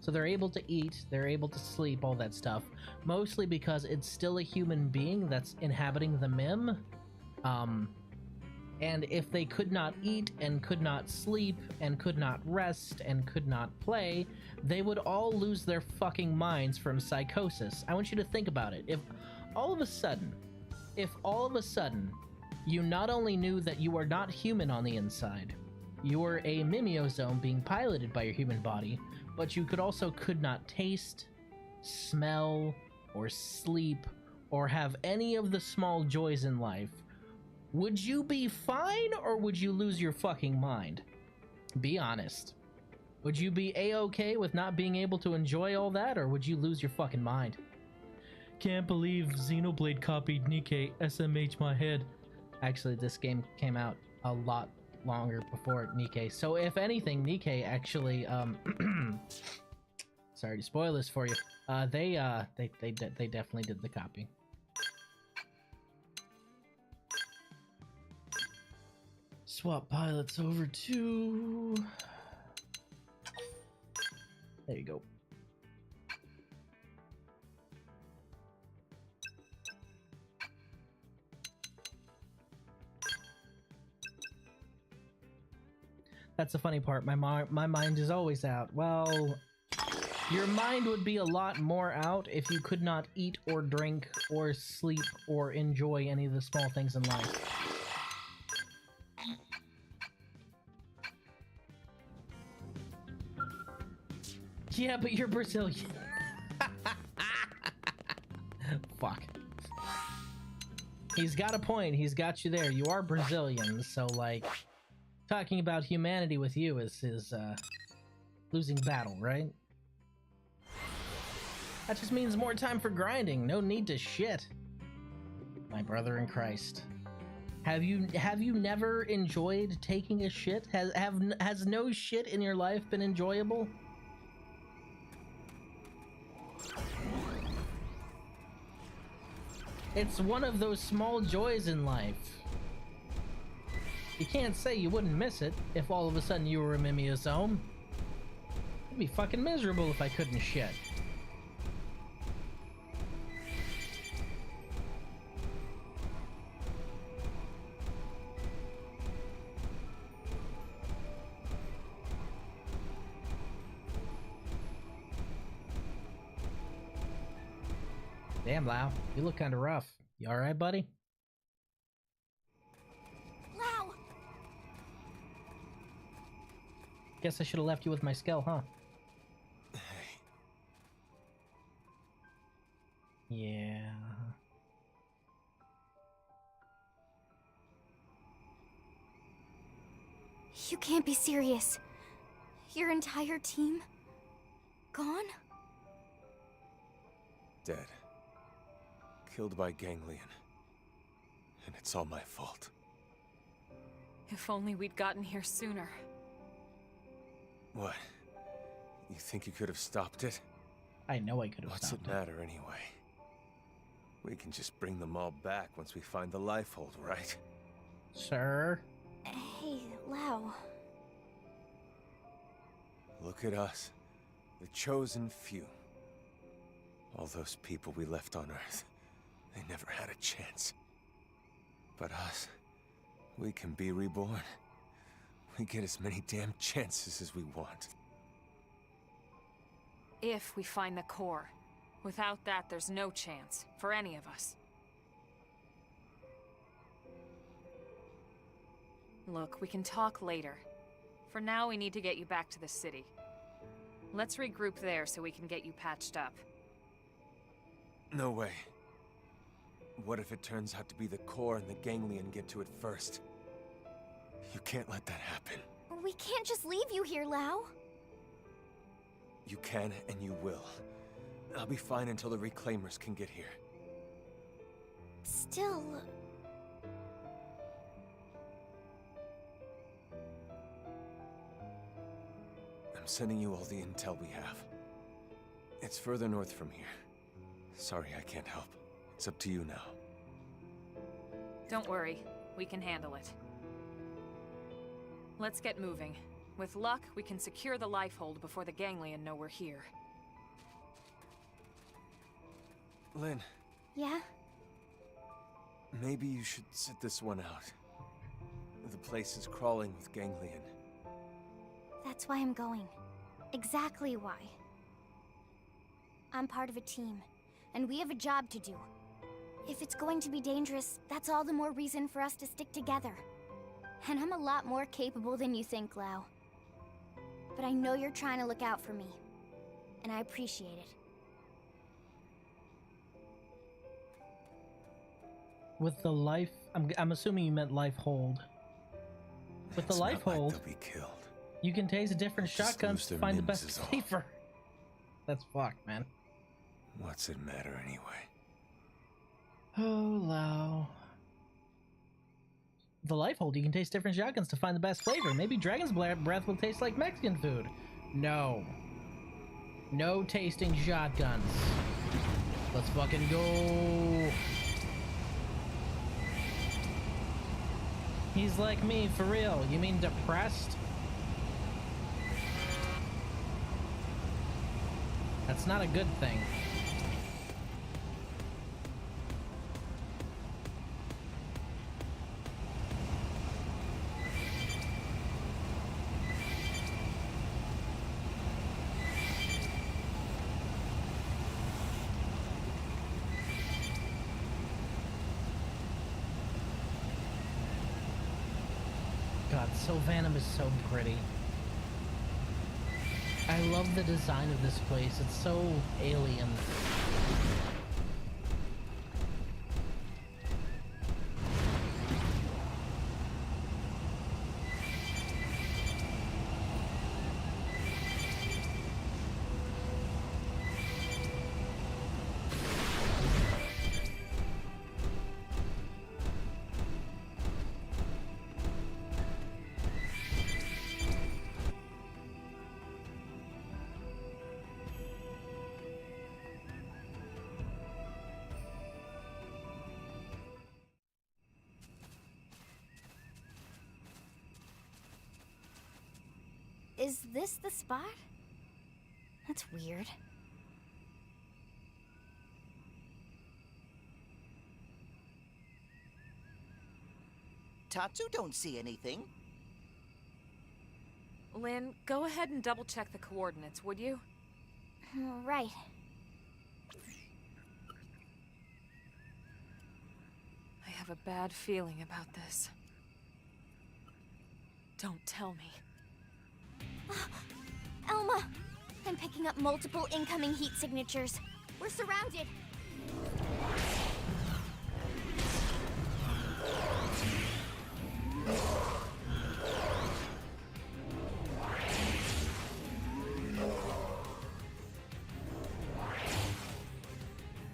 So they're able to eat, they're able to sleep, all that stuff. Mostly because it's still a human being that's inhabiting the MIM. And if they could not eat and could not sleep and could not rest and could not play, they would all lose their fucking minds from psychosis. I want you to think about it. If all of a sudden you not only knew that you are not human on the inside, you were a mimeosome being piloted by your human body, but you could not taste, smell, or sleep, or have any of the small joys in life, would you be fine or would you lose your fucking mind? Be honest. Would you be a-okay with not being able to enjoy all that, or would you lose your fucking mind? Can't believe Xenoblade copied Nikke. SMH my head. Actually, this game came out a lot longer before Nikke. So if anything, Nikke actually, sorry to spoil this for you. They definitely did the copy. Swap pilots over to... There you go. That's the funny part. My mind is always out. Well, your mind would be a lot more out if you could not eat or drink or sleep or enjoy any of the small things in life. Yeah, but you're Brazilian. Fuck. He's got a point. He's got you there. You are Brazilian, so like... Talking about humanity with you is losing battle, right? That just means more time for grinding. No need to shit. My brother in Christ. Have you never enjoyed taking a shit? Has no shit in your life been enjoyable? It's one of those small joys in life. You can't say you wouldn't miss it if all of a sudden you were a mimeosome. It'd be fucking miserable if I couldn't shit. Damn, Lau, you look kinda rough. You alright, buddy? Guess I should have left you with my skull, huh? Yeah. You can't be serious. Your entire team? Gone? Dead. Killed by ganglion. And it's all my fault. If only we'd gotten here sooner. What? You think you could have stopped it? I know I could have stopped it. What's it matter anyway? We can just bring them all back once we find the lifehold, right? Sir? Hey, Lau. Look at us. The chosen few. All those people we left on Earth. They never had a chance. But us, we can be reborn. We get as many damn chances as we want. If we find the core. Without that, there's no chance, for any of us. Look, we can talk later. For now, we need to get you back to the city. Let's regroup there so we can get you patched up. No way. What if it turns out to be the core and the ganglion get to it first? You can't let that happen. We can't just leave you here, Lau. You can and you will. I'll be fine until the Reclaimers can get here. Still... I'm sending you all the intel we have. It's further north from here. Sorry I can't help. It's up to you now. Don't worry. We can handle it. Let's get moving. With luck, we can secure the lifehold before the ganglion know we're here. Lynn. Yeah? Maybe you should sit this one out. The place is crawling with ganglion. That's why I'm going. Exactly why. I'm part of a team, and we have a job to do. If it's going to be dangerous, that's all the more reason for us to stick together. And I'm a lot more capable than you think, Lau. But I know you're trying to look out for me, and I appreciate it. With the life, I'm assuming you meant life hold. With the life hold, they'll be killed. You can taste different shotguns to find the best flavor. That's fucked, man. What's it matter anyway? Oh, Lau. The life hold, you can taste different shotguns to find the best flavor. Maybe Dragon's Breath will taste like Mexican food. No. No tasting shotguns. Let's fucking go. He's like me, for real. You mean depressed? That's not a good thing. God, Sylvanum is so pretty. I love the design of this place. It's so alien. Is this the spot? That's weird. Tatsu don't see anything. Lynn, go ahead and double-check the coordinates, would you? Right. I have a bad feeling about this. Don't tell me. Elma! I'm picking up multiple incoming heat signatures. We're surrounded!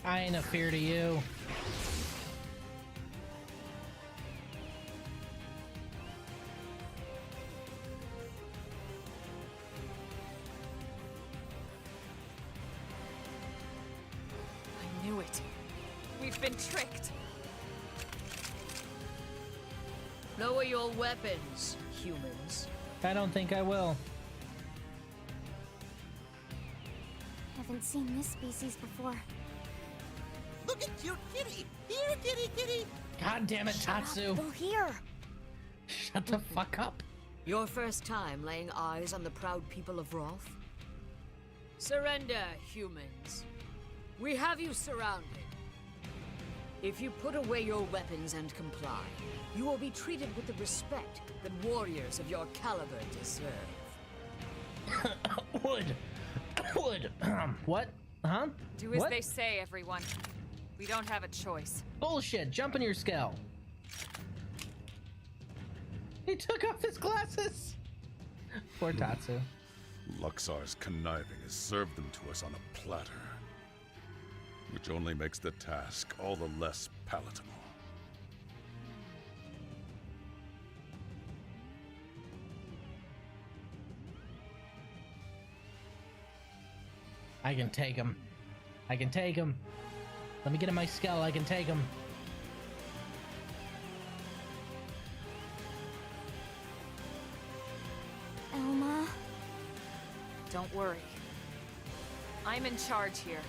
I ain't a fear to you. I knew it. We've been tricked. Lower your weapons, humans. I don't think I will. Haven't seen this species before. Look at cute kitty! Here, kitty, kitty! God damn it, Tatsu! They'll hear. Shut the fuck up. Your first time laying eyes on the proud people of Roth? Surrender, humans. We have you surrounded. If you put away your weapons and comply, you will be treated with the respect that warriors of your caliber deserve. Wood. What? Huh? Do as What? they say, everyone. We don't have a choice. Bullshit. Jump in your skull. He took off his glasses. Poor Tatsu. Luxar's conniving has served them to us on a platter, which only makes the task all the less palatable. I can take him. I can take him. Let me get in my skull. I can take him. Elma? Don't worry. I'm in charge here.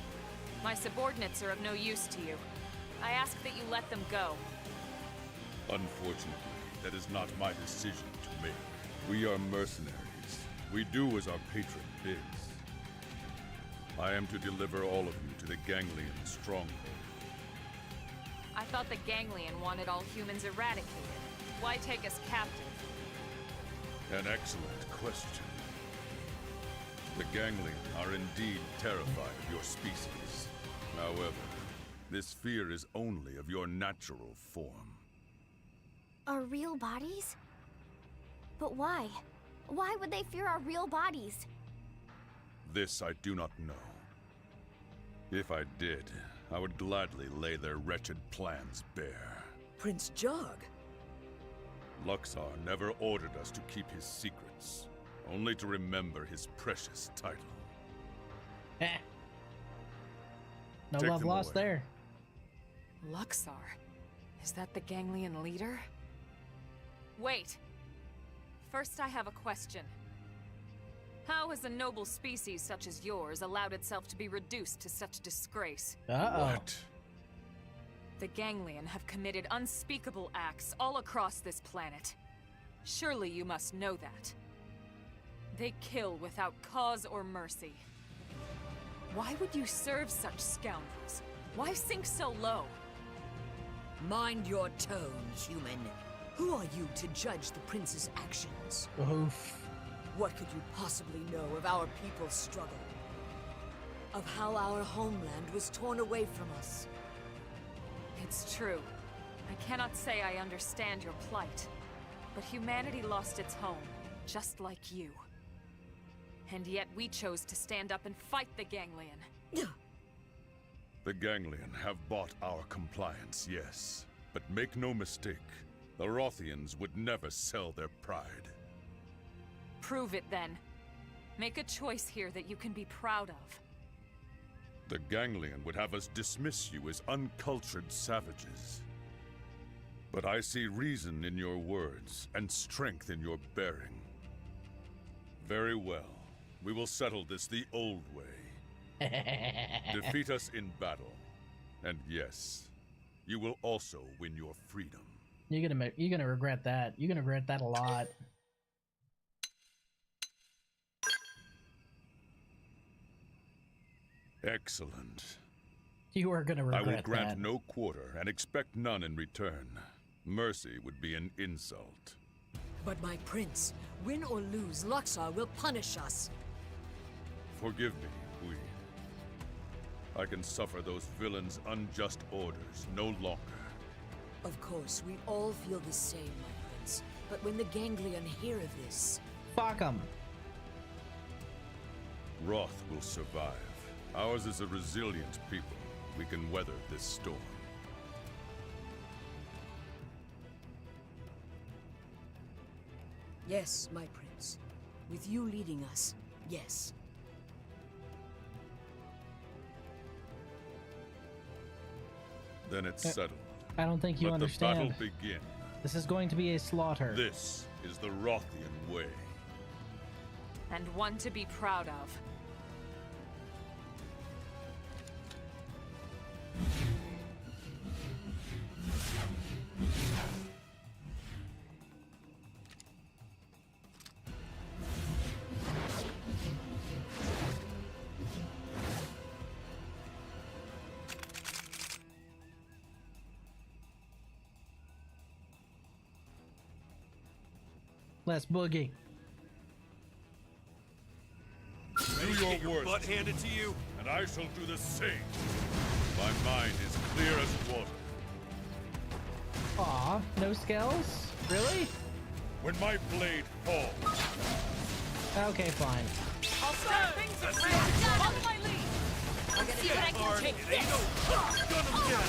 My subordinates are of no use to you. I ask that you let them go. Unfortunately, that is not my decision to make. We are mercenaries. We do as our patron bids. I am to deliver all of you to the Ganglion stronghold. I thought the Ganglion wanted all humans eradicated. Why take us captive? An excellent question. The Ganglion are indeed terrified of your species. However, this fear is only of your natural form. Our real bodies? But why? Why would they fear our real bodies? This I do not know. If I did, I would gladly lay their wretched plans bare. Prince Jog? Luxar never ordered us to keep his secrets, only to remember his precious title. No Take love them lost away. there. Luxar? Is that the Ganglion leader? Wait. First, I have a question. How has a noble species such as yours allowed itself to be reduced to such disgrace? What? The Ganglion have committed unspeakable acts all across this planet. Surely you must know that. They kill without cause or mercy. Why would you serve such scoundrels? Why sink so low? Mind your tone, human. Who are you to judge the prince's actions? Oof. What could you possibly know of our people's struggle? Of how our homeland was torn away from us? It's true. I cannot say I understand your plight. But humanity lost its home, just like you. And yet we chose to stand up and fight the Ganglion. The Ganglion have bought our compliance, yes. But make no mistake, the Rothians would never sell their pride. Prove it then. Make a choice here that you can be proud of. The Ganglion would have us dismiss you as uncultured savages. But I see reason in your words and strength in your bearing. Very well. We will settle this the old way. Defeat us in battle. And yes, you will also win your freedom. You're gonna regret that. You're gonna regret that a lot. Excellent. You are gonna regret that. I will grant no quarter and expect none in return. Mercy would be an insult. But my prince, win or lose, Luxar will punish us. Forgive me, Queen. I can suffer those villains' unjust orders no longer. Of course, we all feel the same, my prince. But when the Ganglion hear of this... Fuck them. Roth will survive. Ours is a resilient people. We can weather this storm. Yes, my prince. With you leading us, yes. Then it's settled. I don't think you Let understand. the battle begin. This is going to be a slaughter. This is the Rothian way. And one to be proud of. Less boogie. Do your worst, butt handed to you, and I shall do the same. My mind is clear as water. Aw, no scales? Really? When my blade falls. Okay, fine. I'll start things with follow my lead. I'll see what I can take. It ain't over. Gun him down.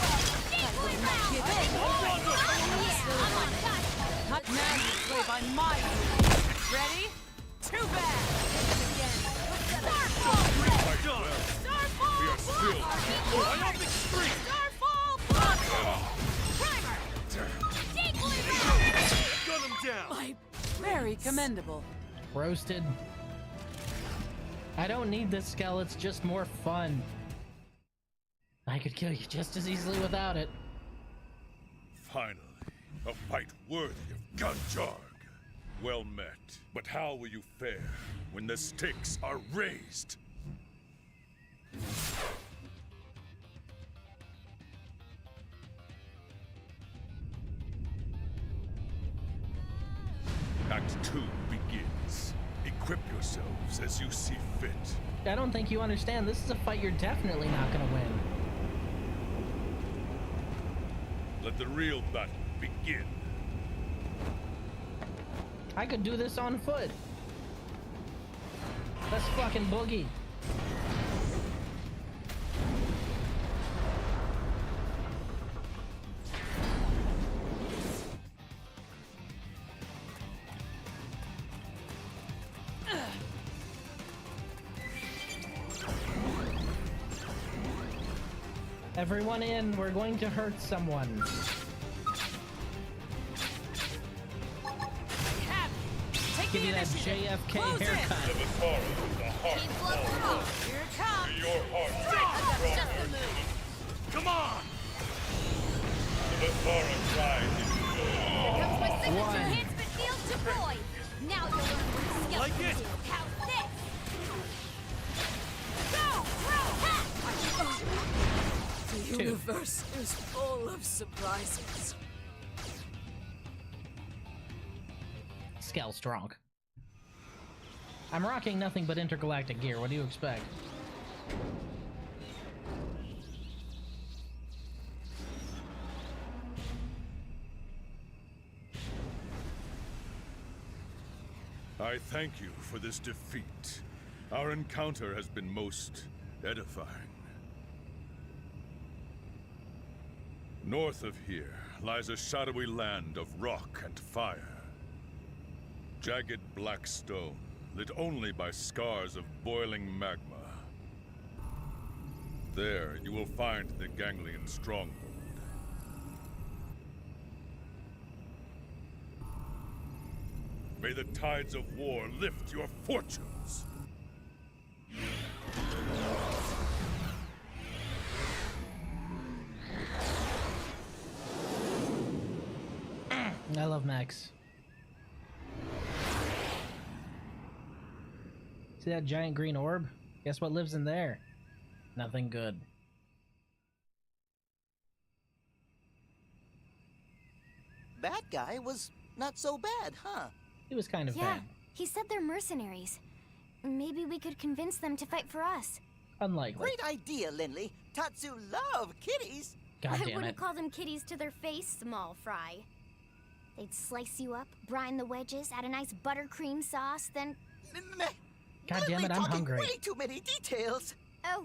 Now you play by my rules. Ready? Too bad. Starfall! We are still. Biopic streak. Starfall! Primer! Gun him down. Very commendable. Roasted. I don't need this skull, it's just more fun. I could kill you just as easily without it. Finally, a fight worthy of Gunjarg. Well met. But how will you fare when the stakes are raised? Act 2 begins. Equip yourselves as you see fit. I don't think you understand. This is a fight you're definitely not gonna win. Let the real battle begin. I could do this on foot. Let's fucking boogie. Everyone in, we're going to hurt someone. Give you that JFK haircut. Here it comes. Your heart. Come on. The Thara tried. Here comes my signature enhancement field deployed. Now you'll learn what skills Like can it. do. How's this? Go! Throw! The universe is full of surprises. Skell strong. I'm rocking nothing but intergalactic gear. What do you expect? I thank you for this defeat. Our encounter has been most edifying. North of here lies a shadowy land of rock and fire. Jagged black stone, lit only by scars of boiling magma. There you will find the Ganglion stronghold. May the tides of war lift your fortunes! I love Max. See that giant green orb? Guess what lives in there? Nothing good. That guy was not so bad, huh? He was kind of Yeah, bad. he said they're mercenaries. Maybe we could convince them to fight for us. Unlikely. Great idea, Lindley. Tatsu love kitties. God I damn wouldn't it. call them kitties to their face, small fry. They'd slice you up, brine the wedges, add a nice buttercream sauce, then... God damn it, I'm Talking hungry. Way too many details. Oh,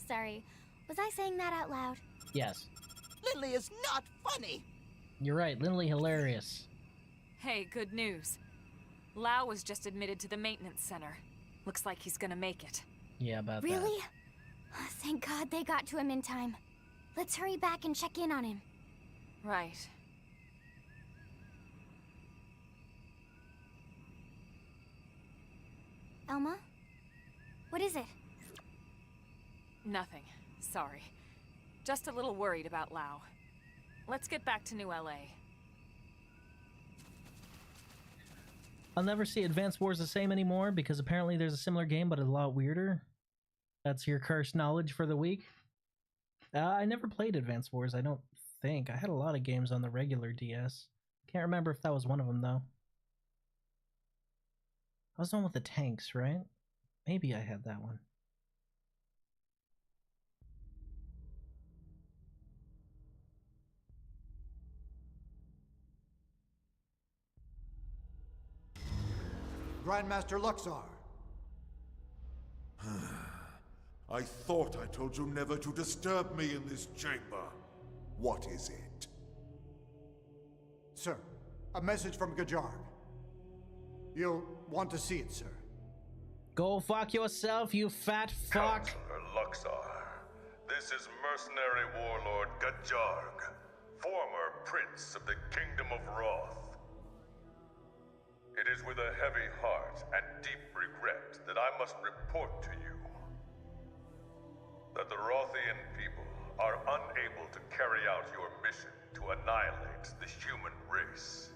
sorry. Was I saying that out loud? Yes. Lindley is not funny. You're right, Lindley hilarious. Hey, good news. Lau was just admitted to the maintenance center. Looks like he's gonna make it. Yeah, about that. Really? Oh, thank God they got to him in time. Let's hurry back and check in on him. Right. Elma? What is it? Nothing. Sorry. Just a little worried about Lau. Let's get back to New LA. I'll never see Advance Wars the same anymore because apparently there's a similar game but a lot weirder. That's your cursed knowledge for the week. I never played Advance Wars, I don't think. I had a lot of games on the regular DS. Can't remember if that was one of them though. was the one with the tanks, right? Maybe I had that one. Grandmaster Luxar. I thought I told you never to disturb me in this chamber. What is it? Sir, a message from Gajarg. You'll want to see it, sir. Go fuck yourself, you fat fuck. Counselor Luxar, this is mercenary warlord Gajarg, former prince of the Kingdom of Roth. It is with a heavy heart and deep regret that I must report to you that the Rothian people are unable to carry out your mission to annihilate the human race.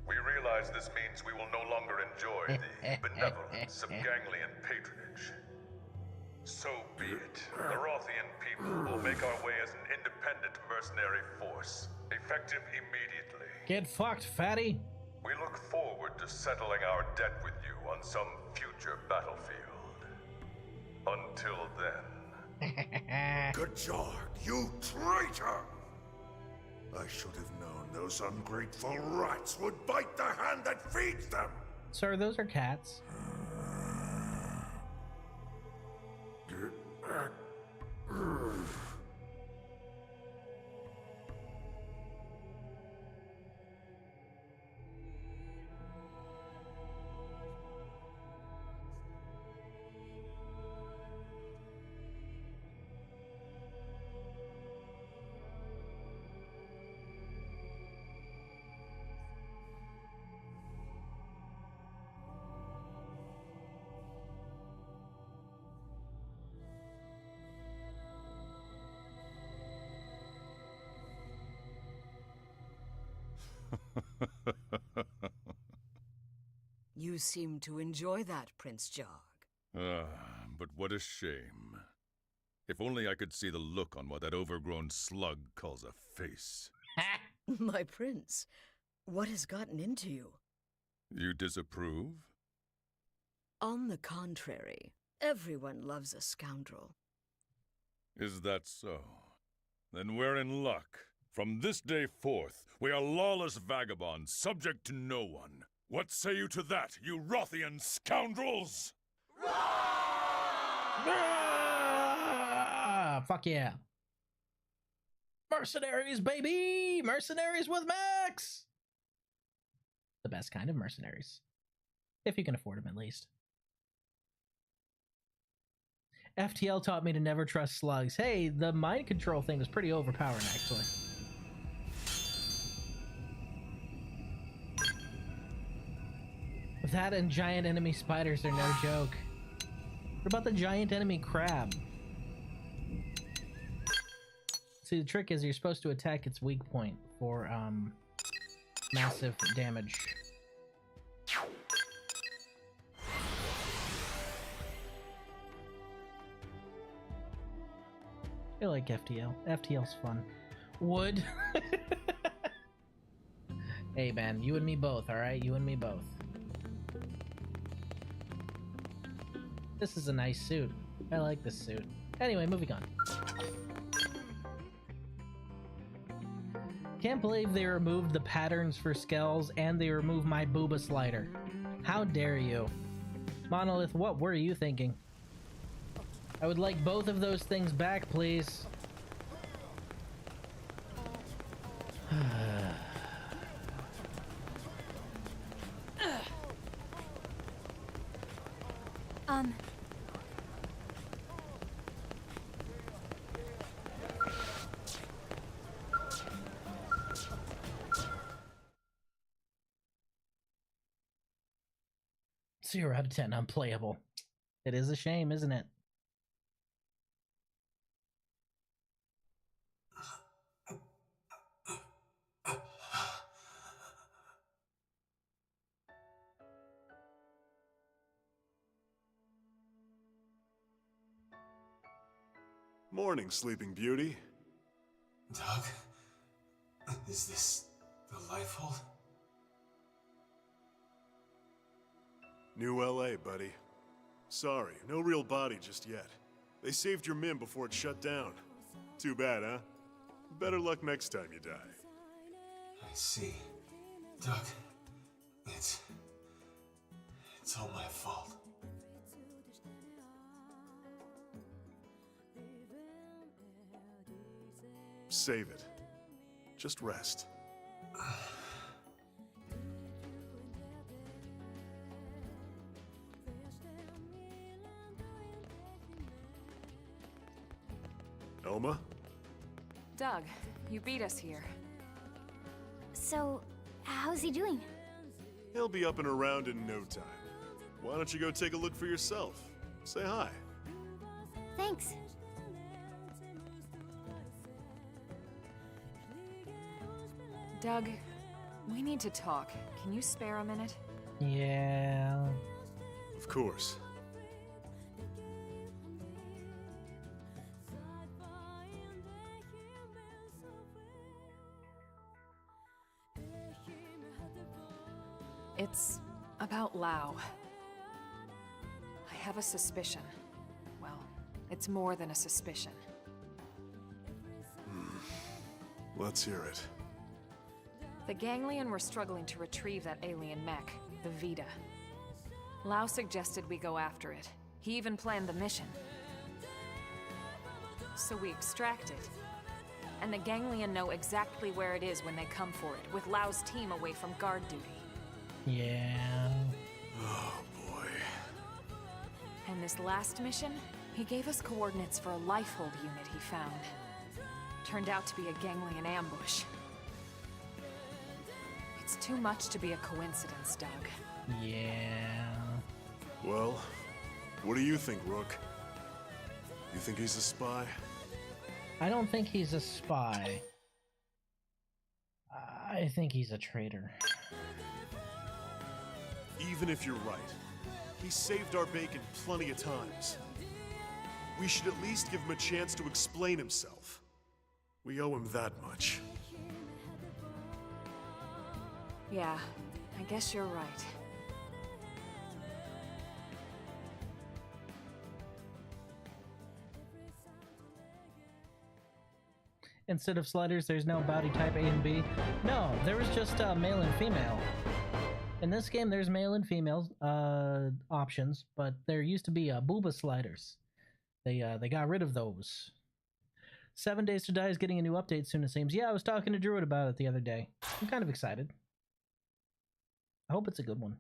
We realize this means we will no longer enjoy the benevolence of Ganglion patronage. So be it. The Rothian people will make our way as an independent mercenary force, effective immediately. Get fucked, fatty. We look forward to settling our debt with you on some future battlefield. Until then... Gajarg, you traitor! I should have known those ungrateful rats would bite the hand that feeds them! Sir, those are cats. You seem to enjoy that, Prince Jarg. But what a shame. If only I could see the look on what that overgrown slug calls a face. My prince, what has gotten into you? You disapprove? On the contrary, everyone loves a scoundrel. Is that so? Then we're in luck. From this day forth, we are lawless vagabonds, subject to no one. What say you to that, you Rothian scoundrels? Fuck yeah. Mercenaries, baby! Mercenaries with Max! The best kind of mercenaries. If you can afford them, at least. FTL taught me to never trust slugs. Hey, the mind control thing was pretty overpowering, actually. That and giant enemy spiders are no joke. What about the giant enemy crab? See, the trick is you're supposed to attack its weak point for massive damage. I like FTL. FTL's fun. Wood. Hey man, you and me both, alright? You and me both. This is a nice suit. I like this suit. Anyway, moving on. Can't believe they removed the patterns for skells and they removed my booba slider. How dare you? Monolith, what were you thinking? I would like both of those things back, please. Zero out of 10 unplayable. It is a shame, isn't it? Morning, Sleeping Beauty. Doug? Is this the Lifehold? New LA, buddy. Sorry, no real body just yet. They saved your MIM before it shut down. Too bad, huh? Better luck next time you die. I see. Doug, it's all my fault. Save it. Just rest. Elma? Doug, you beat us here. So, how's he doing? He'll be up and around in no time. Why don't you go take a look for yourself? Say hi. Thanks. Doug, we need to talk. Can you spare a minute? Yeah. Of course. It's about Lau. I have a suspicion. Well, it's more than a suspicion. Let's hear it. The Ganglion were struggling to retrieve that alien mech, the Vita. Lau suggested we go after it. He even planned the mission. So we extract it. And the Ganglion know exactly where it is when they come for it, with Lau's team away from guard duty. Yeah. Oh, boy. And this last mission, he gave us coordinates for a lifehold unit he found. Turned out to be a Ganglion ambush. It's too much to be a coincidence, Doug. Yeah. Well, what do you think, Rook? You think he's a spy? I don't think he's a spy. I think he's a traitor. Even if you're right, he saved our bacon plenty of times. We should at least give him a chance to explain himself. We owe him that much. Yeah, I guess you're right. Instead of sliders, there's no body type A and B. No, there was just male and female. In this game, there's male and female options, but there used to be booba sliders. They got rid of those. 7 Days to Die is getting a new update soon, it seems. Yeah, I was talking to Druid about it the other day. I'm kind of excited. I hope it's a good one.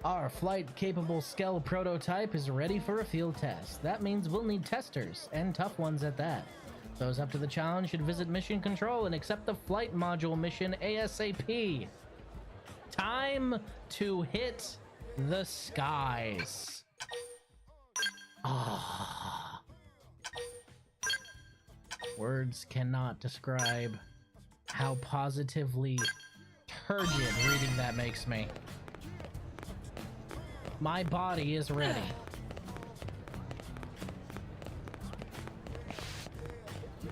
Our flight-capable Skell prototype is ready for a field test. That means we'll need testers, and tough ones at that. Those up to the challenge should visit Mission Control and accept the flight module mission ASAP. Time to hit the skies. Ah. Words cannot describe how positively turgid reading that makes me. My body is ready.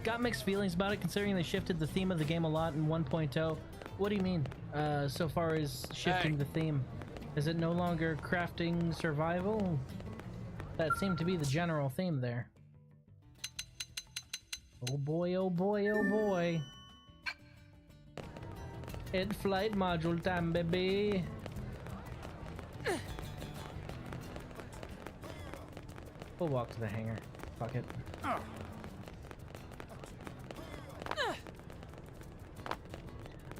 Got mixed feelings about it considering they shifted the theme of the game a lot in 1.0. What do you mean, so far as shifting the theme? Is it no longer crafting survival? That seemed to be the general theme there. Oh boy, oh boy, oh boy. It's flight module time, baby. We'll walk to the hangar. Fuck it.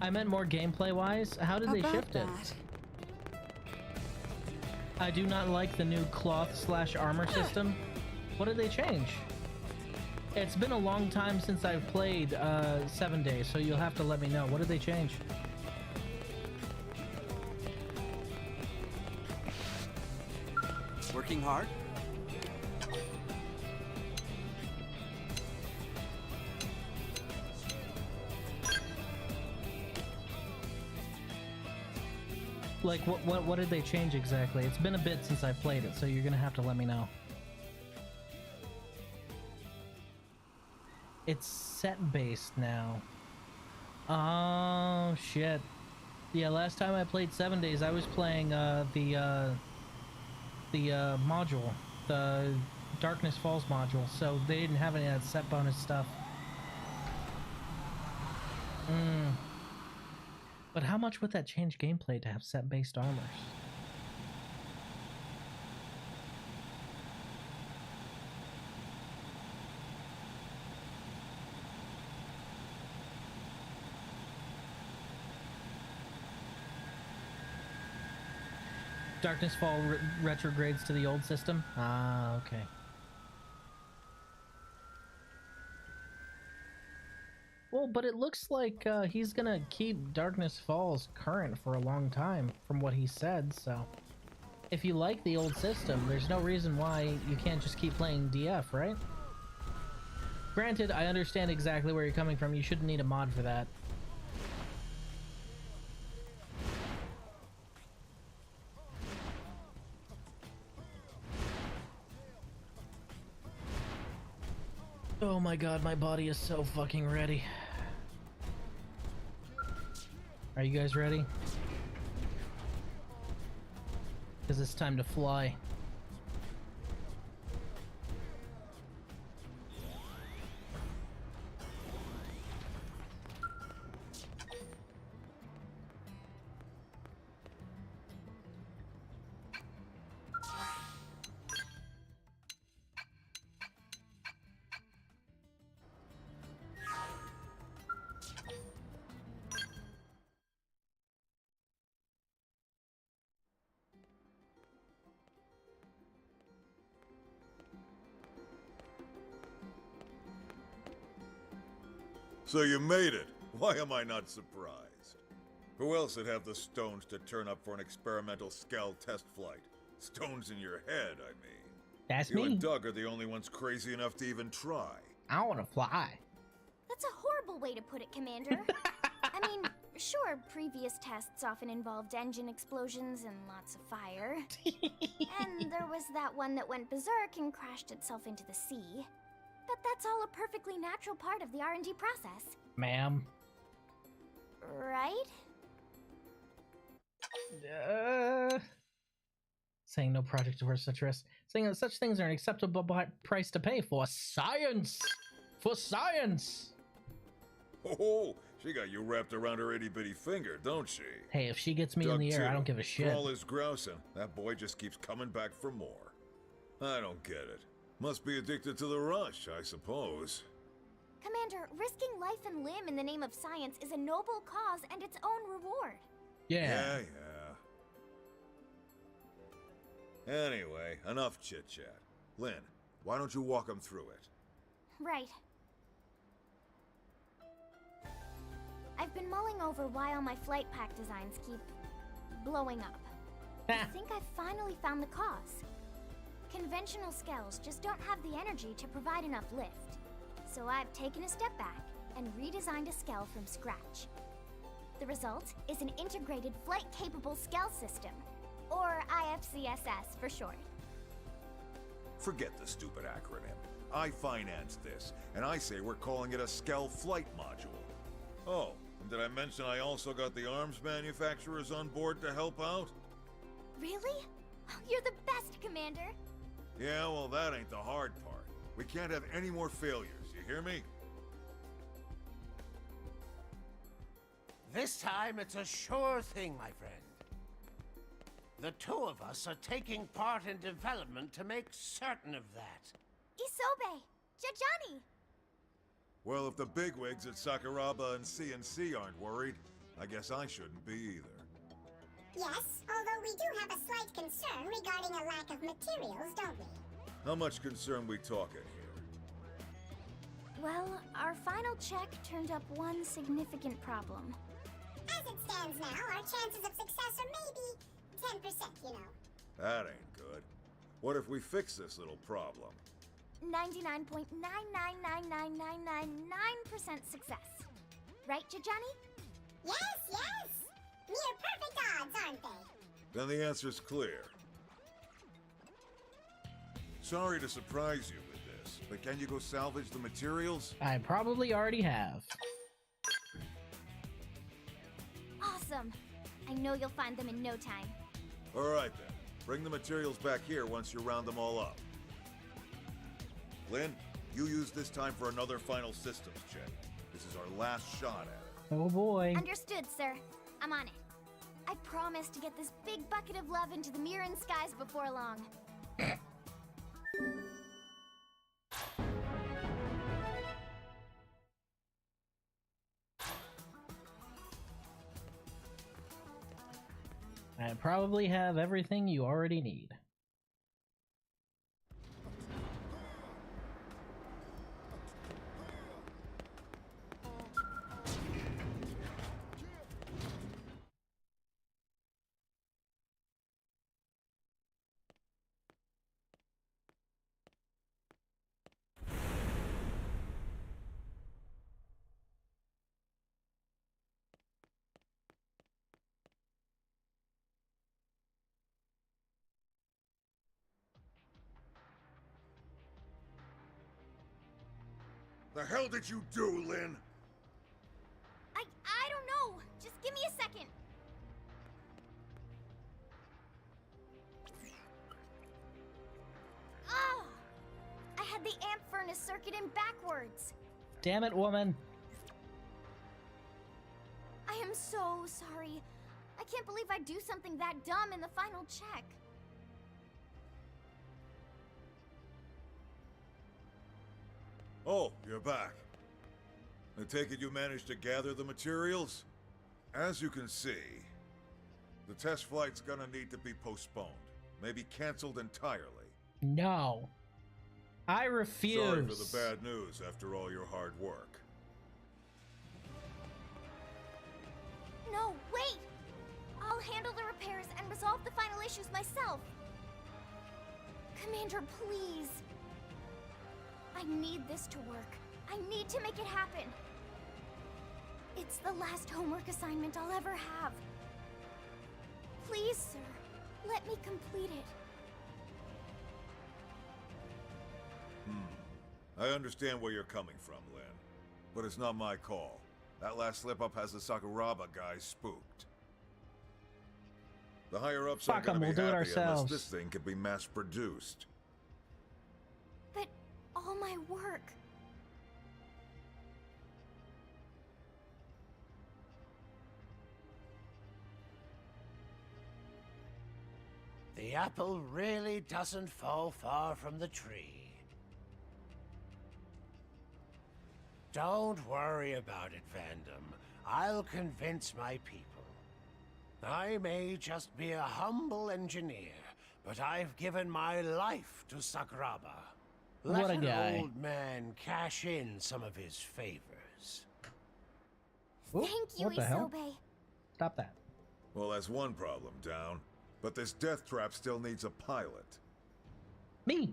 I meant more gameplay-wise. How did they shift it? I do not like the new cloth/armor system. What did they change? It's been a long time since I've played 7 Days, so you'll have to let me know. What did they change? Working hard? Like, what did they change exactly? It's been a bit since I've played it, so you're gonna have to let me know. It's set-based now. Oh, shit. Yeah, last time I played 7 Days, I was playing the module, the Darkness Falls module, so they didn't have any of that set bonus stuff. But how much would that change gameplay to have set-based armors? Darkness Fall retrogrades to the old system? Ah, okay. Well, but it looks like he's gonna keep Darkness Falls current for a long time, from what he said, so... If you like the old system, there's no reason why you can't just keep playing DF, right? Granted, I understand exactly where you're coming from, you shouldn't need a mod for that. Oh my god, my body is so fucking ready. Are you guys ready? Because it's time to fly. So you made it. Why am I not surprised? Who else would have the stones to turn up for an experimental Skell test flight? Stones in your head, I mean. That's you me. You and Doug are the only ones crazy enough to even try. I want to fly. That's a horrible way to put it, Commander. I mean, sure, previous tests often involved engine explosions and lots of fire. And there was that one that went berserk and crashed itself into the sea. But that's all a perfectly natural part of the R&D process. Ma'am. Right? Saying no project is worth such risk. Saying that such things are an acceptable price to pay for science! For science! Oh, she got you wrapped around her itty-bitty finger, don't she? Hey, if she gets me Doug in the air, too. I don't give a shit. For all his grousing, that boy just keeps coming back for more. I don't get it. Must be addicted to the rush, I suppose. Commander, risking life and limb in the name of science is a noble cause and its own reward. Yeah. Anyway, enough chit-chat. Lynn, why don't you walk him through it? Right. I've been mulling over why all my flight pack designs keep blowing up. I think I've finally found the cause. Conventional skells just don't have the energy to provide enough lift. So I've taken a step back and redesigned a skell from scratch. The result is an integrated flight-capable skell system, or IFCSS for short. Forget the stupid acronym. I financed this, and I say we're calling it a Skell Flight Module. Oh, and did I mention I also got the arms manufacturers on board to help out? Really? You're the best, Commander! Yeah, well, that ain't the hard part. We can't have any more failures, you hear me? This time it's a sure thing, my friend. The two of us are taking part in development to make certain of that. Isobe! Jajani! Well, if the bigwigs at Sakuraba and CNC aren't worried, I guess I shouldn't be either. Yes, although we do have a slight concern regarding a lack of materials, don't we? How much concern we talking here? Well, our final check turned up one significant problem. As it stands now, our chances of success are maybe 10%, you know. That ain't good. What if we fix this little problem? 99.9999999% success. Right, Jajani? Yes, yes! Near perfect odds, aren't they? Then the answer's clear. Sorry to surprise you with this, but can you go salvage the materials? I probably already have. Awesome. I know you'll find them in no time. Alright then. Bring the materials back here once you round them all up. Lynn, you use this time for another final systems check. This is our last shot at it. Oh boy. Understood, sir. I'm on it. I promise to get this big bucket of love into the Mirren skies before long. I probably have everything you already need. The hell did you do, Lynn? I don't know. Just give me a second. Oh! I had the amp furnace circuit in backwards. Damn it, woman. I am so sorry. I can't believe I'd do something that dumb in the final check. Oh, you're back. I take it you managed to gather the materials? As you can see, the test flight's gonna need to be postponed. Maybe canceled entirely. No. I refuse. Sorry for the bad news after all your hard work. No, wait! I'll handle the repairs and resolve the final issues myself. Commander, please. I need this to work. I need to make it happen. It's the last homework assignment I'll ever have. Please, sir, let me complete it. I understand where you're coming from, Lynn. But it's not my call. That last slip-up has the Sakuraba guys spooked. The higher-ups aren't gonna be we'll do it happy unless ourselves. this thing can be mass-produced. But all my work... The apple really doesn't fall far from the tree. Don't worry about it, Vandom. I'll convince my people. I may just be a humble engineer, but I've given my life to Sakuraba. What Let a guy. an old man cash in some of his favors. Ooh, Thank you, what the hell? Isobe. Stop that. Well, that's one problem down. But this death trap still needs a pilot. Me.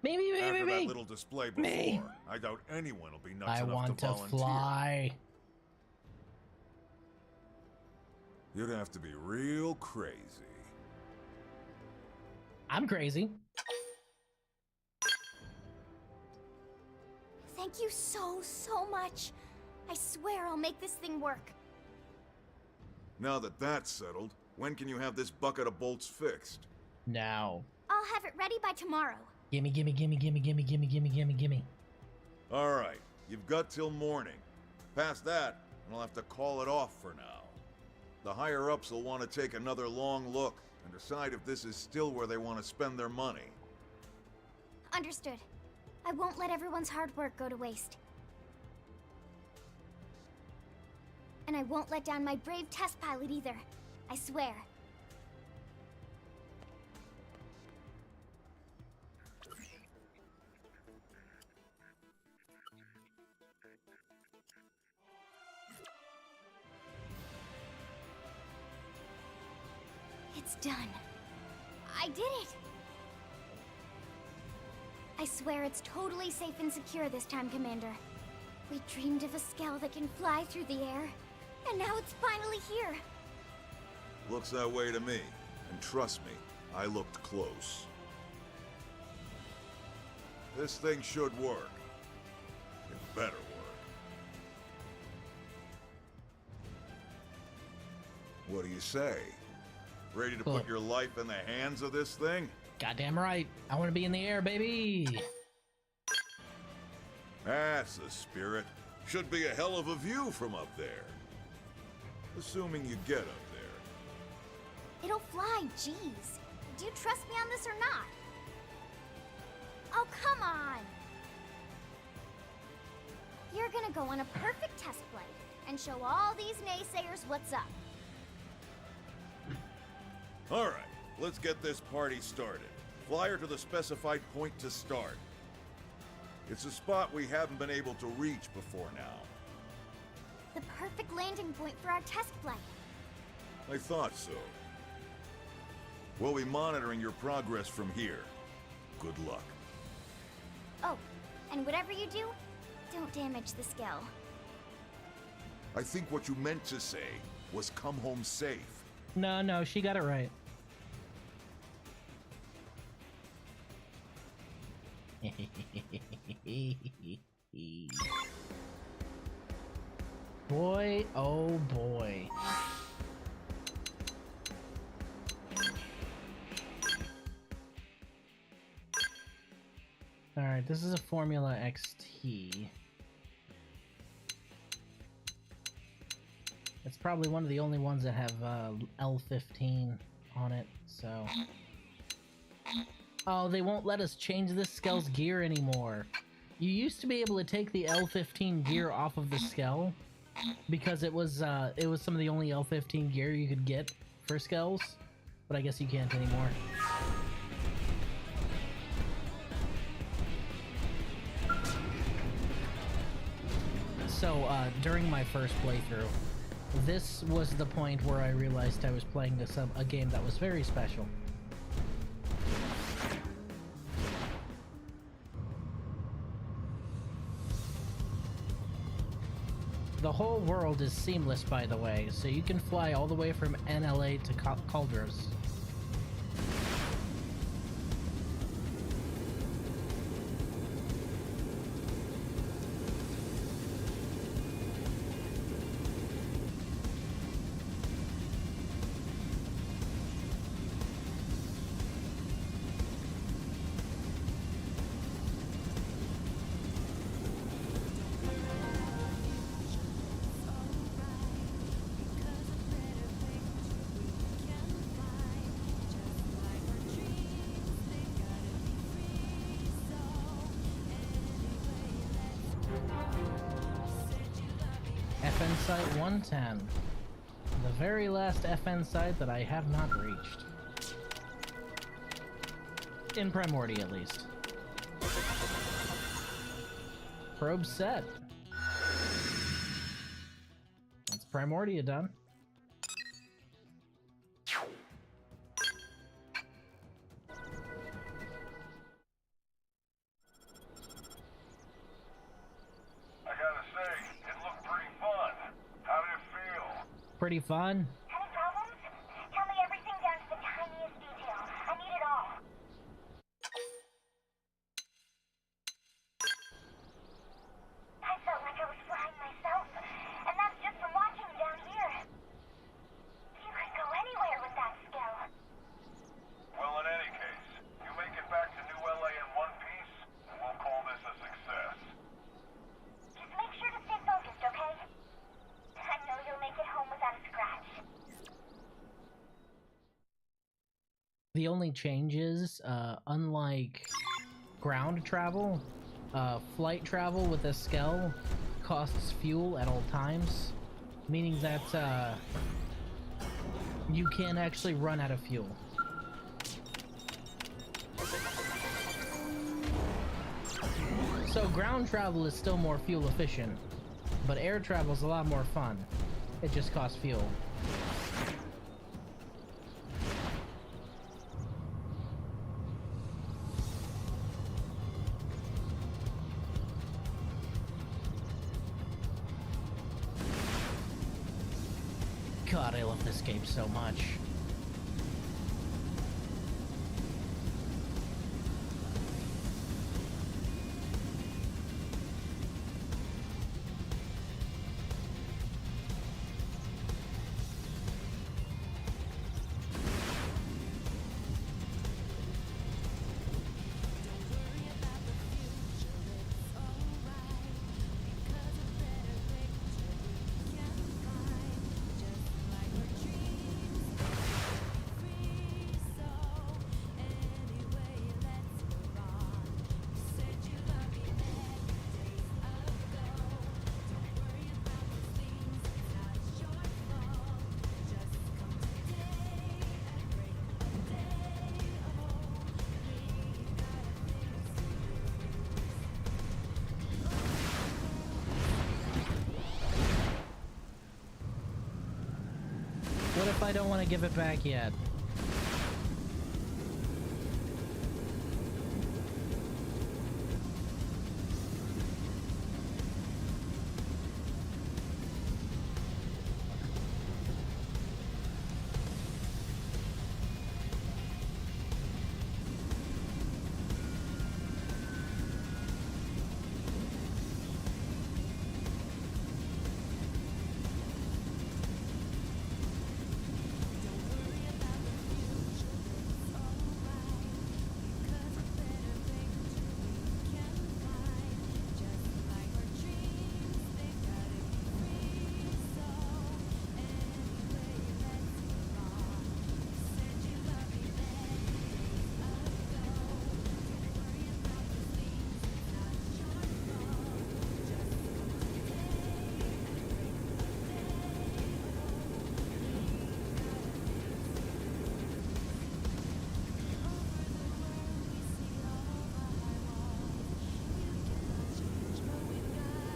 After that little display before, Me. I doubt anyone will be nuts I enough want to to volunteer. fly. You'd have to be real crazy. I'm crazy. Thank you so much. I swear I'll make this thing work. Now that that's settled, when can you have this bucket of bolts fixed? Now. I'll have it ready by tomorrow. Gimme, gimme, gimme, gimme, gimme, gimme, gimme, gimme, gimme. All right, you've got till morning. Past that, and I'll have to call it off for now. The higher-ups will want to take another long look and decide if this is still where they want to spend their money. Understood. I won't let everyone's hard work go to waste. And I won't let down my brave test pilot either. I swear. It's done. I did it! I swear it's totally safe and secure this time, Commander. We dreamed of a Skell that can fly through the air, and now it's finally here. Looks that way to me. And trust me, I looked close. This thing should work. It better work. What do you say? Ready to put your life in the hands of this thing? Goddamn right. I want to be in the air, baby. That's the spirit. Should be a hell of a view from up there. Assuming you get up there. It'll fly, jeez. Do you trust me on this or not? Oh, come on! You're gonna go on a perfect test flight and show all these naysayers what's up. All right, let's get this party started. Fly her to the specified point to start. It's a spot we haven't been able to reach before now. The perfect landing point for our test flight. I thought so. We'll be monitoring your progress from here. Good luck. Oh, and whatever you do, don't damage the skill. I think what you meant to say was come home safe. No, she got it right. Boy, oh boy. Alright, this is a Formula XT. It's probably one of the only ones that have L15 on it, so... Oh, they won't let us change this Skell's gear anymore. You used to be able to take the L15 gear off of the Skell because it was some of the only L15 gear you could get for Skells, but I guess you can't anymore. So, during my first playthrough, this was the point where I realized I was playing a game that was very special. The whole world is seamless, by the way, so you can fly all the way from NLA to Caldros. FN Site 110. The very last FN site that I have not reached. In Primordia, at least. Probe set. That's Primordia done. Pretty fun. Any problems? Tell me everything down to the tiniest detail. I need it all. I felt like I was flying myself, and that's just from watching you down here. You could go anywhere with that skill. Well, in any case, you make it back to New LA in one piece, and we'll call this a success. Just make sure to stay focused, okay? I know you'll make it home without a scratch. The only change is, unlike ground travel, flight travel with a Skell costs fuel at all times, meaning that you can actually run out of fuel. So ground travel is still more fuel efficient, but air travel is a lot more fun. It just costs fuel. God, I love this game so much. I don't want to give it back yet.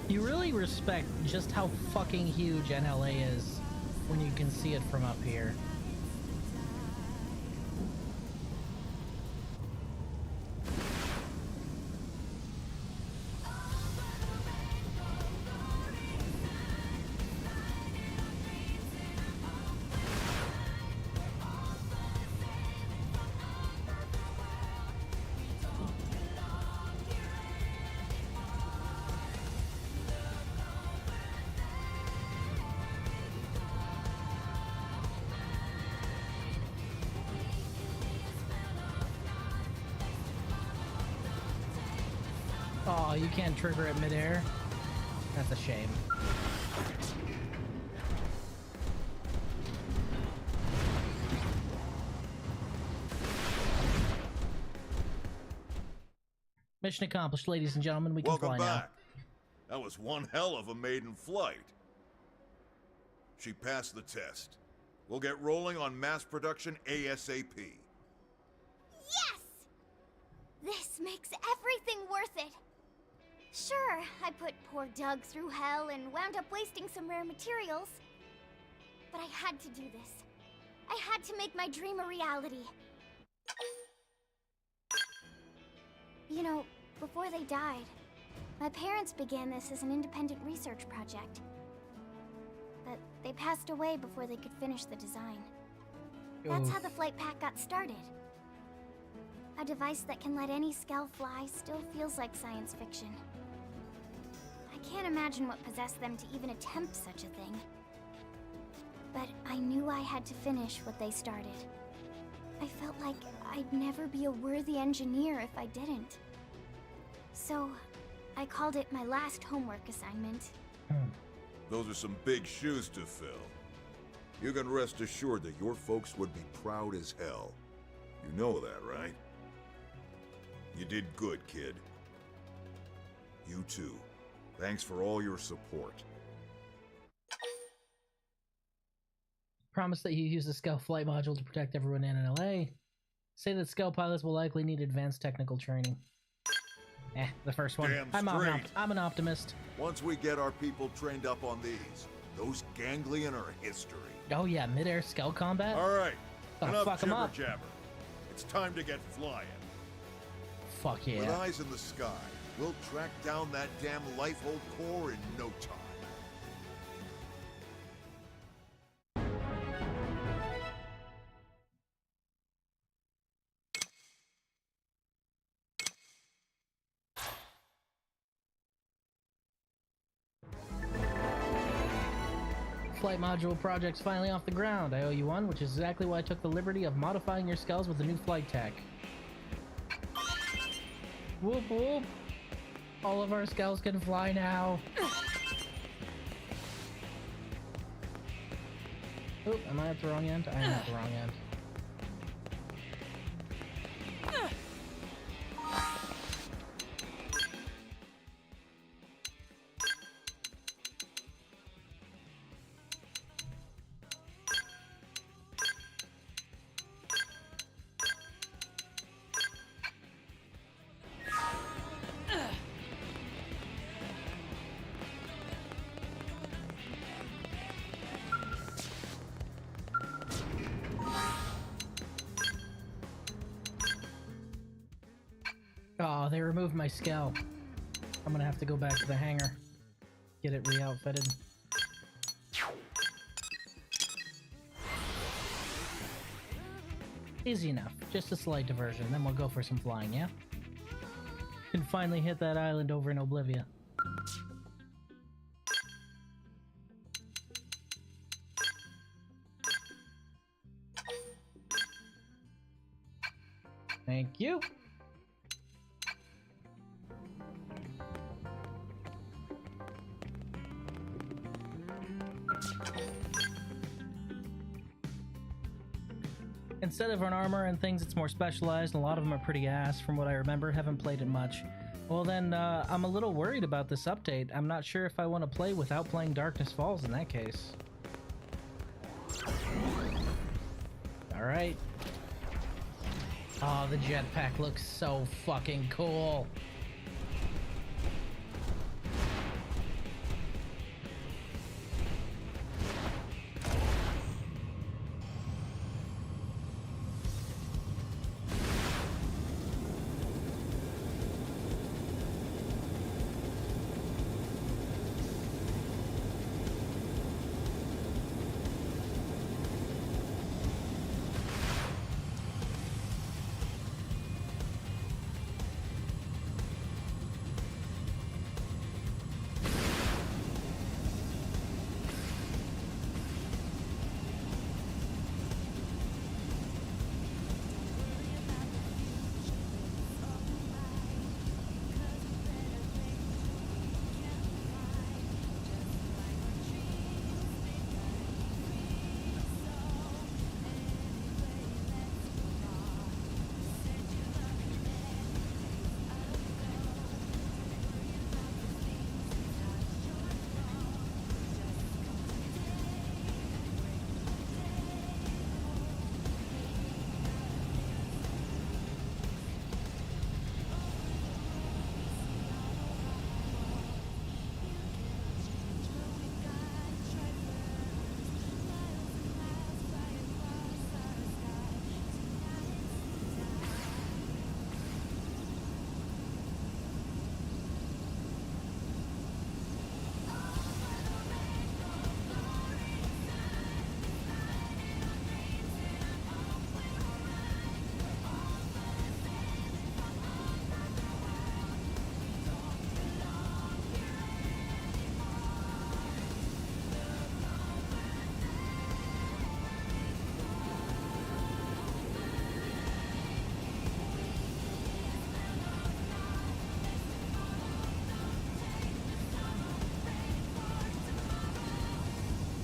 You really respect just how fucking huge NLA is when you can see it from up here. Oh, you can't trigger it midair? That's a shame. Mission accomplished, ladies and gentlemen. We can fly now. Welcome back. That was one hell of a maiden flight. She passed the test. We'll get rolling on mass production ASAP. Yes! This makes everything worth it. Sure, I put poor Doug through hell and wound up wasting some rare materials. But I had to do this. I had to make my dream a reality. You know, before they died, my parents began this as an independent research project. But they passed away before they could finish the design. That's how the flight pack got started. A device that can let any Skell fly still feels like science fiction. I can't imagine what possessed them to even attempt such a thing. But I knew I had to finish what they started. I felt like I'd never be a worthy engineer if I didn't. So, I called it my last homework assignment. Those are some big shoes to fill. You can rest assured that your folks would be proud as hell. You know that, right? You did good, kid. You too. Thanks for all your support. Promise that you use the Skell flight module to protect everyone in NLA. Say that Skell pilots will likely need advanced technical training. The first one. Damn straight. I'm an optimist. Once we get our people trained up on these, those ganglion are history. Oh yeah, mid-air Skell combat? Alright, enough fuck 'em up. jibber-jabber. It's time to get flying. Fuck yeah. With eyes in the sky, we'll track down that damn Lifehold core in no time. Flight module project's finally off the ground. I owe you one, which is exactly why I took the liberty of modifying your skulls with the new flight tech. Whoop whoop! All of our skulls can fly now. Oop, am I at the wrong end? I am at the wrong end. Oh, they removed my Scout. I'm gonna have to go back to the hangar. Get it re-outfitted. Easy enough. Just a slight diversion, then we'll go for some flying, yeah? Can finally hit that island over in Oblivia. Thank you. Instead of an armor and things, it's more specialized, and a lot of them are pretty ass from what I remember. Haven't played it much. Well then, I'm a little worried about this update. I'm not sure if I want to play without playing Darkness Falls in that case. Alright. Oh, the jetpack looks so fucking cool.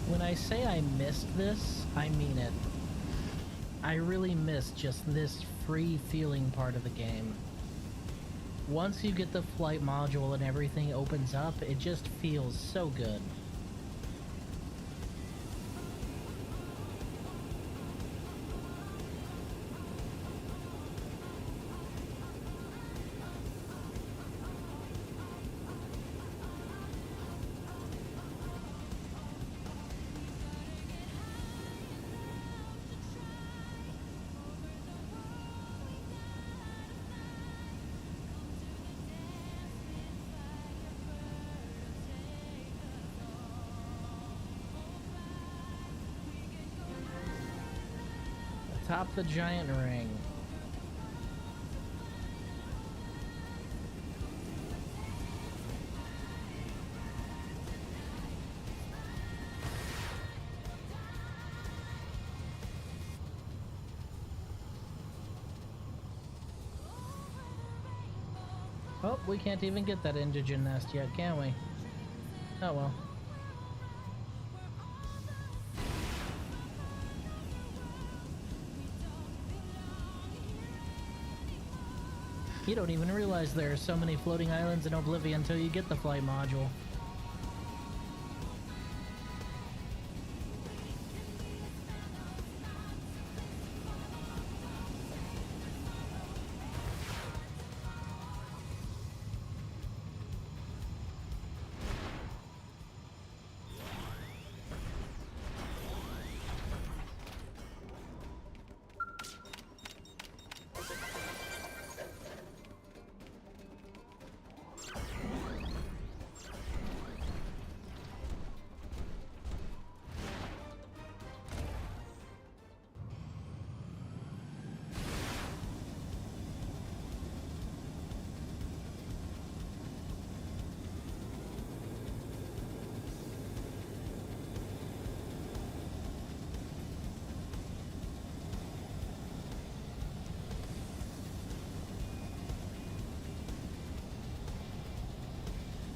When I say I missed this, I mean it. I really missed just this free feeling part of the game. Once you get the flight module and everything opens up, it just feels so good. Atop the giant ring. Oh, we can't even get that indigen nest yet, can we? Oh well. You don't even realize there are so many floating islands in Oblivion until you get the flight module.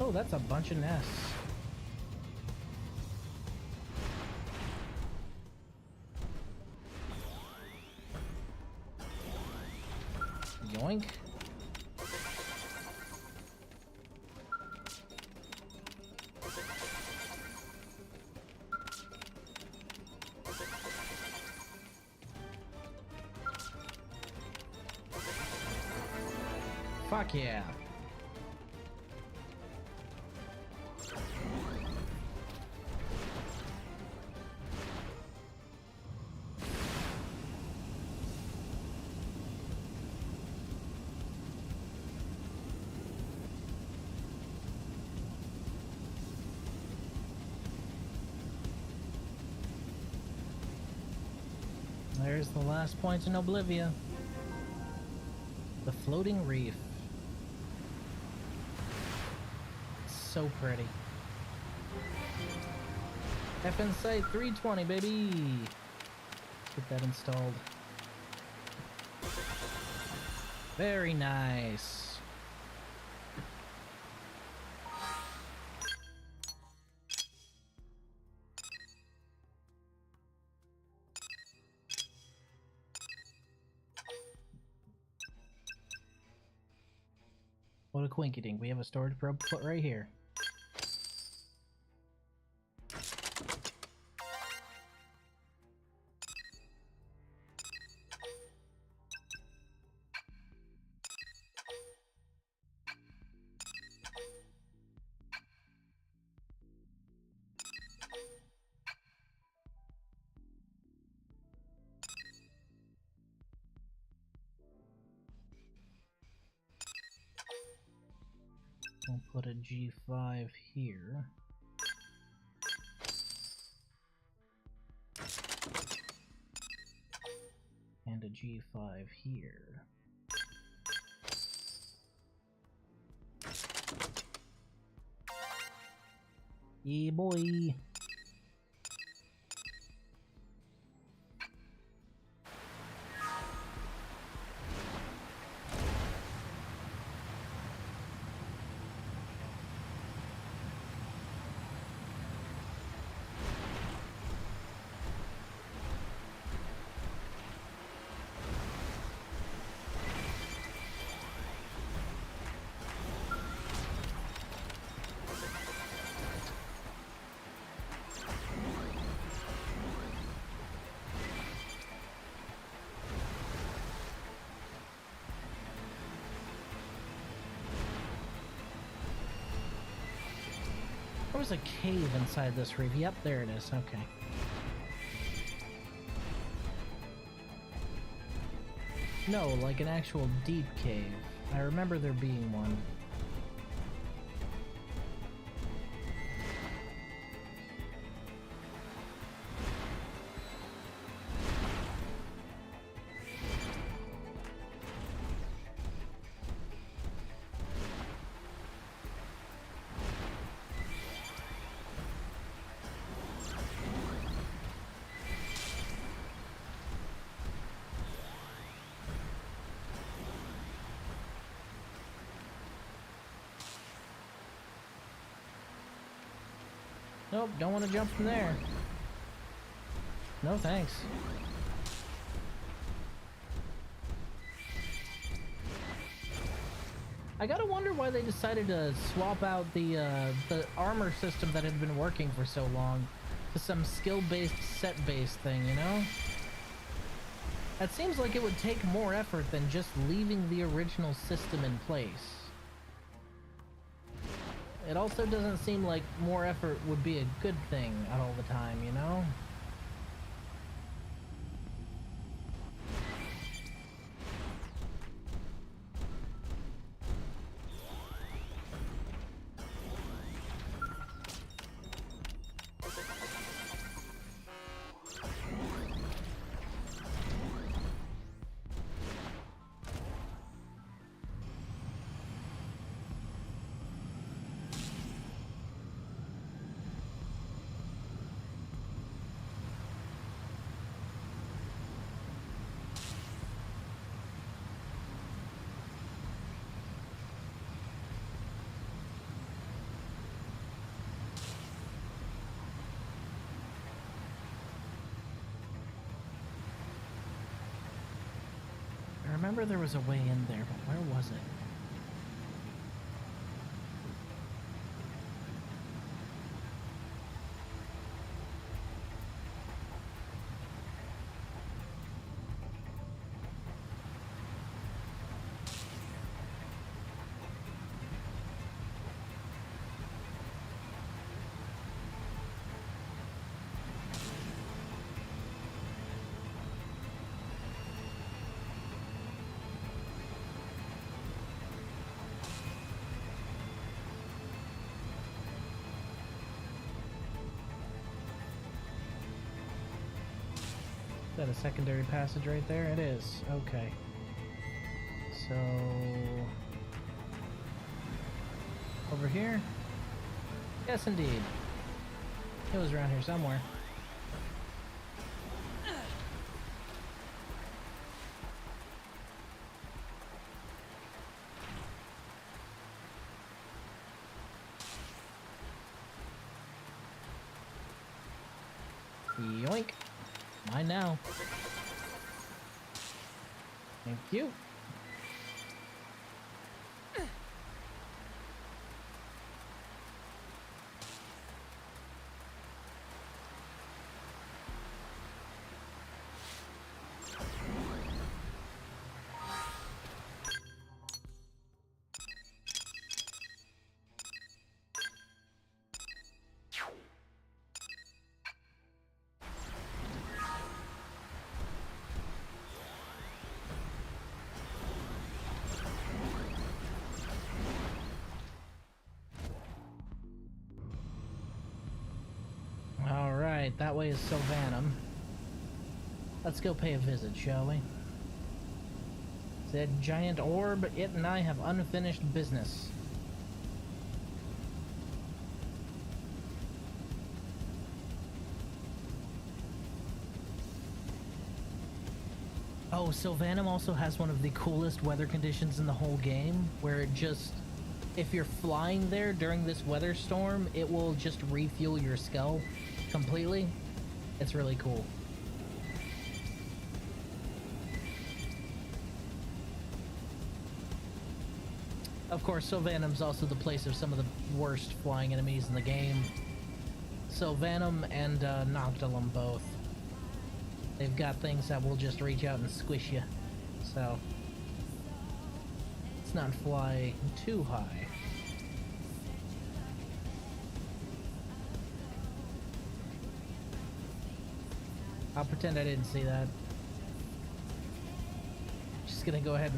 Oh, that's a bunch of nests. Yoink. Fuck yeah. There's the last point in Oblivia. The floating reef. So pretty. F in sight 320, baby. Let's get that installed. Very nice. What a quinkydink. We have a storage probe put right here. We'll put a G5 here. And a G5 here. Yeah, boy. There was a cave inside this reef. Yep, there it is. Okay. No, like an actual deep cave. I remember there being one. Nope, don't want to jump from there. No thanks. I gotta wonder why they decided to swap out the armor system that had been working for so long to some skill-based, set-based thing, you know? That seems like it would take more effort than just leaving the original system in place. It also doesn't seem like more effort would be a good thing at all the time, you know? remember there was a way in there, but where was it? Is that a secondary passage right there? It is. Okay. So... over here? Yes, indeed. It was around here somewhere. Yoink. Mine now. Thank you. Alright, that way is Sylvanum. Let's go pay a visit, shall we? Said giant orb, it and I have unfinished business. Oh, Sylvanum also has one of the coolest weather conditions in the whole game, where it just... if you're flying there during this weather storm, it will just refuel your skull completely. It's really cool. Of course, Sylvanum's also the place of some of the worst flying enemies in the game. Sylvanum and Noctilum both. They've got things that will just reach out and squish you. So, let's not fly too high. I'll pretend I didn't see that. Just gonna go ahead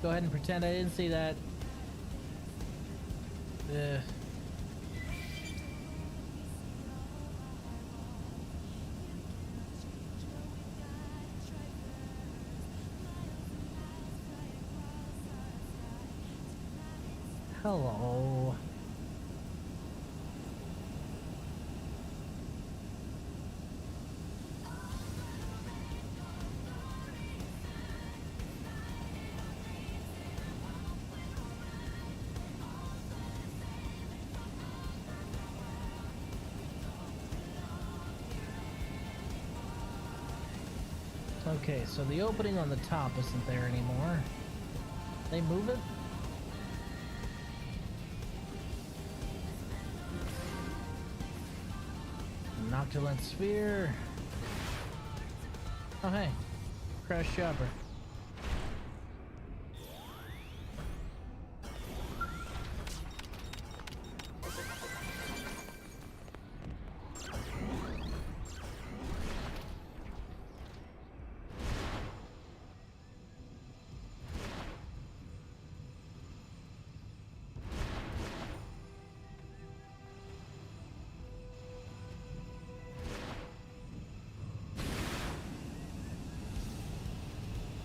and pretend I didn't see that. Ugh. Hello. Okay, so the opening on the top isn't there anymore. They move it? Noctilent Sphere. Oh hey, Crash Shopper.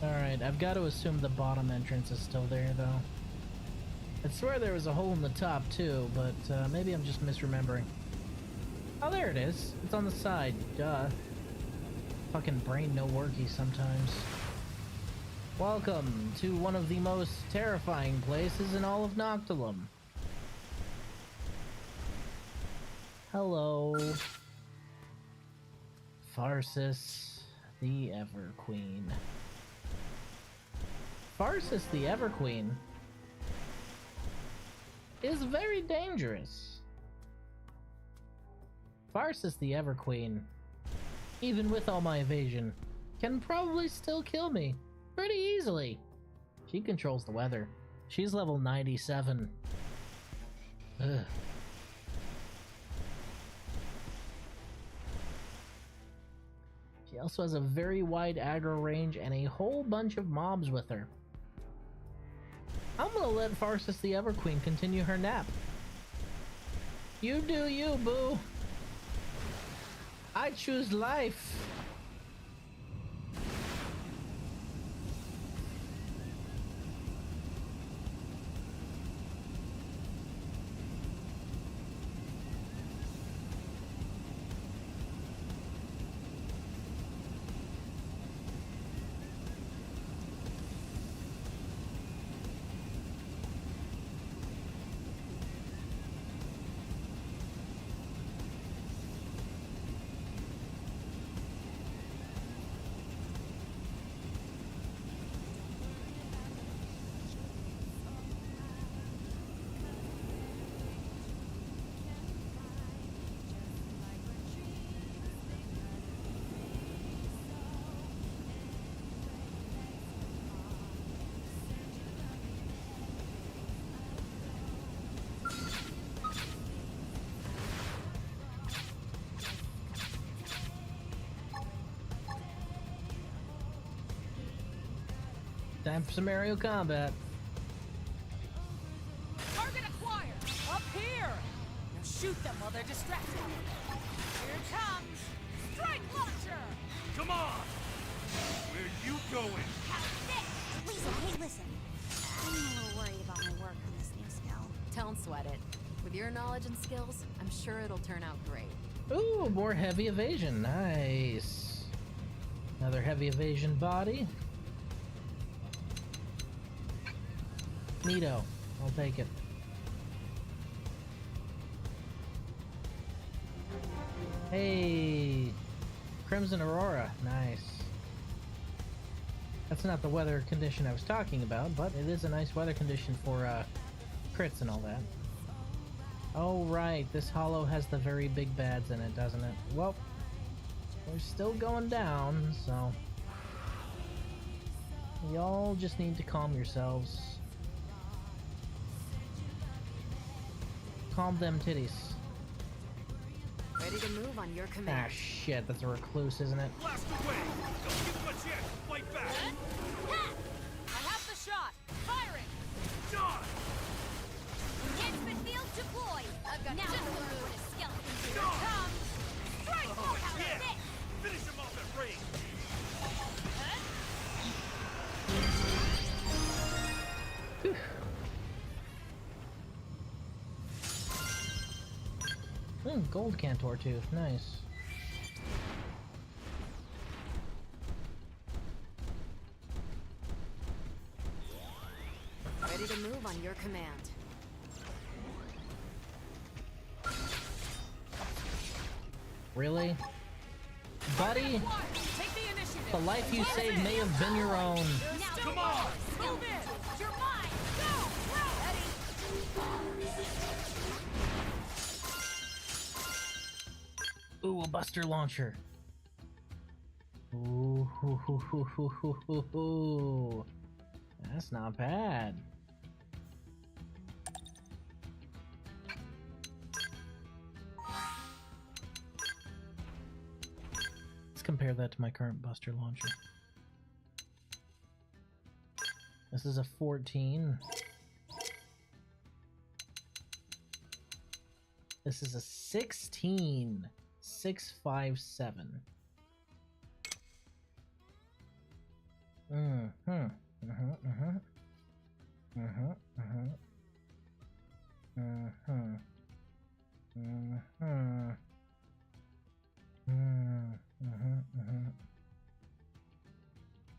Alright, I've got to assume the bottom entrance is still there, though. I swear there was a hole in the top, too, but maybe I'm just misremembering. Oh, there it is. It's on the side. Duh. Fucking brain no worky sometimes. Welcome to one of the most terrifying places in all of Noctilum. Hello. Farsis, the Ever Queen. Farsis the Everqueen is very dangerous. Farsis the Everqueen, even with all my evasion, can probably still kill me pretty easily. She controls the weather. She's level 97. Ugh. She also has a very wide aggro range and a whole bunch of mobs with her. I'm gonna let Farsis the Everqueen continue her nap. You do you, boo. I choose life. Time for some aerial combat. Target acquired! Up here! Now shoot them while they're distracted. Here it comes! Strike launcher! Come on! Where you going? Lisa, hey, listen. I'm a little worried about my work on this new skill. Don't sweat it. With your knowledge and skills, I'm sure it'll turn out great. Ooh, more heavy evasion. Nice. Another heavy evasion body. Neato. I'll take it. Hey! Crimson Aurora. Nice. That's not the weather condition I was talking about, but it is a nice weather condition for crits and all that. Oh right, this hollow has the very big bads in it, doesn't it? Well, we're still going down, so y'all just need to calm yourselves. Calm them titties. Ready to move on your command. Ah shit, that's a recluse, isn't it? Blast away! Don't give them a chance to fight back! I have the shot! Firing! Done! Enhancement field deployed! I've got now just the root of skeleton here. Done! Come! Strike! Oh, yeah! Finish him off at range! Gold Cantor too. Nice. Ready to move on your command. Really? Buddy? Take the initiative! The life you saved may have been your own. Come on! Move in! You're mine! Go! Ooh, a Buster Launcher. Ooh, hoo, hoo, hoo, hoo, hoo, hoo, hoo. That's not bad. Let's compare that to my current Buster Launcher. This is a 14. This is a 16. 657.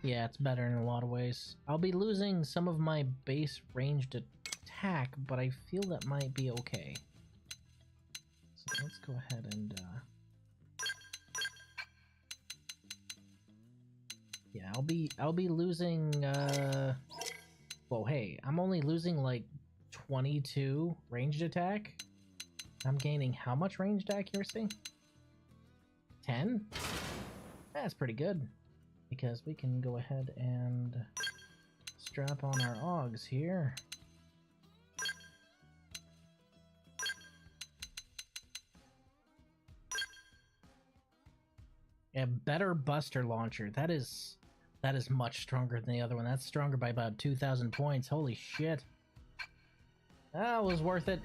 Yeah, it's better in a lot of ways. I'll be losing some of my base ranged attack, but I feel that might be okay. So let's go ahead and yeah, I'll be losing Whoa, hey, I'm only losing like 22 ranged attack. I'm gaining how much ranged accuracy? 10? That's pretty good. Because we can go ahead and strap on our augs here. A better Buster Launcher. That is much stronger than the other one. That's stronger by about 2,000 points. Holy shit. That was worth it.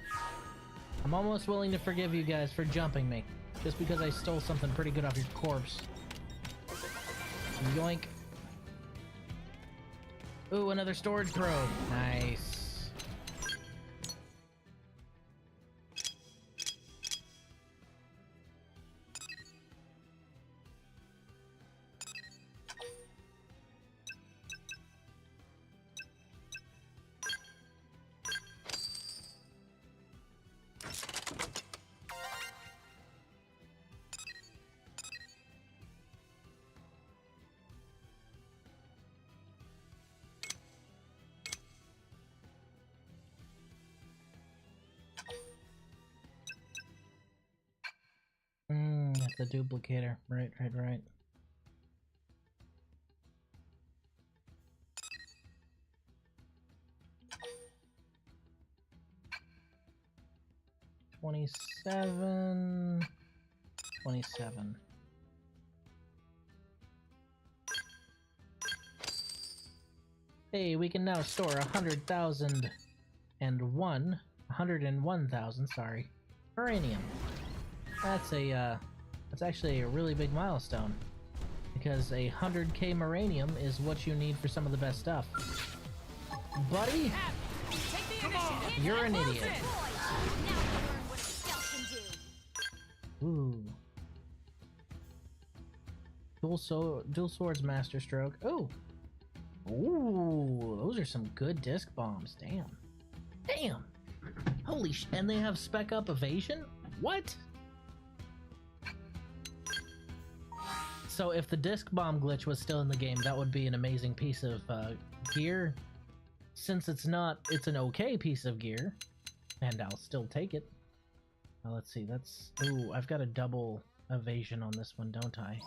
I'm almost willing to forgive you guys for jumping me. Just because I stole something pretty good off your corpse. Yoink. Ooh, another storage probe. Nice. The duplicator. Right. 27. Hey, we can now store 101,000, sorry, uranium. That's actually a really big milestone, because 100k uranium is what you need for some of the best stuff. Buddy, you're an idiot. Ooh. Dual swords master stroke. Ooh. Ooh, those are some good disc bombs. Damn. Holy sh! And they have spec up evasion? What? So if the disc bomb glitch was still in the game, that would be an amazing piece of gear. Since it's not, it's an okay piece of gear, and I'll still take it. Now let's see, ooh, I've got a double evasion on this one, don't I?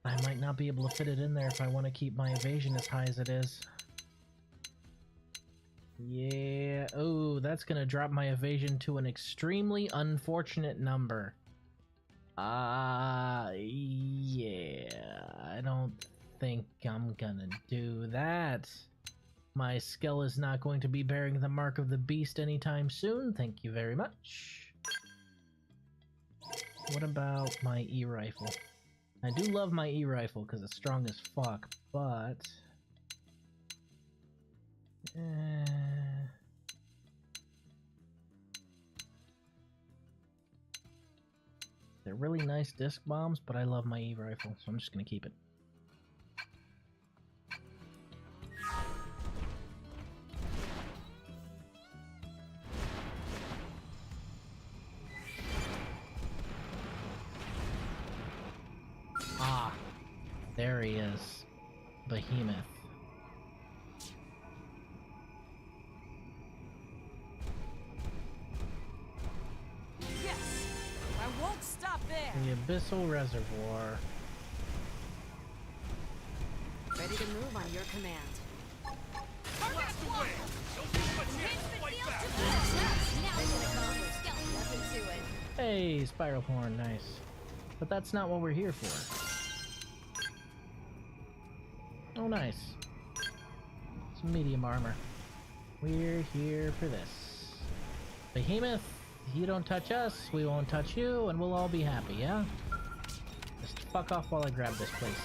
I might not be able to fit it in there if I want to keep my evasion as high as it is. Yeah, oh, that's gonna drop my evasion to an extremely unfortunate number. Yeah, I don't think I'm gonna do that. My skull is not going to be bearing the mark of the beast anytime soon, thank you very much. What about my E-rifle? I do love my E-rifle because it's strong as fuck, but... They're really nice disc bombs, but I love my E-rifle, so I'm just gonna keep it. Ah, there he is. Behemoth. The Abyssal Reservoir. Ready to move on your command. Hey, Spiral Horn, nice. But that's not what we're here for. Oh, nice. Some medium armor. We're here for this. Behemoth, you don't touch us, we won't touch you, and we'll all be happy, yeah? Just fuck off while I grab this place.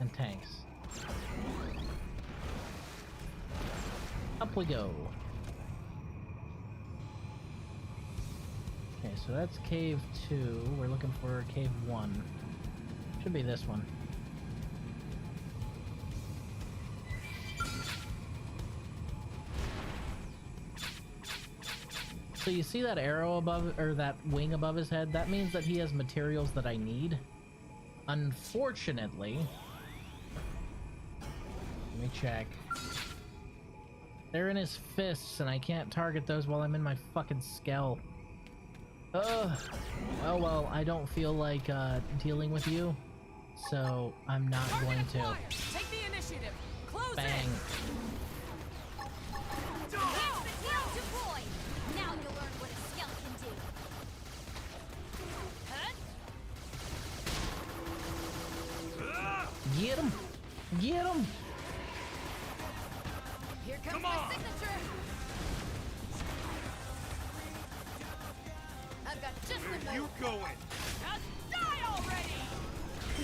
And tanks. Up we go. Okay, so that's cave 2. We're looking for cave 1. Should be this one. So you see that arrow above, or that wing above his head? That means that he has materials that I need. Unfortunately, let me check. They're in his fists, and I can't target those while I'm in my fucking skull. Ugh. Oh well, I don't feel like dealing with you, so I'm not going to. Take the initiative. Close Bang. Now you'll learn what a skell can do. Get him! Get him! Here comes my signature. I've got just the move. You going? Just die already!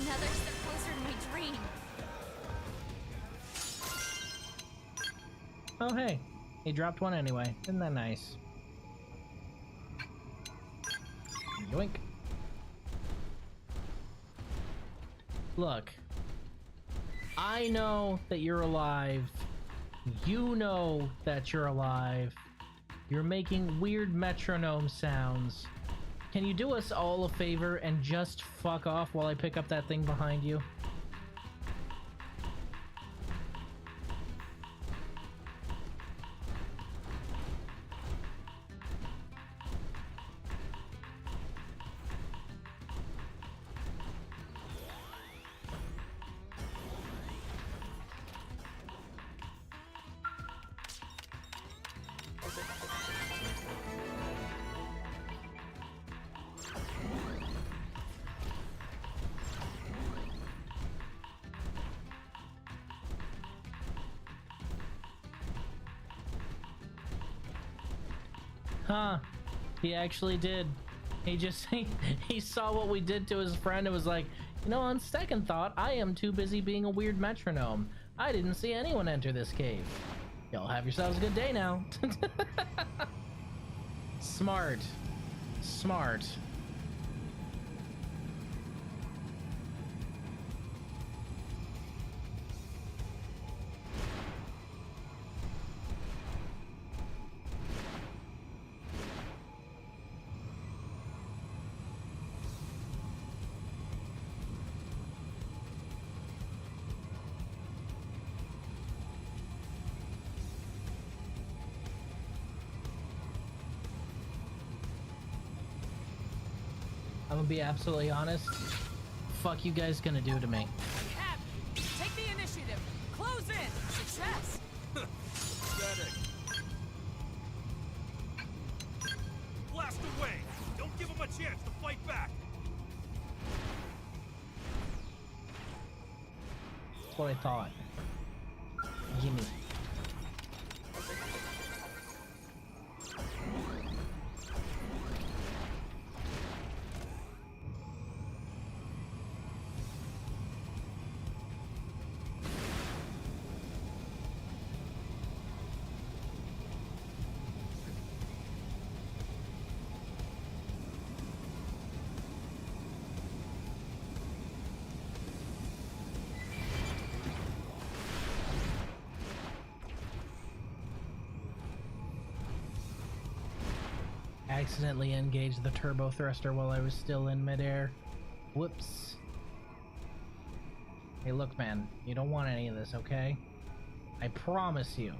Another step closer to my dream. Oh hey, he dropped one anyway. Isn't that nice? Yoink. Look, I know that you're alive. You know that you're alive. You're making weird metronome sounds. Can you do us all a favor and just fuck off while I pick up that thing behind you? Huh. He actually did. He just, he saw what we did to his friend and was like, you know, on second thought, I am too busy being a weird metronome. I didn't see anyone enter this cave. Y'all have yourselves a good day now. Smart. Smart. I'm gonna be absolutely honest. Fuck you guys gonna do to me? Cap, take the initiative. Close in. Success. Pathetic. Blast away! Don't give him a chance to fight back! That's what I thought. Gimme. Accidentally engaged the turbo thruster while I was still in midair. Whoops. Hey, look, man, you don't want any of this, okay? I promise you.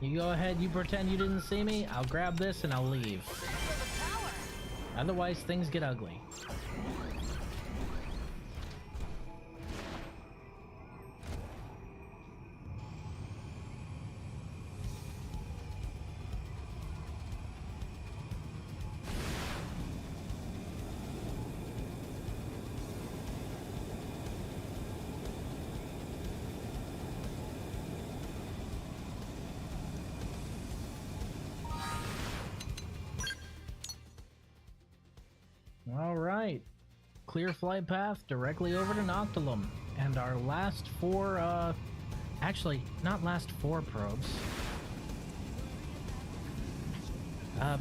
You go ahead, you pretend you didn't see me, I'll grab this and I'll leave. Otherwise, things get ugly. Alright. Clear flight path directly over to Noctilum. And our last four, actually, not last four probes.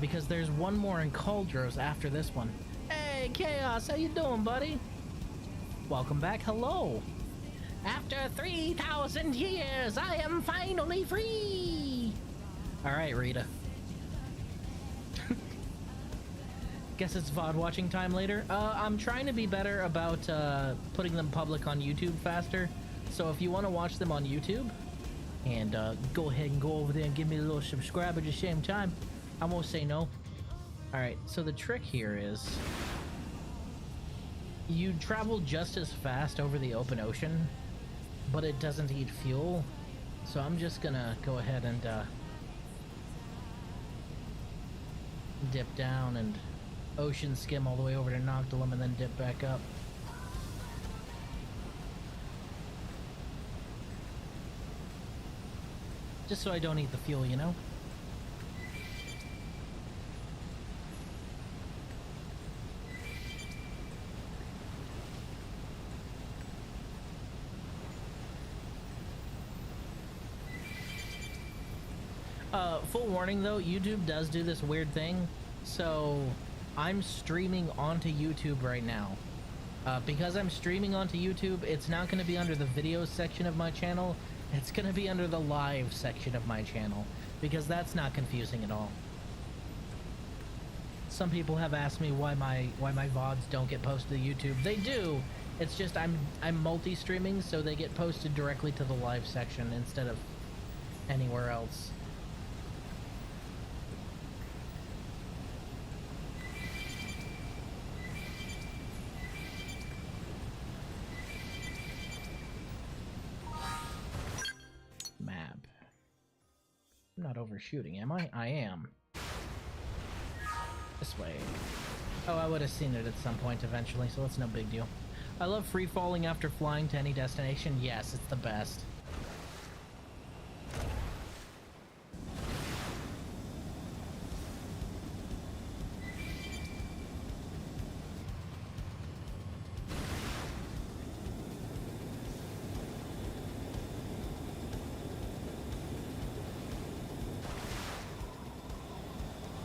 Because there's one more in Cauldros after this one. Hey, Chaos, how you doing, buddy? Welcome back, hello! After 3,000 years, I am finally free! Alright, Rita. Guess it's VOD watching time later. I'm trying to be better about putting them public on YouTube faster. So if you want to watch them on YouTube, and go ahead and go over there and give me a little subscribe at the same time. I won't say no. Alright, so the trick here is you travel just as fast over the open ocean, but it doesn't eat fuel. So I'm just gonna go ahead and dip down and ocean skim all the way over to Noctilum and then dip back up. Just so I don't eat the fuel, you know? Full warning though, YouTube does do this weird thing. So I'm streaming onto YouTube right now. Because I'm streaming onto YouTube, it's not going to be under the videos section of my channel. It's going to be under the live section of my channel, because that's not confusing at all. Some people have asked me why my VODs don't get posted to YouTube. They do. It's just I'm multi-streaming, so they get posted directly to the live section instead of anywhere else. I'm not overshooting, am I? I am. This way. Oh, I would have seen it at some point eventually, so it's no big deal. I love free falling after flying to any destination. Yes, it's the best.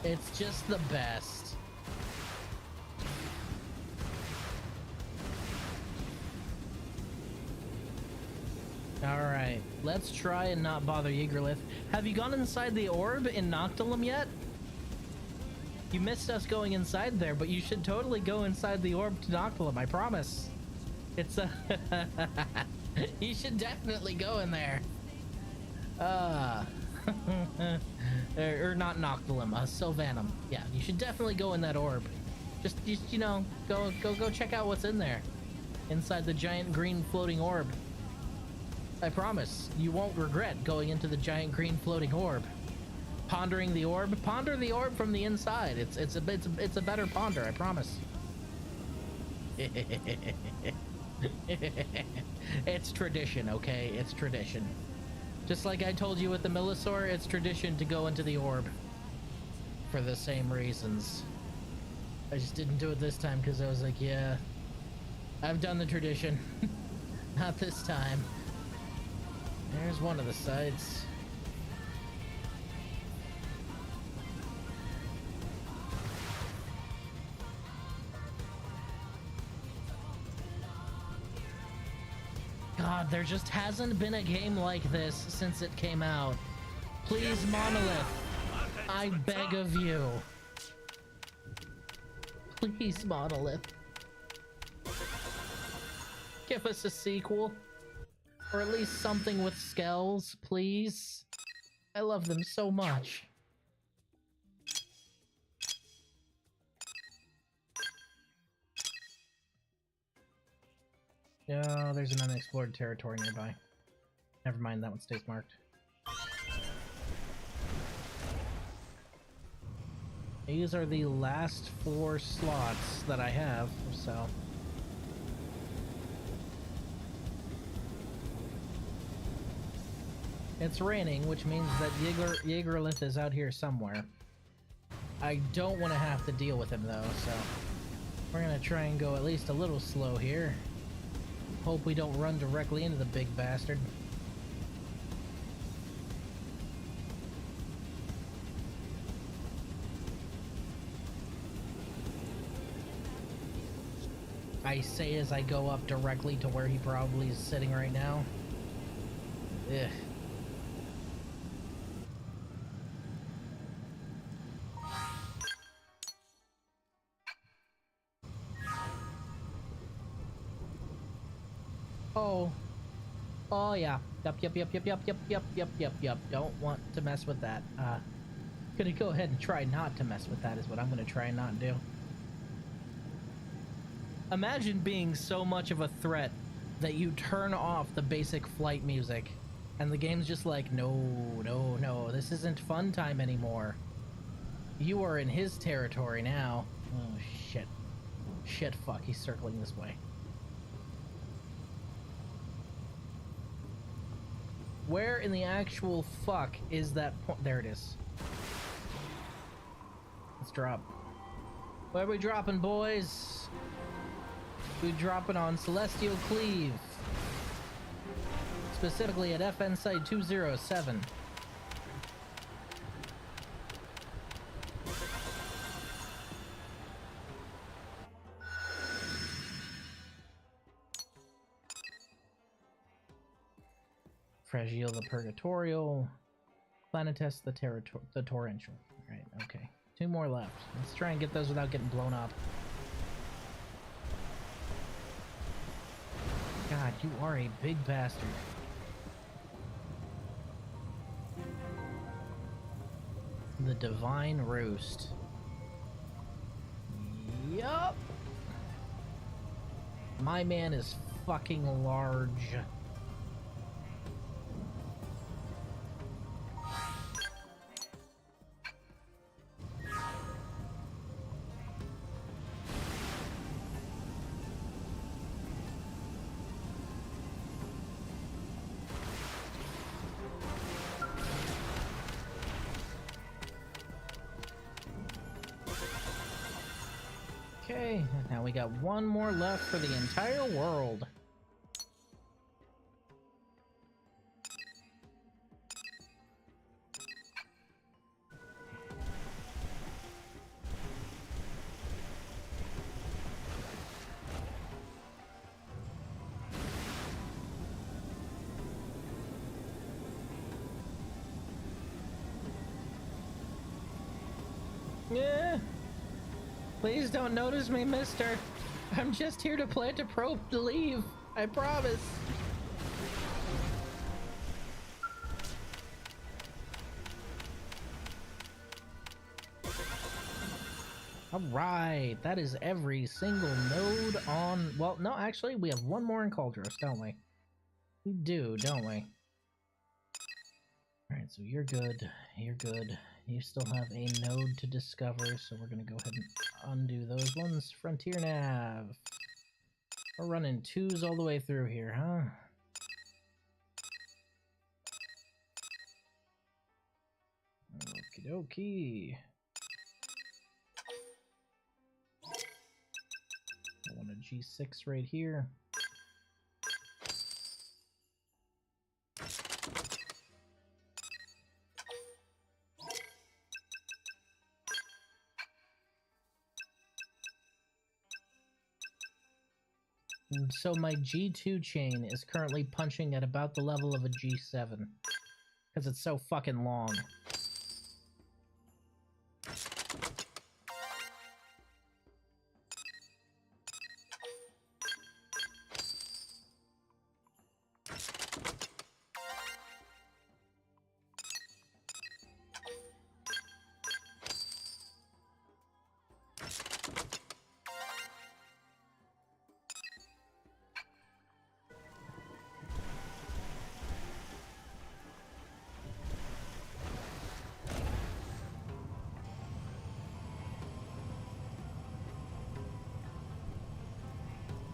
It's just the best. Alright, let's try and not bother Yggdrasil. Have you gone inside the orb in Noctilum yet? You missed us going inside there, but you should totally go inside the orb to Noctilum, I promise. It's a... You should definitely go in there. Or not Noctilum, Sylvanum. Yeah, you should definitely go in that orb. Just you know, go check out what's in there. Inside the giant green floating orb. I promise, you won't regret going into the giant green floating orb. Pondering the orb, ponder the orb from the inside. It's a better ponder, I promise. It's tradition, okay? It's tradition. Just like I told you with the Millisor, it's tradition to go into the orb. For the same reasons. I just didn't do it this time because I was like, yeah, I've done the tradition. Not this time. There's one of the sides. God, there just hasn't been a game like this since it came out. Please, Monolith, I beg of you. Please, Monolith. Give us a sequel. Or at least something with Skells, please. I love them so much. Oh, there's an unexplored territory nearby. Never mind, that one stays marked. These are the last 4 slots that I have, so... It's raining, which means that Yggdrasil is out here somewhere. I don't want to have to deal with him, though, so... We're gonna try and go at least a little slow here. Hope we don't run directly into the big bastard. I say as I go up directly to where he probably is sitting right now. Ugh. Oh, Oh yeah. Yep. Don't want to mess with that. Gonna go ahead and try not to mess with that is what I'm gonna try and not do. Imagine being so much of a threat that you turn off the basic flight music and the game's just like, no, this isn't fun time anymore. You are in his territory now. Oh shit. Shit, fuck, he's circling this way. Where in the actual fuck is that point? There it is. Let's drop. Where are we dropping, boys? We're dropping on Celestial Cleave. Specifically at FN Site 207. Fragile the Purgatorial. Planetes the Torrential. Alright, okay. 2 more left. Let's try and get those without getting blown up. God, you are a big bastard. The Divine Roost. Yup. My man is fucking large. Okay, now we got 1 more left for the entire world. Yeah. Please don't notice me, mister. I'm just here to plant a probe to leave. I promise. Alright, that is every single node on... Well, no, actually, we have 1 more in Cauldros, don't we? We do, don't we? Alright, so you're good. You're good. You still have a node to discover, so we're gonna go ahead and undo those ones. Frontier Nav. We're running 2s all the way through here, huh? Okie dokie. I want a G6 right here. So my G2 chain is currently punching at about the level of a G7. Because it's so fucking long.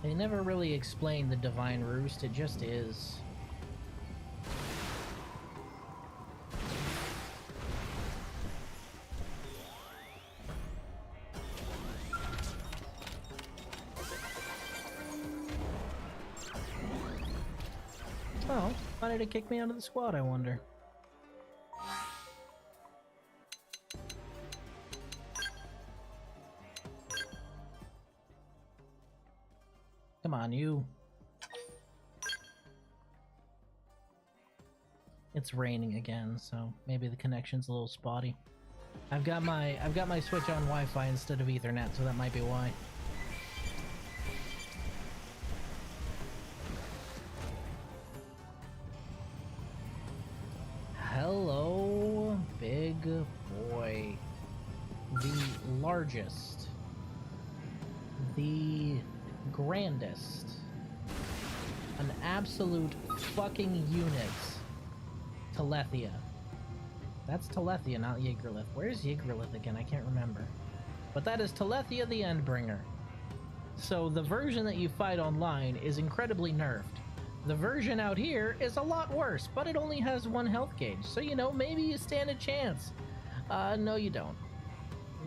They never really explain the Divine Roost, it just is. Oh, why did it kick me out of the squad, I wonder? Come on, you. It's raining again, so maybe the connection's a little spotty. I've got my Switch on Wi-Fi instead of Ethernet, so that might be why. boy. The largest. The grandest. An absolute fucking unit. Telethia. That's Telethia, not Yggdralith. Where's Yggdralith again? I can't remember. But that is Telethia the Endbringer. So the version that you fight online is incredibly nerfed. The version out here is a lot worse, but it only has 1 health gauge. So, you know, maybe you stand a chance. No you don't.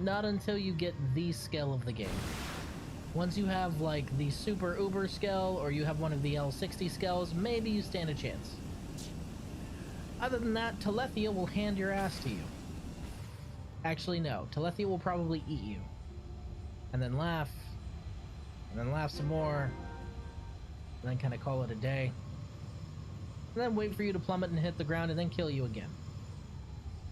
Not until you get the skill of the game. Once you have, like, the super uber skill, or you have one of the L60 skills, maybe you stand a chance. Other than that, Telethia will hand your ass to you. Actually, no. Telethia will probably eat you. And then laugh. And then laugh some more. And then kind of call it a day. And then wait for you to plummet and hit the ground and then kill you again.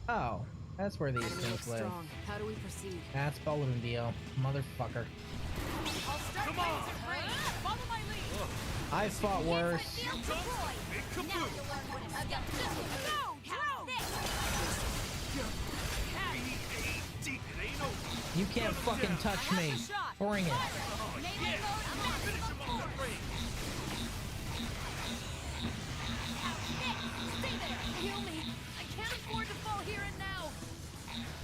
Oh, that's where these things live. How do we proceed? That's Balundio, motherfucker. Come on! Follow my lead! I fought worse. You can't fucking touch me. Bring it. Heal me! I can't afford to fall here and now!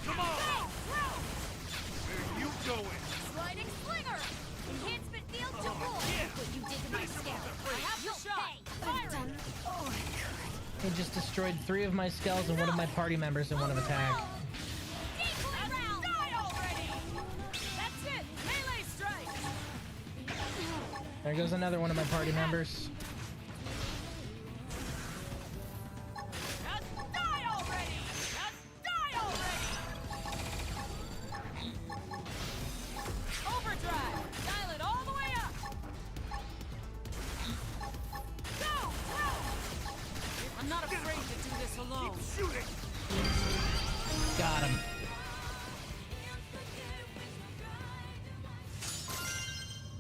Come on! Throw! Where are you going? Sliding slinger! Enhancement field to pull! What you did to my scale! I have the shot! Fire it! Oh my god! He just destroyed 3 of my skulls and 1 of my party members in one of attack. Die already! That's it! Melee strike! There goes another one of my party members. Got him.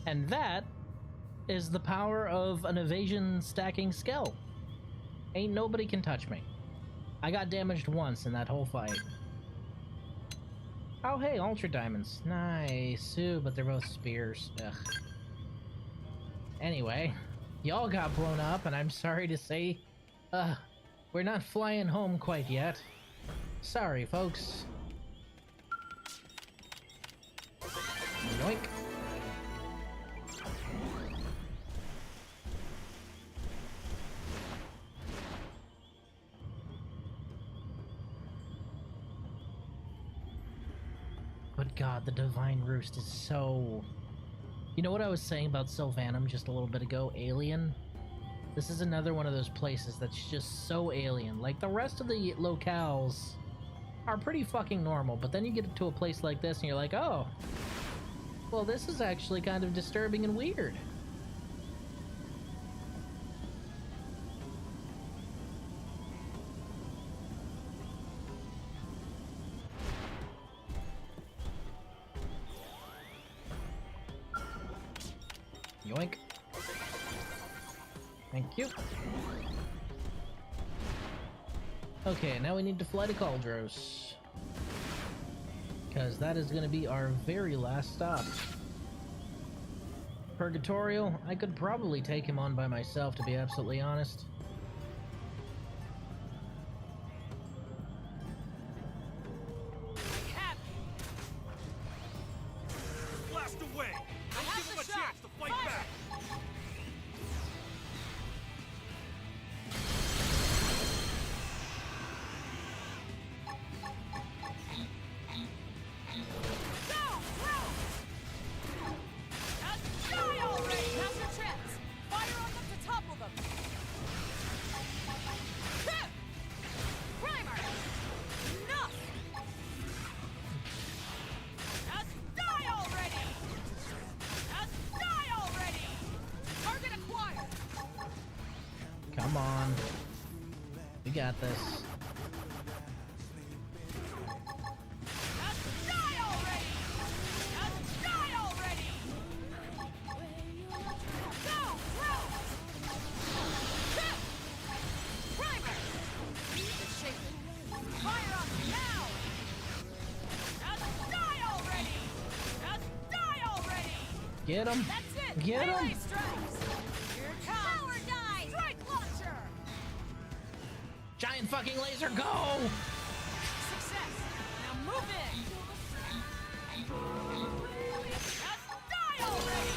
And that is the power of an evasion stacking skill. Ain't nobody can touch me. I got damaged once in that whole fight. Oh hey, Ultra Diamonds. Nice. Ooh, but they're both spears. Ugh. Anyway, y'all got blown up, and I'm sorry to say, we're not flying home quite yet. Sorry, folks. Yoink. But God, the Divine Roost is so... You know what I was saying about Sylvanum just a little bit ago? Alien? This is another one of those places that's just so alien. Like, the rest of the locales are pretty fucking normal, but then you get to a place like this and you're like, oh, well, this is actually kind of disturbing and weird. Yoink. Thank you. Okay, now we need to fly to Cauldros. Because that is going to be our very last stop. Purgatorial, I could probably take him on by myself, to be absolutely honest. Blast away! Don't give him a chance to fight back! Come on. We got this. Fire up now! Get him! That's it! Get Melee him! strikes! Here it comes! Power die! Strike launcher! Giant fucking laser, go! Success! Now move in! Just die already!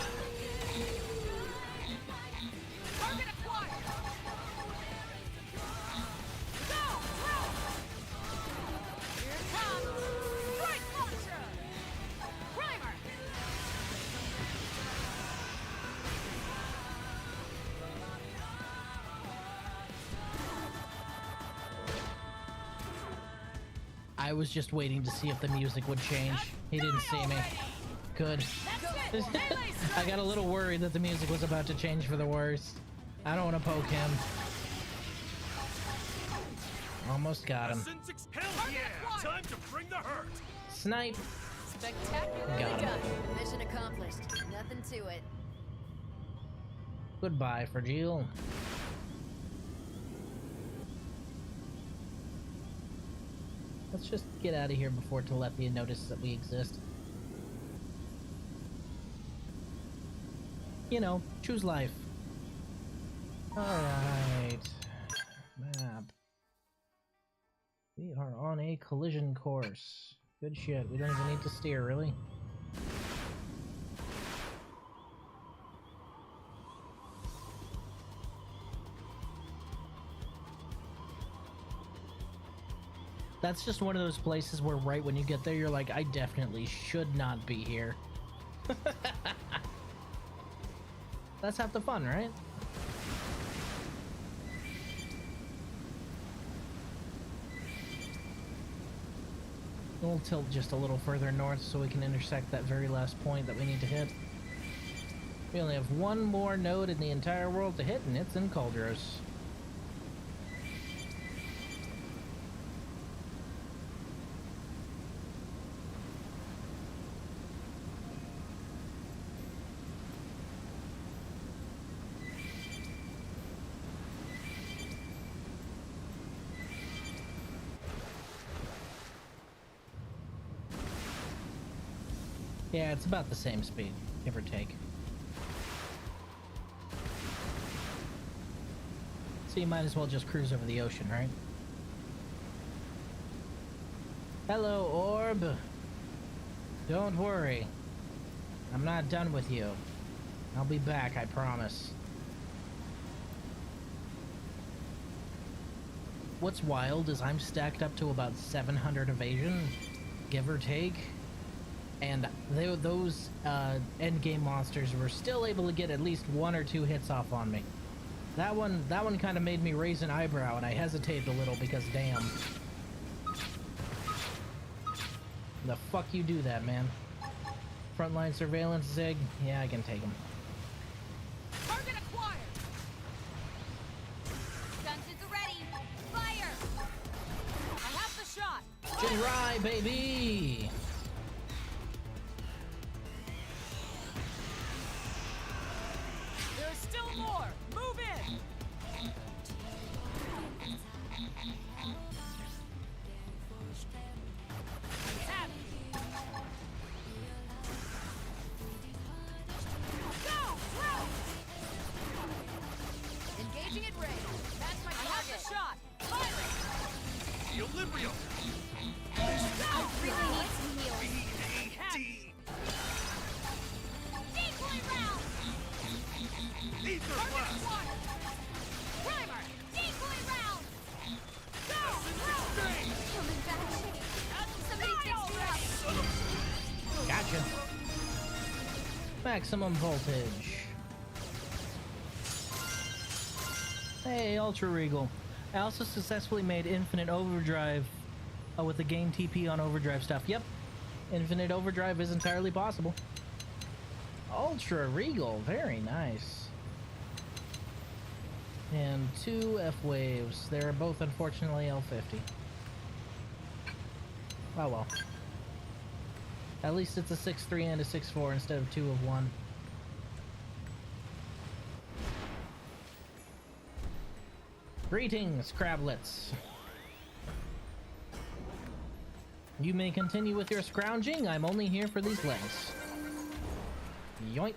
Target acquired! Go! Throw! Here it comes! Strike launcher! Primer! I was just waiting to see if the music would change. He didn't see me. Good. I got a little worried that the music was about to change for the worse. I don't want to poke him. Almost got him. Hell yeah! Time to bring the hurt! Snipe. Spectacularly Got him. done. Mission accomplished. Nothing to it. Goodbye, Fragile. Let's just get out of here before Telepia notices that we exist. You know, choose life. Alright. Map. We are on a collision course. Good shit. We don't even need to steer, really. That's just one of those places where right when you get there, you're like, I definitely should not be here. That's half the fun, right? We'll tilt just a little further north so we can intersect that very last point that we need to hit. We only have one more node in the entire world to hit, and it's in Cauldros. Yeah, it's about the same speed, give or take. So you might as well just cruise over the ocean, right? Hello, Orb. Don't worry. I'm not done with you. I'll be back, I promise. What's wild is I'm stacked up to about 700 evasion, give or take. And those endgame monsters were still able to get at least 1 or 2 hits off on me. That one kind of made me raise an eyebrow, and I hesitated a little because damn. The fuck you do that, man? Frontline surveillance, Zig? Yeah, I can take him. Target acquired! Guns ready! Fire! I have the shot! Jinrai, baby! There's still more! Move in! Tap! Go! Throw! Engaging at range. That's my target. I have the shot. Fire! Equilibrium! I really need some heals. Decoy round! Ether blast! Primer! Decoy round! Go! Throw! I'm in bad shape. Somebody fix me up. Gotcha. Maximum voltage. Hey, Ultra Regal. I also successfully made Infinite Overdrive with the game TP on Overdrive stuff. Yep. Infinite Overdrive is entirely possible. Ultra Regal. Very nice. And 2 F-Waves. They're both unfortunately L50. Oh well. At least it's a 6-3 and a 6-4 instead of 2 of 1. Greetings, crablets. You may continue with your scrounging. I'm only here for these legs. Yoink.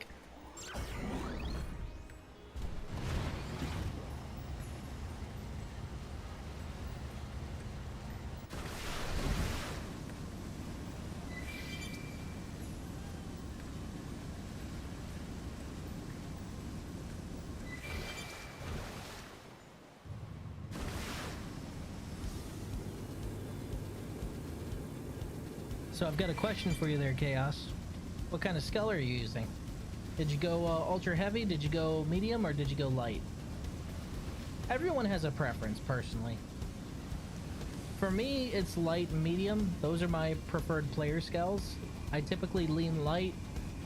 So I've got a question for you there, Chaos. What kind of skull are you using? Did you go ultra heavy, did you go medium, or did you go light? Everyone has a preference, personally. For me, it's light and medium. Those are my preferred player skulls. I typically lean light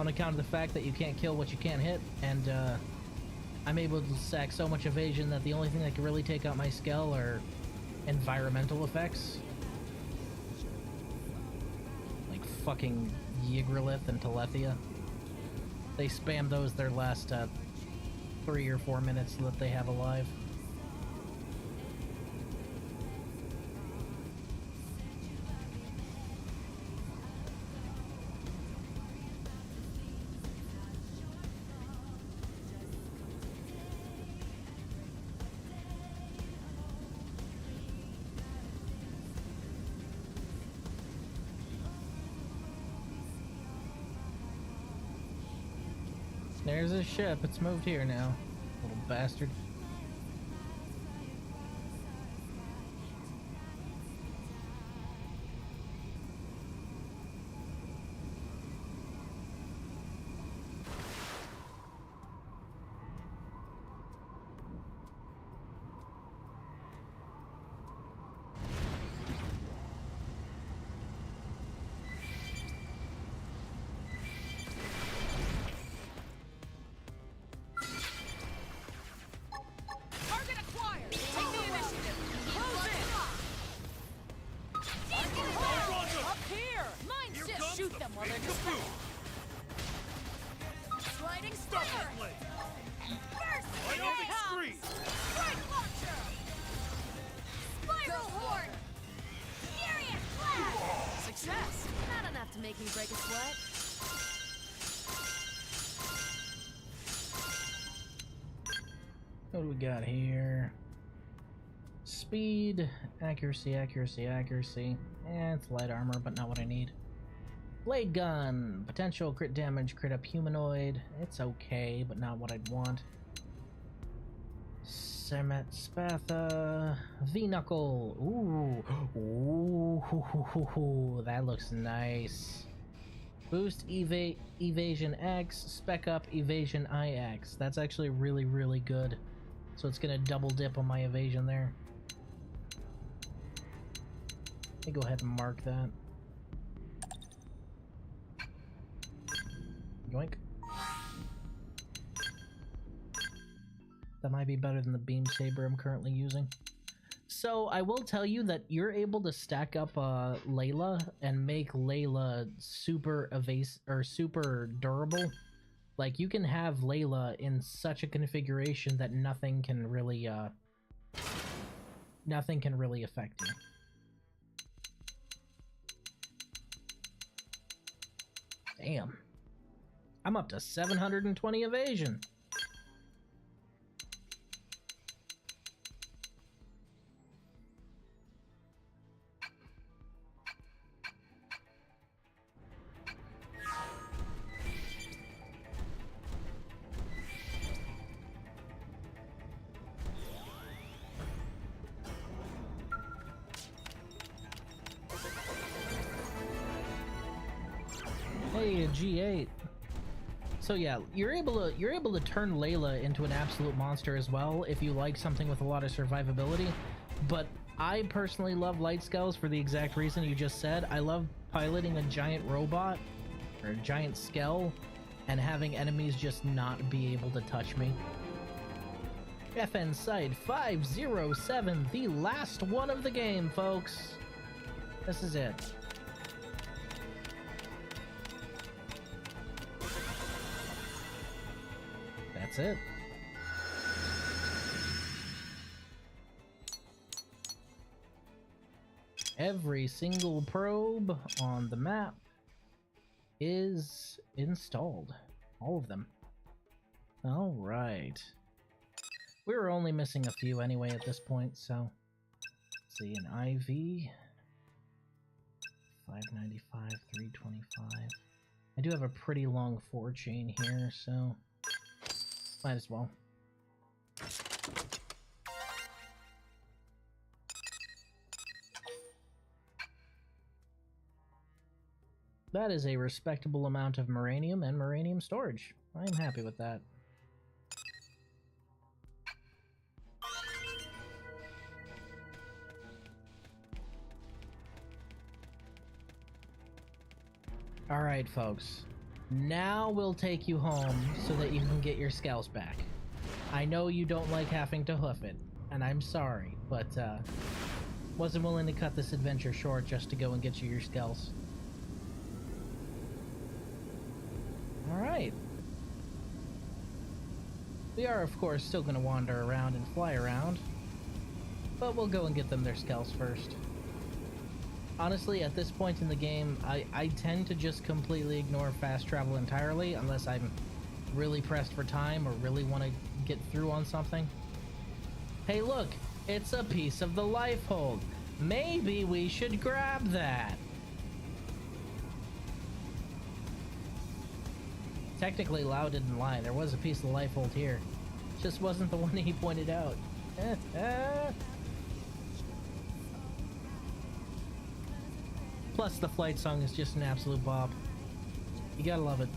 on account of the fact that you can't kill what you can't hit, and I'm able to stack so much evasion that the only thing that can really take out my skull are environmental effects. Fucking Yggdrasilith and Telethia. They spam those their last 3 or 4 minutes that they have alive. There's a ship. It's moved here now. Little bastard. What do we got here? Speed, accuracy, accuracy, accuracy. It's light armor, but not what I need. Blade gun, potential crit damage, crit up humanoid. It's okay, but not what I'd want. Sermet Spatha, V-Knuckle. Ooh, ooh, that looks nice. Boost evasion X, spec up evasion IX. That's actually really, really good. So it's gonna double dip on my evasion there. Let me go ahead and mark that. Yoink. That might be better than the beam saber I'm currently using. So I will tell you that you're able to stack up Layla and make Layla super super durable. Like, you can have Layla in such a configuration that nothing can really affect you. Damn. I'm up to 720 evasion. Hey, a G8. So yeah, you're able to turn Layla into an absolute monster as well if you like something with a lot of survivability. But I personally love light skulls for the exact reason you just said. I love piloting a giant robot or a giant skull and having enemies just not be able to touch me. FN Site 507, the last one of the game, folks. This is it. That's it. Every single probe on the map is installed. All of them. Alright. We were only missing a few anyway at this point, so... Let's see, an IV... 595, 325... I do have a pretty long 4 chain here, so... Might as well. That is a respectable amount of Moranium and Moranium storage. I'm happy with that. Alright, folks. Now we'll take you home so that you can get your scales back. I know you don't like having to hoof it, and I'm sorry, but wasn't willing to cut this adventure short just to go and get you your scales. Alright. We are, of course, still going to wander around and fly around, but we'll go and get them their scales first. Honestly, at this point in the game, I tend to just completely ignore fast travel entirely, unless I'm really pressed for time or really want to get through on something. Hey look, it's a piece of the life hold. Maybe we should grab that. Technically, Lau didn't lie. There was a piece of the life hold here. Just wasn't the one he pointed out. Plus, the flight song is just an absolute bop. You gotta love it.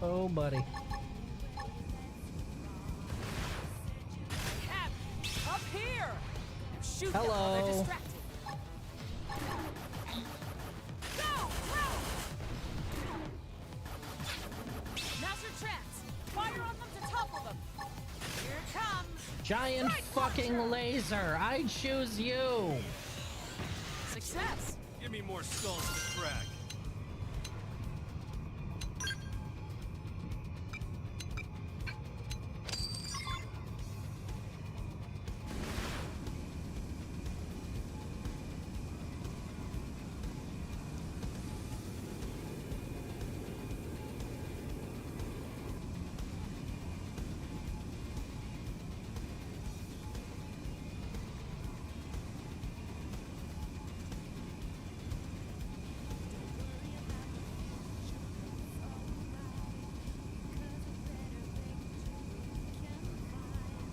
Oh, buddy. Cap, up here! Shoot Hello. them while they're distracted. Go! Master traps! Fire on them to topple them! Here it comes! Giant fucking laser! I choose you! Success! Give me more skulls to crack.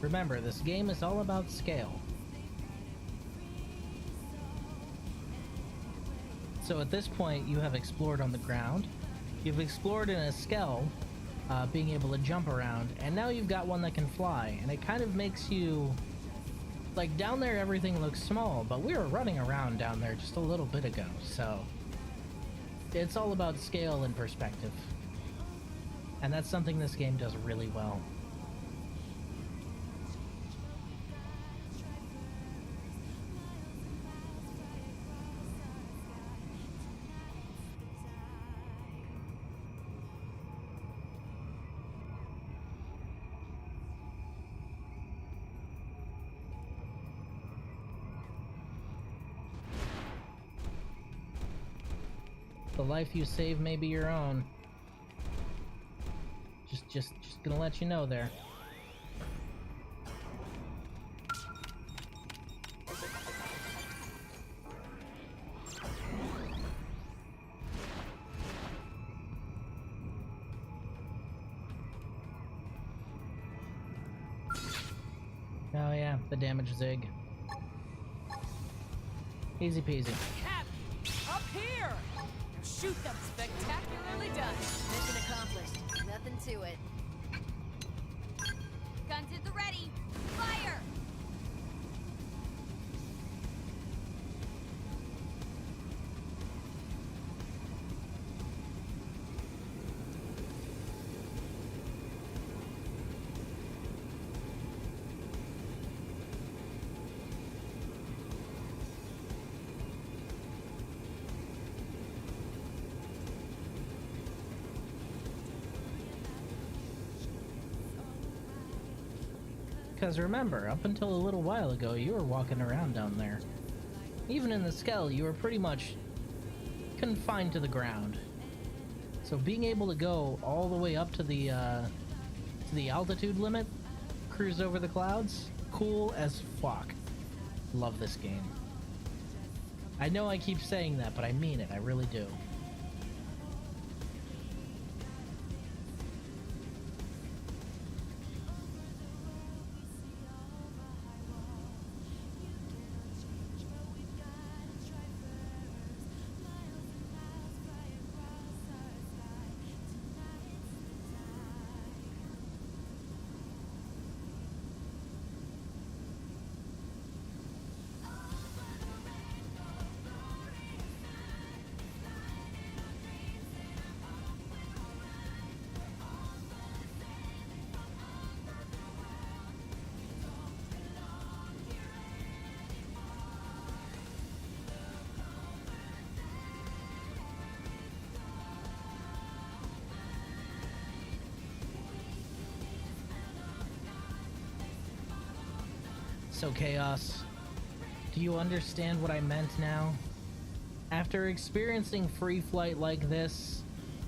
Remember, this game is all about scale. So at this point, you have explored on the ground, you've explored in a skell, being able to jump around, and now you've got one that can fly, and it kind of makes you... Like, down there everything looks small, but we were running around down there just a little bit ago, so... It's all about scale and perspective. And that's something this game does really well. The life you save may be your own. Just gonna let you know there. Oh yeah, the damage zig. Easy peasy. Cap, up here! Shoot them! Spectacularly done! Mission accomplished. Nothing to it. Guns at the ready! Fire! Because remember, up until a little while ago, you were walking around down there. Even in the skell, you were pretty much confined to the ground. So being able to go all the way up to the altitude limit, cruise over the clouds, cool as fuck. Love this game. I know I keep saying that, but I mean it. I really do. So Chaos, do you understand what I meant now? After experiencing free flight like this,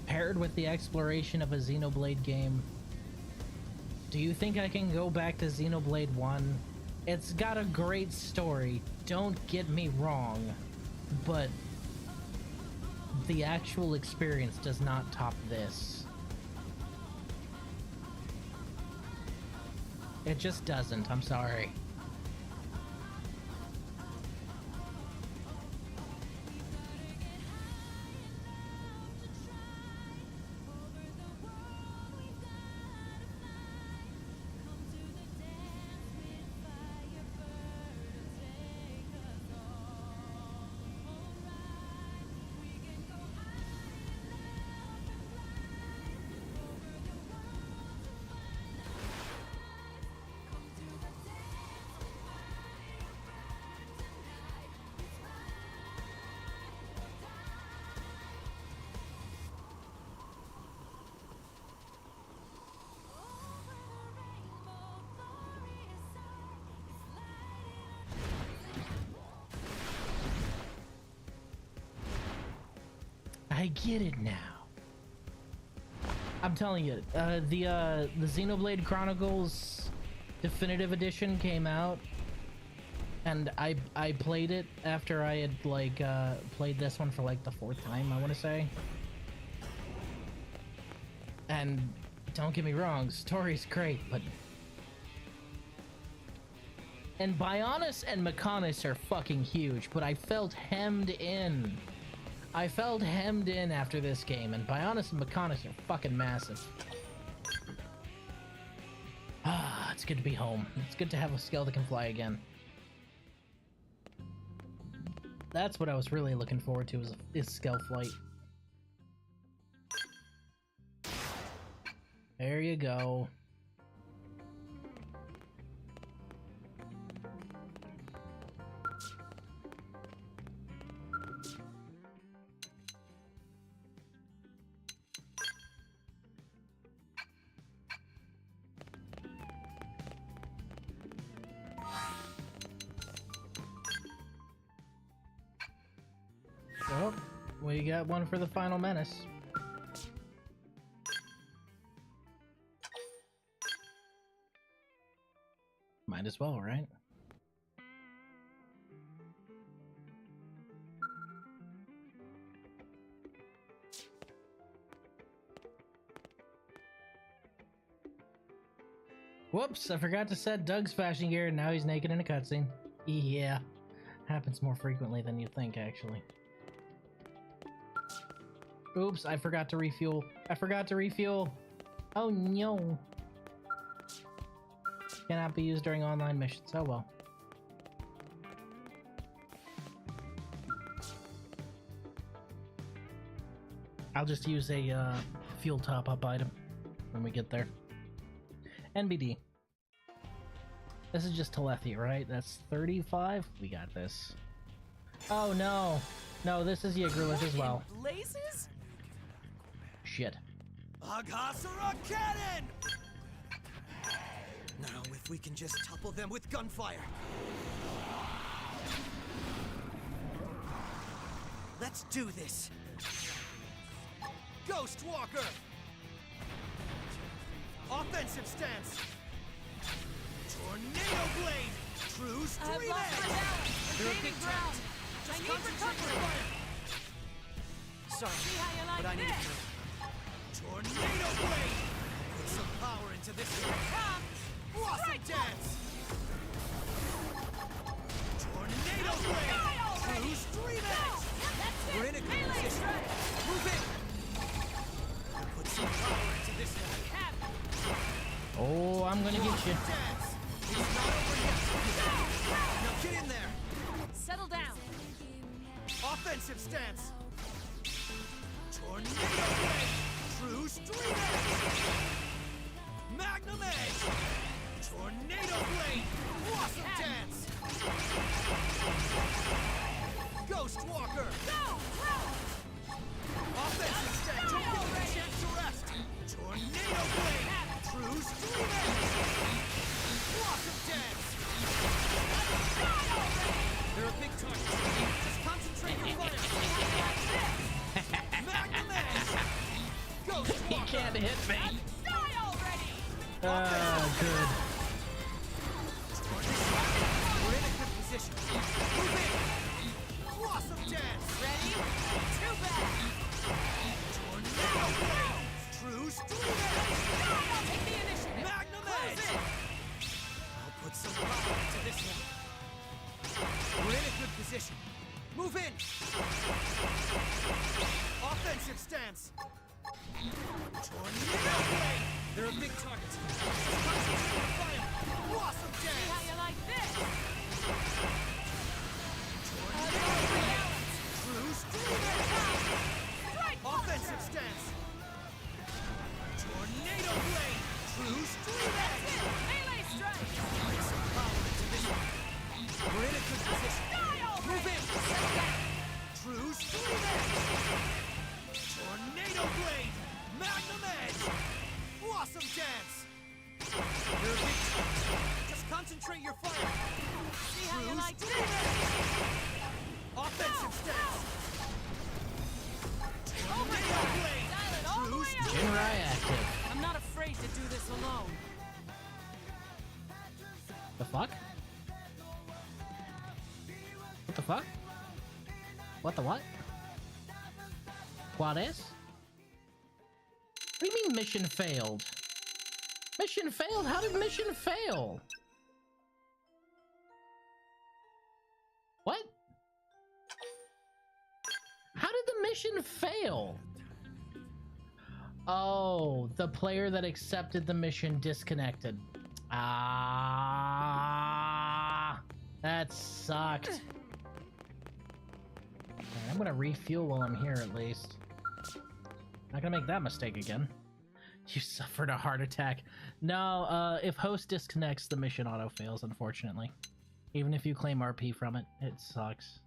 paired with the exploration of a Xenoblade game, do you think I can go back to Xenoblade 1? It's got a great story, don't get me wrong, but the actual experience does not top this. It just doesn't, I'm sorry. I get it now. I'm telling you, the Xenoblade Chronicles Definitive Edition came out, and I played it after I had like played this one for like the 4th time, I want to say. And don't get me wrong, story's great, but and Bionis and Mechonis are fucking huge, but I felt hemmed in. I felt hemmed in after this game, and Bionis and Mechonis are fucking massive. Ah, it's good to be home. It's good to have a skill that can fly again. That's what I was really looking forward to, is Scale Flight. There you go. Well, we got one for the final menace. Might as well, right? Whoops, I forgot to set Doug's fashion gear, and now he's naked in a cutscene. Yeah, happens more frequently than you think, actually. Oops, I forgot to refuel. I forgot to refuel. Oh no. Cannot be used during online missions. Oh well. I'll just use a fuel top-up item when we get there. NBD. This is just Telephy, right? That's 35? We got this. Oh no! No, this is Yggdrasil as well. Blazes? Shit. Aghasura cannon! Now, if we can just topple them with gunfire. Let's do this. Ghost Walker! Offensive stance! Tornado Blade! True Stream I've lost my balance. They're a Gaining big ground. target. I Just need concentrate your recovery. fire. Sorry, See how you like but I need this. to. Tornado Blade! Put some power into this one. Come. Blossom Dance! Tornado Blade! True Stream Edge! We're in a good position. Move in! Put some power into this one. Oh, I'm gonna get you. Dance! It's not over yet! Now get in there! Settle down. Offensive stance! Tornado Blade! True Stream Edge! Magnum Edge! Tornado Blade! Blossom Dance! Ghost Walker! Go! Offensive stance! Don't give them a chance to rest! Tornado Blade! True Stream Edge! Blossom Dance! They're a big target. Just concentrate your fire! Magnum Edge! Ghost Walker! He can't hit me. Die already! Good. We're in a good position. Move in! Blossom Dance! Ready? Too bad. Tornado Blade! True Stream Edge! I'll take the initiative. Magnum Close Edge! in. I'll put some power into this one. We're in a good position. Move in! Offensive stance! Tornado Blade! They're a big target. Concentrate your fire! Blossom See Dance! how you like this. Tornado Blade! True Stream Edge! Strike Offensive stance! Tornado Blade! True Stream Edge! Melee strike. Bring some power into this one. We're in a good position. Die already. Move in! True Stream Edge! Tornado Blade! Magnum Edge! Blossom Dance! You're a big target. Just concentrate your fire! See how you True like Stream this. Edge! Offensive stance! Tornado Blade! Dial it all the True way up. Stream Jinrai Edge! active. I'm not afraid to do this alone. The fuck? What the fuck? What the what? What is? What do you mean mission failed? Mission failed? How did mission fail? What? How did the mission fail? Oh, the player that accepted the mission disconnected. Ah, that sucked. I'm gonna refuel while I'm here at least. Not gonna make that mistake again. You suffered a heart attack. No, if host disconnects, the mission auto fails, unfortunately. Even if you claim RP from it, it sucks.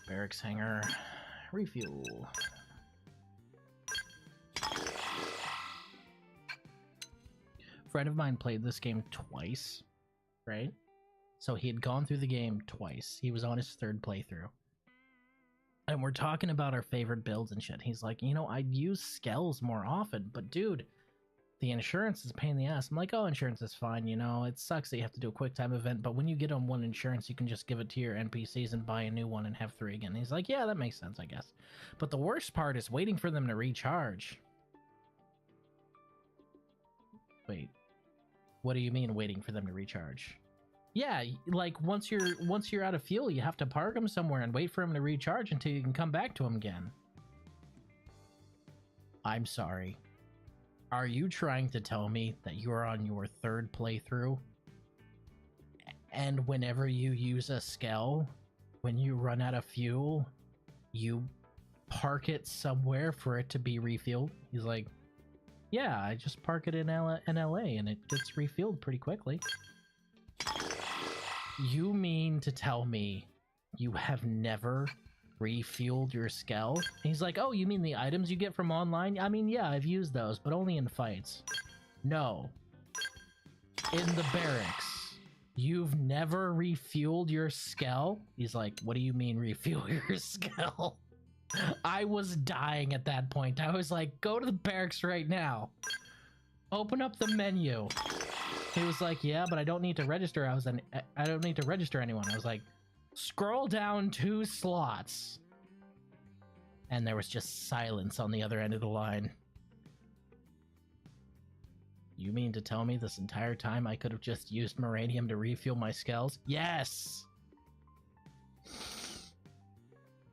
Barracks hangar. Refuel. Friend of mine played this game twice, right? So he had gone through the game twice. He was on his third playthrough. And we're talking about our favorite builds and shit. He's like, you know, I'd use Skells more often, but dude, the insurance is a pain in the ass. I'm like, oh, insurance is fine, you know, it sucks that you have to do a quick time event, but when you get on one insurance, you can just give it to your NPCs and buy a new one and have 3 again. He's like, yeah, that makes sense, I guess. But the worst part is waiting for them to recharge. Wait, what do you mean waiting for them to recharge? Yeah, like once you're out of fuel, you have to park them somewhere and wait for them to recharge until you can come back to them again. I'm sorry. Are you trying to tell me that you are on your third playthrough and whenever you use a Skell, when you run out of fuel, you park it somewhere for it to be refueled? He's like, yeah, I just park it in LA and it gets refueled pretty quickly. You mean to tell me you have never refueled your Skell? He's like, oh, you mean the items you get from online? I mean, yeah, I've used those, but only in fights. No. In the barracks. You've never refueled your Skell? He's like, what do you mean refuel your Skell? I was dying at that point. I was like, go to the barracks right now. Open up the menu. He was like, yeah, but I don't need to register. I don't need to register anyone. I was like, scroll down 2 slots. And there was just silence on the other end of the line. You mean to tell me this entire time I could have just used Moranium to refuel my skells? Yes!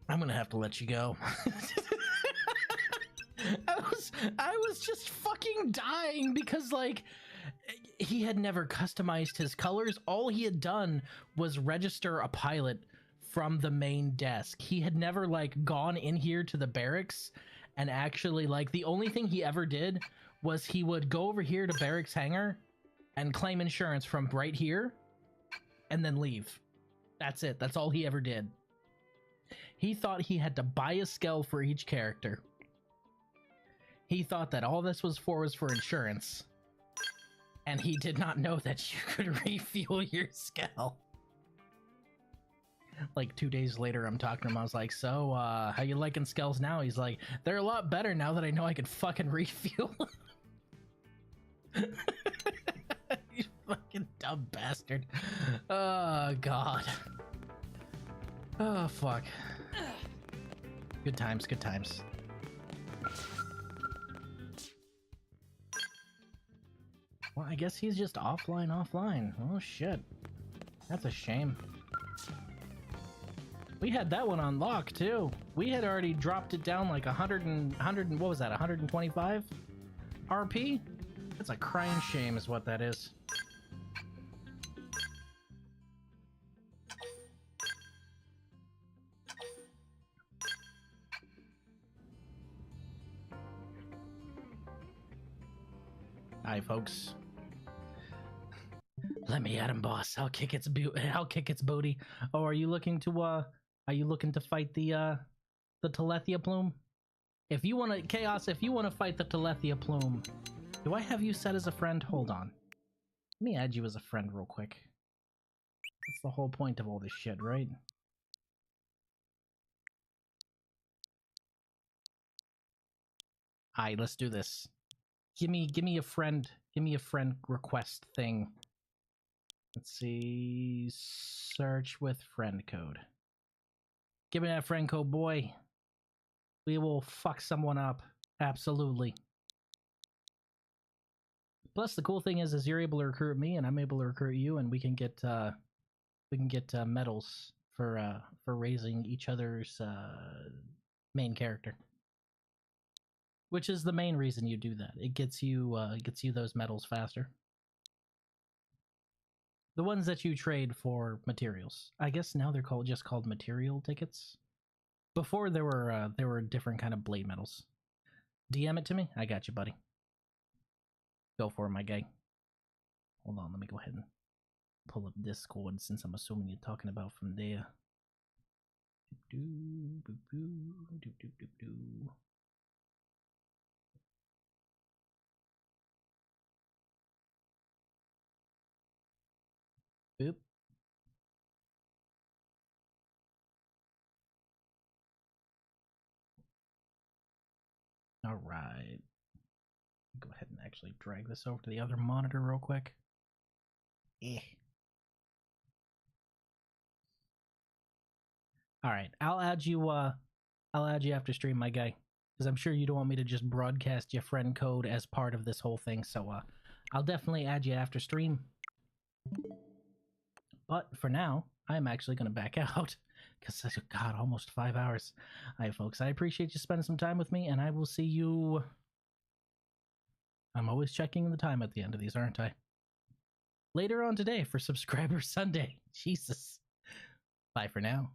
I'm gonna have to let you go. I was just fucking dying because, like, he had never customized his colors. All he had done was register a pilot from the main desk. He had never, like, gone in here to the barracks and actually, like, the only thing he ever did was he would go over here to barracks hangar and claim insurance from right here and then leave. That's it. That's all he ever did. He thought he had to buy a skell for each character. He thought that all this was for insurance. And he did not know that you could refuel your skell. Like 2 days later, I'm talking to him. I was like, so, how you liking skells now? He's like, they're a lot better now that I know I can fucking refuel. You fucking dumb bastard. Oh, God. Oh, fuck. Good times, good times. Well, I guess he's just offline. Oh, shit. That's a shame. We had that one on lock, too. We had already dropped it down like 100 and what was that, 125 RP? That's a crying shame is what that is. Hi, folks. Let me at him, boss. I'll kick its booty. Oh, are you looking to fight the Telethia plume? If you want to, Chaos, if you want to fight the Telethia plume, do I have you set as a friend? Hold on. Let me add you as a friend real quick. That's the whole point of all this shit, right? Alright, let's do this. Give me a friend request thing. Let's see. Search with friend code. Give me that friend code, boy. We will fuck someone up. Absolutely. Plus, the cool thing is you're able to recruit me, and I'm able to recruit you, and we can get medals for raising each other's main character. Which is the main reason you do that. It gets you those medals faster. The ones that you trade for materials. I guess now they're just called material tickets. Before there were different kind of blade medals. DM it to me. I got you, buddy. Go for it, my guy. Hold on, let me go ahead and pull up Discord since I'm assuming you're talking about from there. Boop. All right. Go ahead and actually drag this over to the other monitor real quick. All right, I'll add you after stream, my guy, because I'm sure you don't want me to just broadcast your friend code as part of this whole thing. So I'll definitely add you after stream. But for now, I'm actually going to back out because, God, almost 5 hours. All right, folks, I appreciate you spending some time with me, and I will see you. I'm always checking the time at the end of these, aren't I? Later on today for Subscriber Sunday. Jesus. Bye for now.